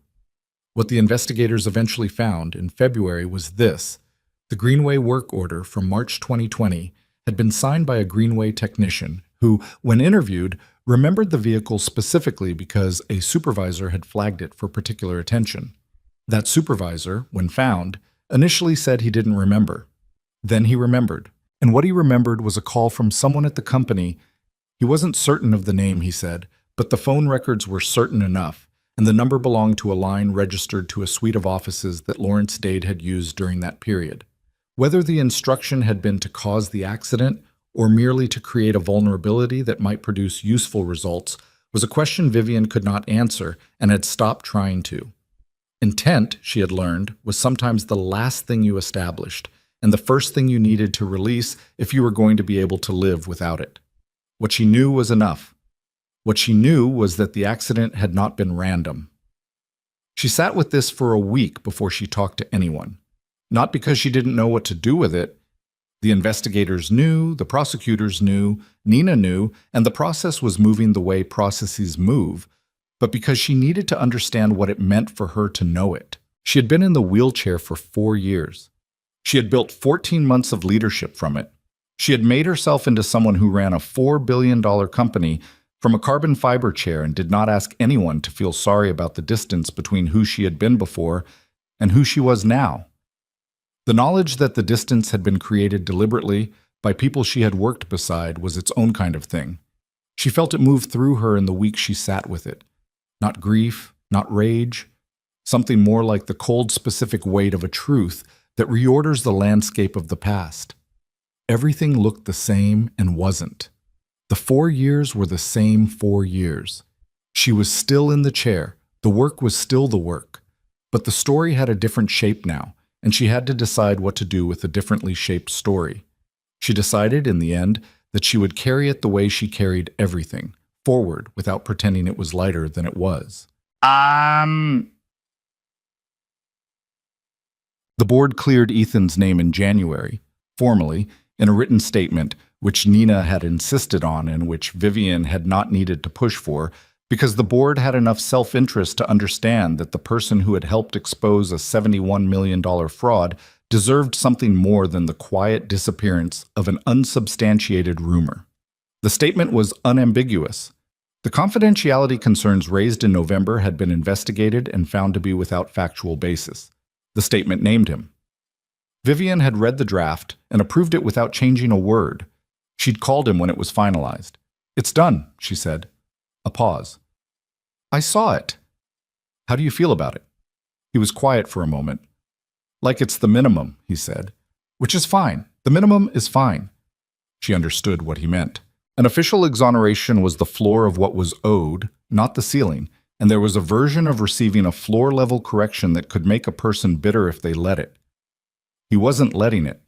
What the investigators eventually found in February was this: the Greenway work order from March 2020 had been signed by a Greenway technician who, when interviewed, remembered the vehicle specifically because a supervisor had flagged it for particular attention. That supervisor, when found, initially said he didn't remember. Then he remembered, and what he remembered was a call from someone at the company. He wasn't certain of the name, he said, but the phone records were certain enough, and the number belonged to a line registered to a suite of offices that Lawrence Dade had used during that period. Whether the instruction had been to cause the accident or merely to create a vulnerability that might produce useful results was a question Vivian could not answer and had stopped trying to. Intent, she had learned, was sometimes the last thing you established, and the first thing you needed to release if you were going to be able to live without it. What she knew was enough. What she knew was that the accident had not been random. She sat with this for a week before she talked to anyone. Not because she didn't know what to do with it. The investigators knew, the prosecutors knew, Nina knew, and the process was moving the way processes move, but because she needed to understand what it meant for her to know it. She had been in the wheelchair for 4 years. She had built 14 months of leadership from it. She had made herself into someone who ran a $4 billion company from a carbon fiber chair and did not ask anyone to feel sorry about the distance between who she had been before and who she was now. The knowledge that the distance had been created deliberately by people she had worked beside was its own kind of thing. She felt it move through her in the week she sat with it. Not grief, not rage, something more like the cold, specific weight of a truth that reorders the landscape of the past. Everything looked the same and wasn't. The 4 years were the same 4 years. She was still in the chair. The work was still the work. But the story had a different shape now, and she had to decide what to do with a differently shaped story. She decided, in the end, that she would carry it the way she carried everything, forward without pretending it was lighter than it was. The board cleared Ethan's name in January, formally, in a written statement which Nina had insisted on and which Vivian had not needed to push for, because the board had enough self-interest to understand that the person who had helped expose a $71 million fraud deserved something more than the quiet disappearance of an unsubstantiated rumor. The statement was unambiguous. The confidentiality concerns raised in November had been investigated and found to be without factual basis. The statement named him. Vivian had read the draft and approved it without changing a word. She'd called him when it was finalized. "It's done," she said. A pause. "I saw it. How do you feel about it?" He was quiet for a moment. "Like it's the minimum," he said. "Which is fine. The minimum is fine." She understood what he meant. An official exoneration was the floor of what was owed, not the ceiling, and there was a version of receiving a floor-level correction that could make a person bitter if they let it. He wasn't letting it.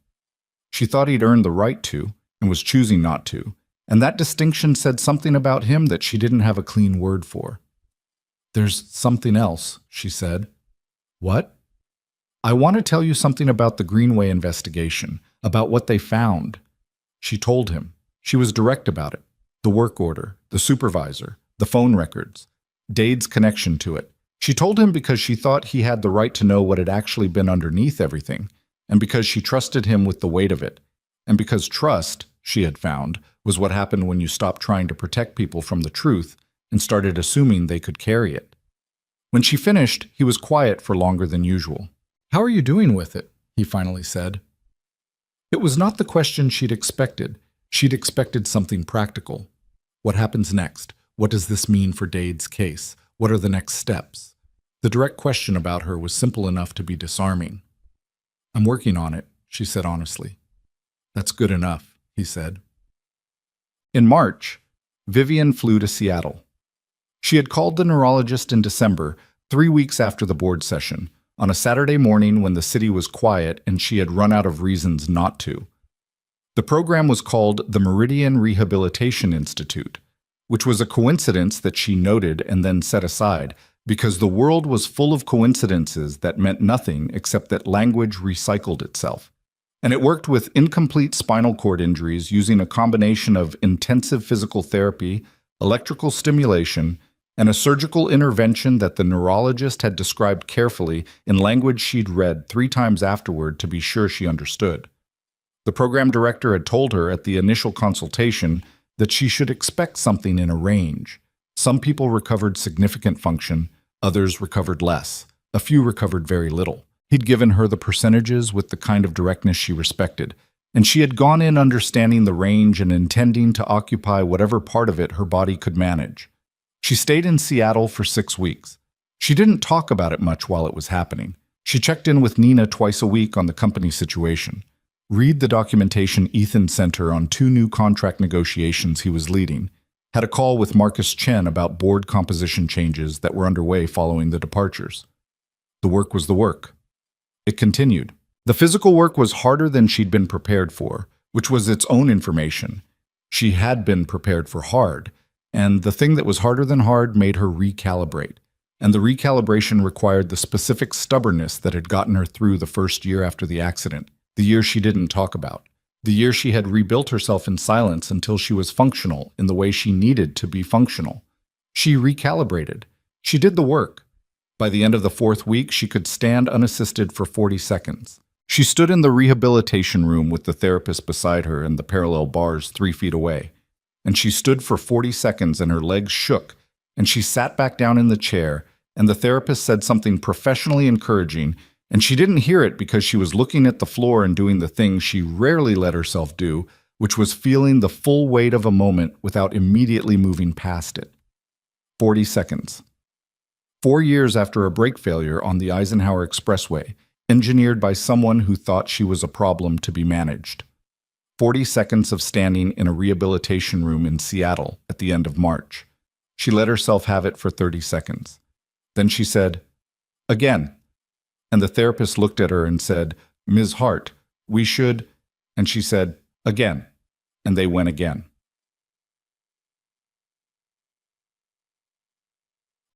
She thought he'd earned the right to, and was choosing not to, and that distinction said something about him that she didn't have a clean word for. "There's something else," she said. "What?" "I want to tell you something about the Greenway investigation, about what they found." She told him. She was direct about it. The work order, the supervisor, the phone records, Dade's connection to it. She told him because she thought he had the right to know what had actually been underneath everything, and because she trusted him with the weight of it, and because trust, she had found, was what happened when you stopped trying to protect people from the truth and started assuming they could carry it. When she finished, he was quiet for longer than usual. "How are you doing with it?" he finally said. It was not the question she'd expected. She'd expected something practical. What happens next? What does this mean for Dade's case? What are the next steps? The direct question about her was simple enough to be disarming. "I'm working on it," she said honestly. "That's good enough," he said. In March, Vivian flew to Seattle. She had called the neurologist in December, 3 weeks after the board session, on a Saturday morning when the city was quiet and she had run out of reasons not to. The program was called the Meridian Rehabilitation Institute, which was a coincidence that she noted and then set aside, because the world was full of coincidences that meant nothing except that language recycled itself. And it worked with incomplete spinal cord injuries using a combination of intensive physical therapy, electrical stimulation, and a surgical intervention that the neurologist had described carefully in language she'd read 3 times afterward to be sure she understood. The program director had told her at the initial consultation that she should expect something in a range. Some people recovered significant function, others recovered less. A few recovered very little. He'd given her the percentages with the kind of directness she respected, and she had gone in understanding the range and intending to occupy whatever part of it her body could manage. She stayed in Seattle for 6 weeks. She didn't talk about it much while it was happening. She checked in with Nina twice a week on the company situation. Read the documentation Ethan sent her on 2 new contract negotiations he was leading. Had a call with Marcus Chen about board composition changes that were underway following the departures. The work was the work. It continued. The physical work was harder than she'd been prepared for, which was its own information. She had been prepared for hard, and the thing that was harder than hard made her recalibrate. And the recalibration required the specific stubbornness that had gotten her through the first year after the accident, the year she didn't talk about, the year she had rebuilt herself in silence until she was functional in the way she needed to be functional. She recalibrated. She did the work. By the end of the 4th week, she could stand unassisted for 40 seconds. She stood in the rehabilitation room with the therapist beside her and the parallel bars 3 feet away. And she stood for 40 seconds and her legs shook, and she sat back down in the chair, and the therapist said something professionally encouraging, and she didn't hear it because she was looking at the floor and doing the thing she rarely let herself do, which was feeling the full weight of a moment without immediately moving past it. 40 seconds. 4 years after a brake failure on the Eisenhower Expressway, engineered by someone who thought she was a problem to be managed. 40 seconds of standing in a rehabilitation room in Seattle at the end of March. She let herself have it for 30 seconds. Then she said, "Again." And the therapist looked at her and said, "Ms. Hart, we should," and she said, "Again." And they went again.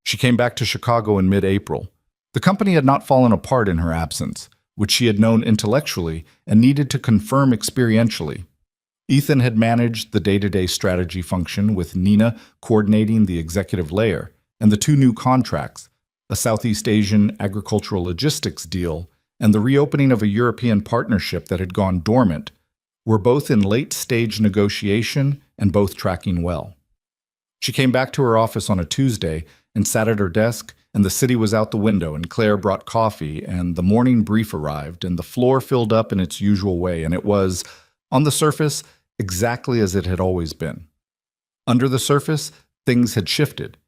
She came back to Chicago in mid-April. The company had not fallen apart in her absence, which she had known intellectually and needed to confirm experientially. Ethan had managed the day-to-day strategy function, with Nina coordinating the executive layer, and the 2 new contracts, a Southeast Asian agricultural logistics deal and the reopening of a European partnership that had gone dormant, were both in late-stage negotiation and both tracking well. She came back to her office on a Tuesday and sat at her desk, and the city was out the window, and Claire brought coffee, and the morning brief arrived, and the floor filled up in its usual way, and it was, on the surface, exactly as it had always been. Under the surface, things had shifted.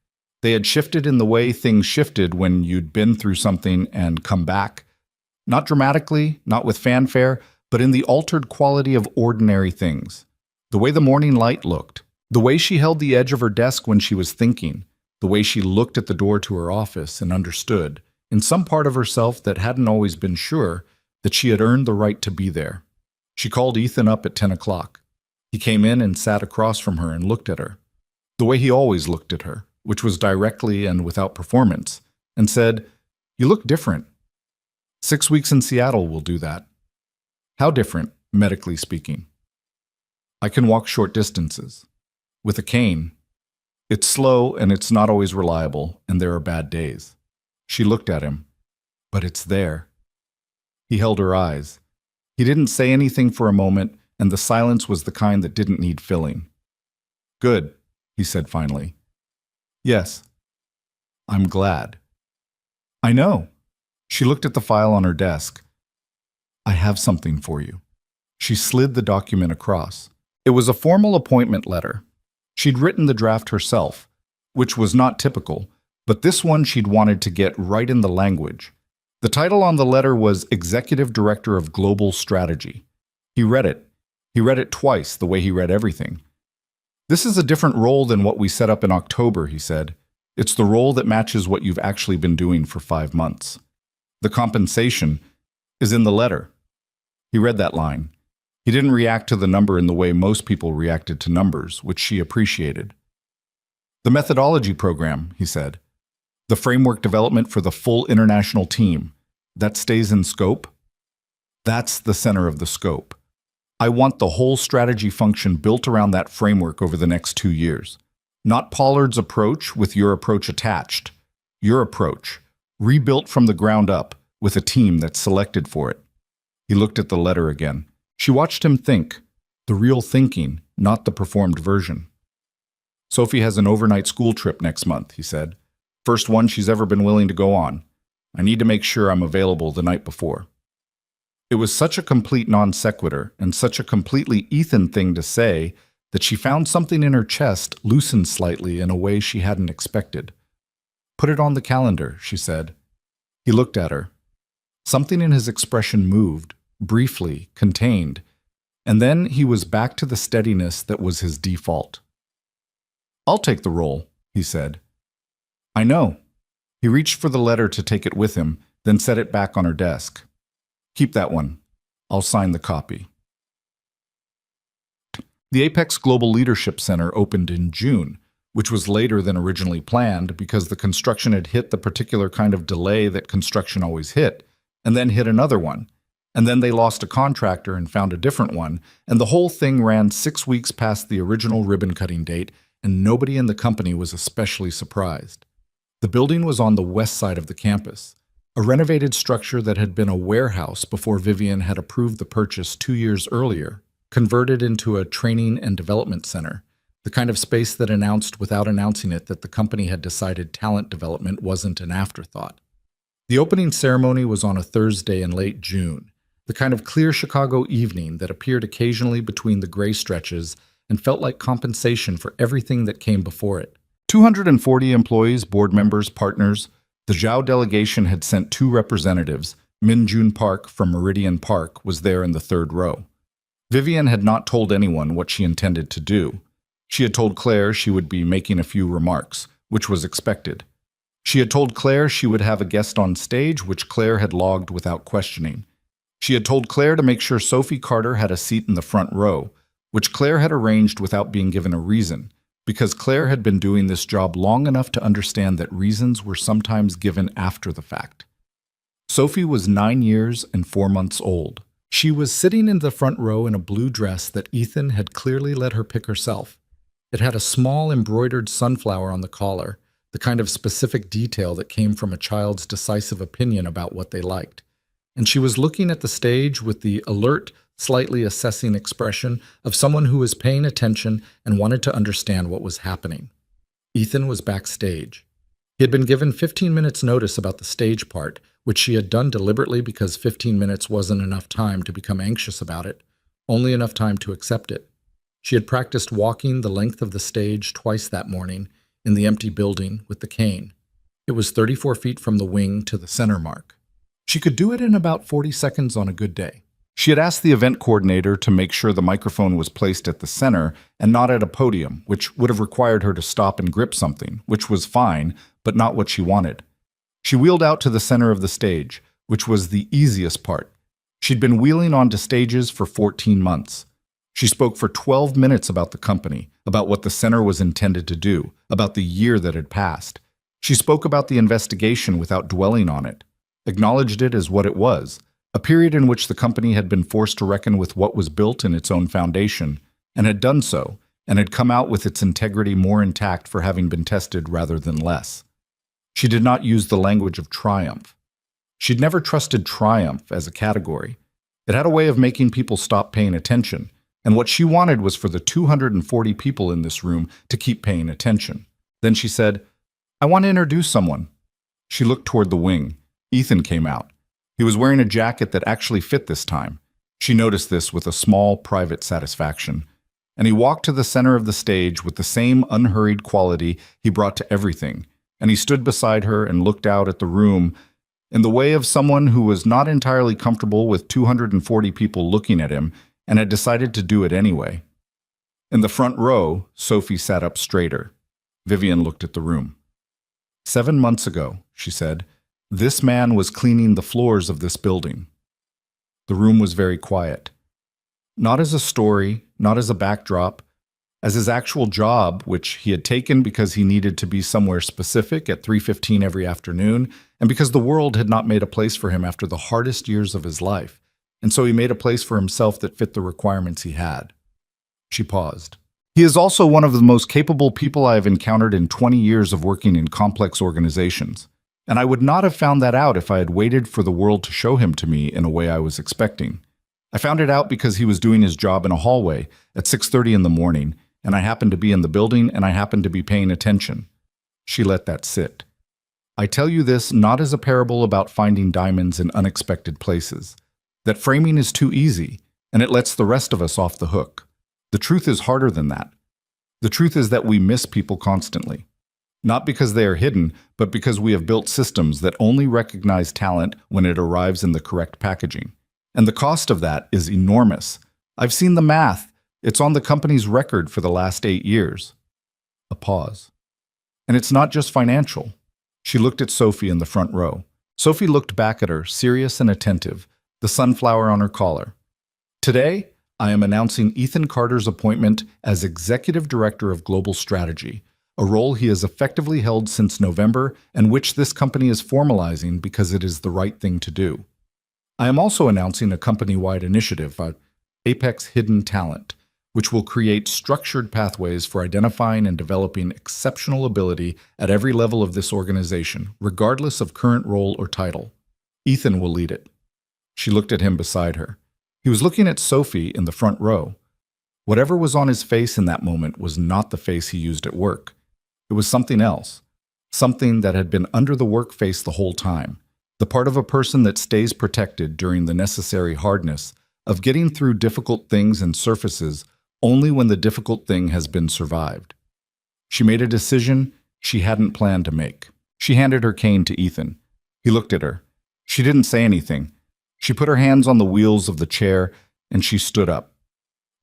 They had shifted in the way things shifted when you'd been through something and come back. Not dramatically, not with fanfare, but in the altered quality of ordinary things. The way the morning light looked, the way she held the edge of her desk when she was thinking, the way she looked at the door to her office and understood, in some part of herself that hadn't always been sure, that she had earned the right to be there. She called Ethan up at 10 o'clock. He came in and sat across from her and looked at her, the way he always looked at her, which was directly and without performance, and said, "You look different. 6 weeks in Seattle will do that." "How different, medically speaking?" "I can walk short distances. With a cane. It's slow and it's not always reliable, and there are bad days." She looked at him. "But it's there." He held her eyes. He didn't say anything for a moment, and the silence was the kind that didn't need filling. "Good," he said finally. "Yes. I'm glad." "I know." She looked at the file on her desk. "I have something for you." She slid the document across. It was a formal appointment letter. She'd written the draft herself, which was not typical, but this one she'd wanted to get right in the language. The title on the letter was Executive Director of Global Strategy. He read it. He read it twice, the way he read everything. "This is a different role than what we set up in October," he said. "It's the role that matches what you've actually been doing for 5 months. The compensation is in the letter." He read that line. He didn't react to the number in the way most people reacted to numbers, which she appreciated. "The methodology program," he said. "The framework development for the full international team. That stays in scope?" "That's the center of the scope. I want the whole strategy function built around that framework over the next 2 years. Not Pollard's approach with your approach attached. Your approach, rebuilt from the ground up, with a team that's selected for it." He looked at the letter again. She watched him think, the real thinking, not the performed version. "Sophie has an overnight school trip next month," he said. "First one she's ever been willing to go on. I need to make sure I'm available the night before." It was such a complete non sequitur and such a completely Ethan thing to say that she found something in her chest loosen slightly in a way she hadn't expected. "Put it on the calendar," she said. He looked at her. Something in his expression moved, briefly, contained, and then he was back to the steadiness that was his default. "I'll take the role," he said. "I know." He reached for the letter to take it with him, then set it back on her desk. Keep that one. I'll sign the copy. The Apex Global Leadership Center opened in June, which was later than originally planned because the construction had hit the particular kind of delay that construction always hit, and then hit another one. And then they lost a contractor and found a different one, and the whole thing ran 6 weeks past the original ribbon-cutting date, and nobody in the company was especially surprised. The building was on the west side of the campus, a renovated structure that had been a warehouse before Vivian had approved the purchase 2 years earlier, converted into a training and development center, the kind of space that announced without announcing it that the company had decided talent development wasn't an afterthought. The opening ceremony was on a Thursday in late June, the kind of clear Chicago evening that appeared occasionally between the gray stretches and felt like compensation for everything that came before it. 240 employees, board members, partners. The Zhao delegation had sent 2 representatives. Min Jun Park from Meridian Park was there in the 3rd row. Vivian had not told anyone what she intended to do. She had told Claire she would be making a few remarks, which was expected. She had told Claire she would have a guest on stage, which Claire had logged without questioning. She had told Claire to make sure Sophie Carter had a seat in the front row, which Claire had arranged without being given a reason, because Claire had been doing this job long enough to understand that reasons were sometimes given after the fact. Sophie was 9 years and 4 months old. She was sitting in the front row in a blue dress that Ethan had clearly let her pick herself. It had a small embroidered sunflower on the collar, the kind of specific detail that came from a child's decisive opinion about what they liked. And she was looking at the stage with the alert, slightly assessing expression of someone who was paying attention and wanted to understand what was happening. Ethan was backstage. He had been given 15 minutes notice about the stage part, which she had done deliberately because 15 minutes wasn't enough time to become anxious about it, only enough time to accept it. She had practiced walking the length of the stage twice that morning in the empty building with the cane. It was 34 feet from the wing to the center mark. She could do it in about 40 seconds on a good day. She had asked the event coordinator to make sure the microphone was placed at the center and not at a podium, which would have required her to stop and grip something, which was fine, but not what she wanted. She wheeled out to the center of the stage, which was the easiest part. She'd been wheeling onto stages for 14 months. She spoke for 12 minutes about the company, about what the center was intended to do, about the year that had passed. She spoke about the investigation without dwelling on it, acknowledged it as what it was, a period in which the company had been forced to reckon with what was built in its own foundation, and had done so, and had come out with its integrity more intact for having been tested rather than less. She did not use the language of triumph. She'd never trusted triumph as a category. It had a way of making people stop paying attention, and what she wanted was for the 240 people in this room to keep paying attention. Then she said, "I want to introduce someone." She looked toward the wing. Ethan came out. He was wearing a jacket that actually fit this time. She noticed this with a small, private satisfaction. And he walked to the center of the stage with the same unhurried quality he brought to everything, and he stood beside her and looked out at the room in the way of someone who was not entirely comfortable with 240 people looking at him and had decided to do it anyway. In the front row, Sophie sat up straighter. Vivian looked at the room. 7 months ago, she said, this man was cleaning the floors of this building. The room was very quiet. Not as a story, not as a backdrop, as his actual job, which he had taken because he needed to be somewhere specific at 3:15 every afternoon, and because the world had not made a place for him after the hardest years of his life, and so he made a place for himself that fit the requirements he had. She paused. He is also one of the most capable people I have encountered in 20 years of working in complex organizations, and I would not have found that out if I had waited for the world to show him to me in a way I was expecting. I found it out because he was doing his job in a hallway at 6:30 in the morning, and I happened to be in the building and I happened to be paying attention. She let that sit. I tell you this not as a parable about finding diamonds in unexpected places. That framing is too easy, and it lets the rest of us off the hook. The truth is harder than that. The truth is that we miss people constantly. Not because they are hidden, but because we have built systems that only recognize talent when it arrives in the correct packaging. And the cost of that is enormous. I've seen the math. It's on the company's record for the last 8 years. A pause. And it's not just financial. She looked at Sophie in the front row. Sophie looked back at her, serious and attentive, the sunflower on her collar. Today, I am announcing Ethan Carter's appointment as Executive Director of Global Strategy, a role he has effectively held since November and which this company is formalizing because it is the right thing to do. I am also announcing a company-wide initiative, Apex Hidden Talent, which will create structured pathways for identifying and developing exceptional ability at every level of this organization, regardless of current role or title. Ethan will lead it. She looked at him beside her. He was looking at Sophie in the front row. Whatever was on his face in that moment was not the face he used at work. It was something else, something that had been under the work face the whole time, the part of a person that stays protected during the necessary hardness of getting through difficult things and surfaces only when the difficult thing has been survived. She made a decision she hadn't planned to make. She handed her cane to Ethan. He looked at her. She didn't say anything. She put her hands on the wheels of the chair and she stood up.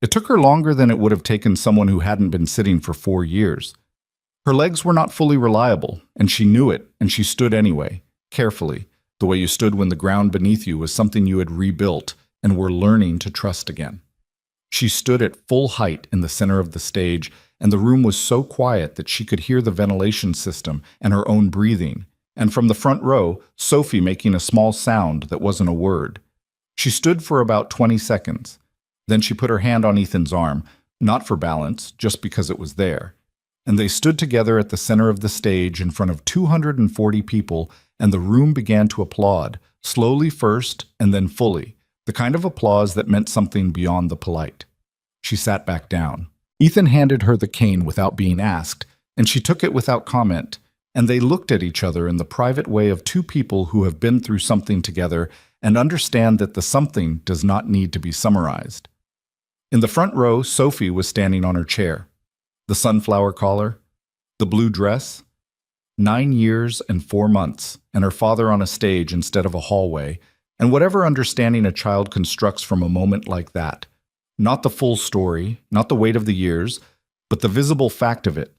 It took her longer than it would have taken someone who hadn't been sitting for 4 years. Her legs were not fully reliable, and she knew it, and she stood anyway, carefully, the way you stood when the ground beneath you was something you had rebuilt and were learning to trust again. She stood at full height in the center of the stage, and the room was so quiet that she could hear the ventilation system and her own breathing, and from the front row, Sophie making a small sound that wasn't a word. She stood for about 20 seconds. Then she put her hand on Ethan's arm, not for balance, just because it was there. And they stood together at the center of the stage in front of 240 people, and the room began to applaud, slowly first and then fully, the kind of applause that meant something beyond the polite. She sat back down. Ethan handed her the cane without being asked, and she took it without comment, and they looked at each other in the private way of two people who have been through something together and understand that the something does not need to be summarized. In the front row, Sophie was standing on her chair. The sunflower collar, the blue dress, 9 years and 4 months, and her father on a stage instead of a hallway, and whatever understanding a child constructs from a moment like that. Not the full story, not the weight of the years, but the visible fact of it,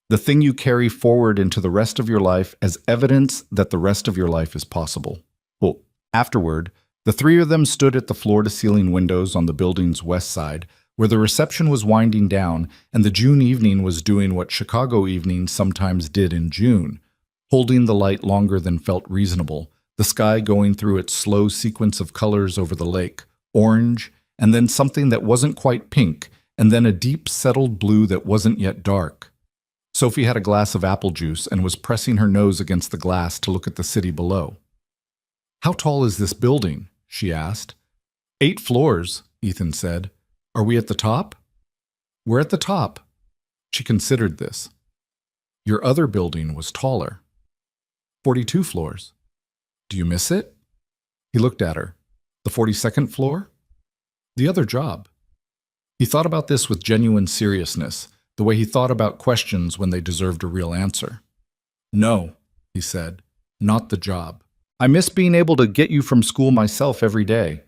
the thing you carry forward into the rest of your life as evidence that the rest of your life is possible. Well, afterward, the three of them stood at the floor-to-ceiling windows on the building's west side, where the reception was winding down and the June evening was doing what Chicago evenings sometimes did in June, holding the light longer than felt reasonable, the sky going through its slow sequence of colors over the lake, orange, and then something that wasn't quite pink, and then a deep settled blue that wasn't yet dark. Sophie had a glass of apple juice and was pressing her nose against the glass to look at the city below. "How tall is this building?" she asked. 8 floors, Ethan said. "Are we at the top?" "We're at the top." She considered this. "Your other building was taller." 42 floors. "Do you miss it?" He looked at her. "The 42nd floor?" "The other job." He thought about this with genuine seriousness, the way he thought about questions when they deserved a real answer. "No," he said, "not the job. I miss being able to get you from school myself every day."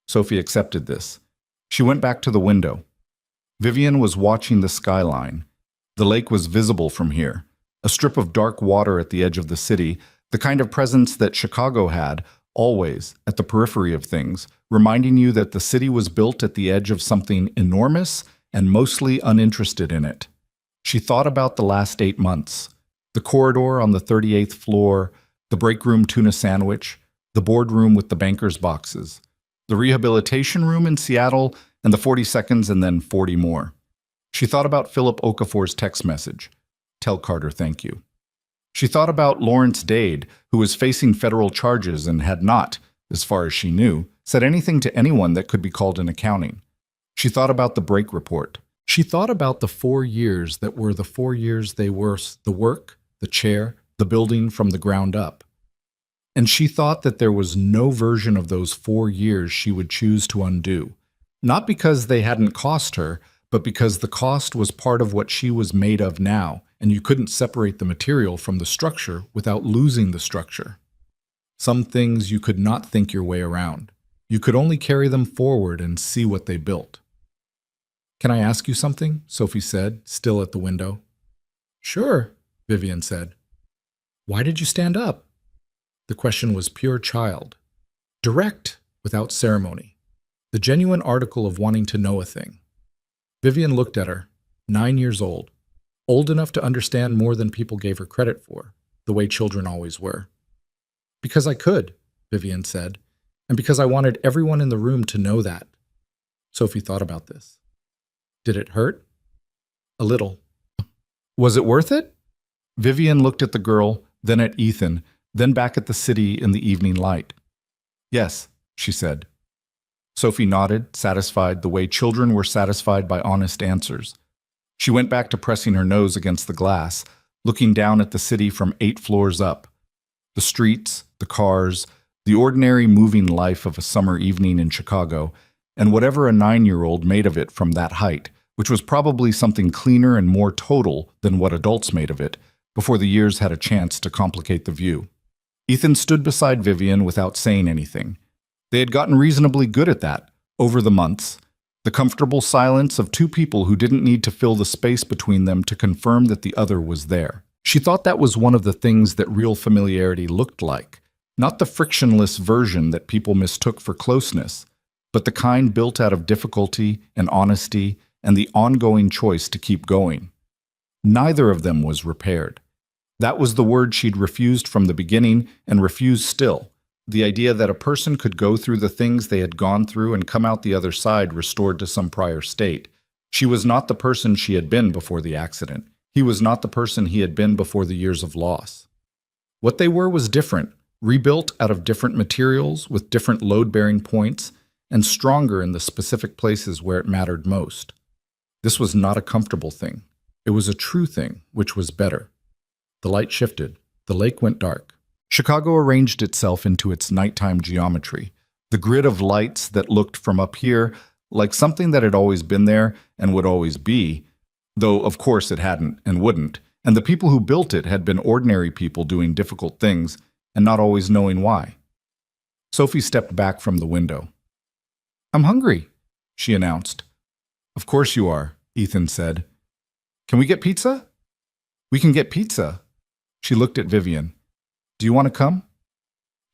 Sophie accepted this. She went back to the window. Vivian was watching the skyline. The lake was visible from here, a strip of dark water at the edge of the city, the kind of presence that Chicago had, always, at the periphery of things, reminding you that the city was built at the edge of something enormous and mostly uninterested in it. She thought about the last 8 months, the corridor on the 38th floor, the break room tuna sandwich, the boardroom with the banker's boxes, the rehabilitation room in Seattle, and the 40 seconds and then 40 more. She thought about Philip Okafor's text message, "Tell Carter thank you." She thought about Lawrence Dade, who was facing federal charges and had not, as far as she knew, said anything to anyone that could be called in accounting. She thought about the break report. She thought about the 4 years that were the 4 years they were the work, the chair, the building from the ground up. And she thought that there was no version of those 4 years she would choose to undo, not because they hadn't cost her, but because the cost was part of what she was made of now, and you couldn't separate the material from the structure without losing the structure. Some things you could not think your way around. You could only carry them forward and see what they built. "Can I ask you something?" Sophie said, still at the window. "Sure," Vivian said. "Why did you stand up?" The question was pure child. Direct, without ceremony. The genuine article of wanting to know a thing. Vivian looked at her, 9 years old enough to understand more than people gave her credit for, the way children always were. Because I could, Vivian said, and because I wanted everyone in the room to know that. Sophie thought about this. Did it hurt? A little. Was it worth it? Vivian looked at the girl, then at Ethan, then back at the city in the evening light. Yes, she said. Sophie nodded, satisfied the way children were satisfied by honest answers. She went back to pressing her nose against the glass, looking down at the city from 8 floors up. The streets, the cars, the ordinary moving life of a summer evening in Chicago, and whatever a 9-year-old made of it from that height, which was probably something cleaner and more total than what adults made of it, before the years had a chance to complicate the view. Ethan stood beside Vivian without saying anything. They had gotten reasonably good at that, over the months, the comfortable silence of two people who didn't need to fill the space between them to confirm that the other was there. She thought that was one of the things that real familiarity looked like, not the frictionless version that people mistook for closeness, but the kind built out of difficulty and honesty and the ongoing choice to keep going. Neither of them was repaired. That was the word she'd refused from the beginning and refused still. The idea that a person could go through the things they had gone through and come out the other side restored to some prior state. She was not the person she had been before the accident. He was not the person he had been before the years of loss. What they were was different, rebuilt out of different materials with different load-bearing points, and stronger in the specific places where it mattered most. This was not a comfortable thing. It was a true thing, which was better. The light shifted. The lake went dark. Chicago arranged itself into its nighttime geometry, the grid of lights that looked from up here like something that had always been there and would always be, though of course it hadn't and wouldn't, and the people who built it had been ordinary people doing difficult things and not always knowing why. Sophie stepped back from the window. "I'm hungry," she announced. "Of course you are," Ethan said. "Can we get pizza?" "We can get pizza." She looked at Vivian. "Do you want to come?"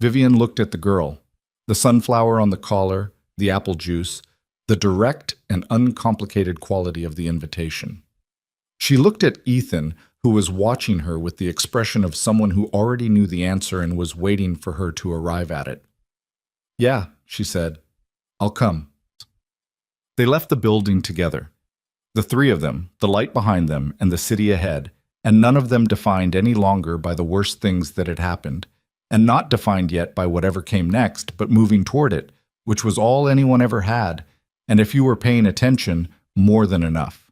Vivian looked at the girl, the sunflower on the collar, the apple juice, the direct and uncomplicated quality of the invitation. She looked at Ethan, who was watching her with the expression of someone who already knew the answer and was waiting for her to arrive at it. "Yeah," she said. "I'll come." They left the building together. The three of them, the light behind them, and the city ahead, and none of them defined any longer by the worst things that had happened, and not defined yet by whatever came next, but moving toward it, which was all anyone ever had, and if you were paying attention, more than enough.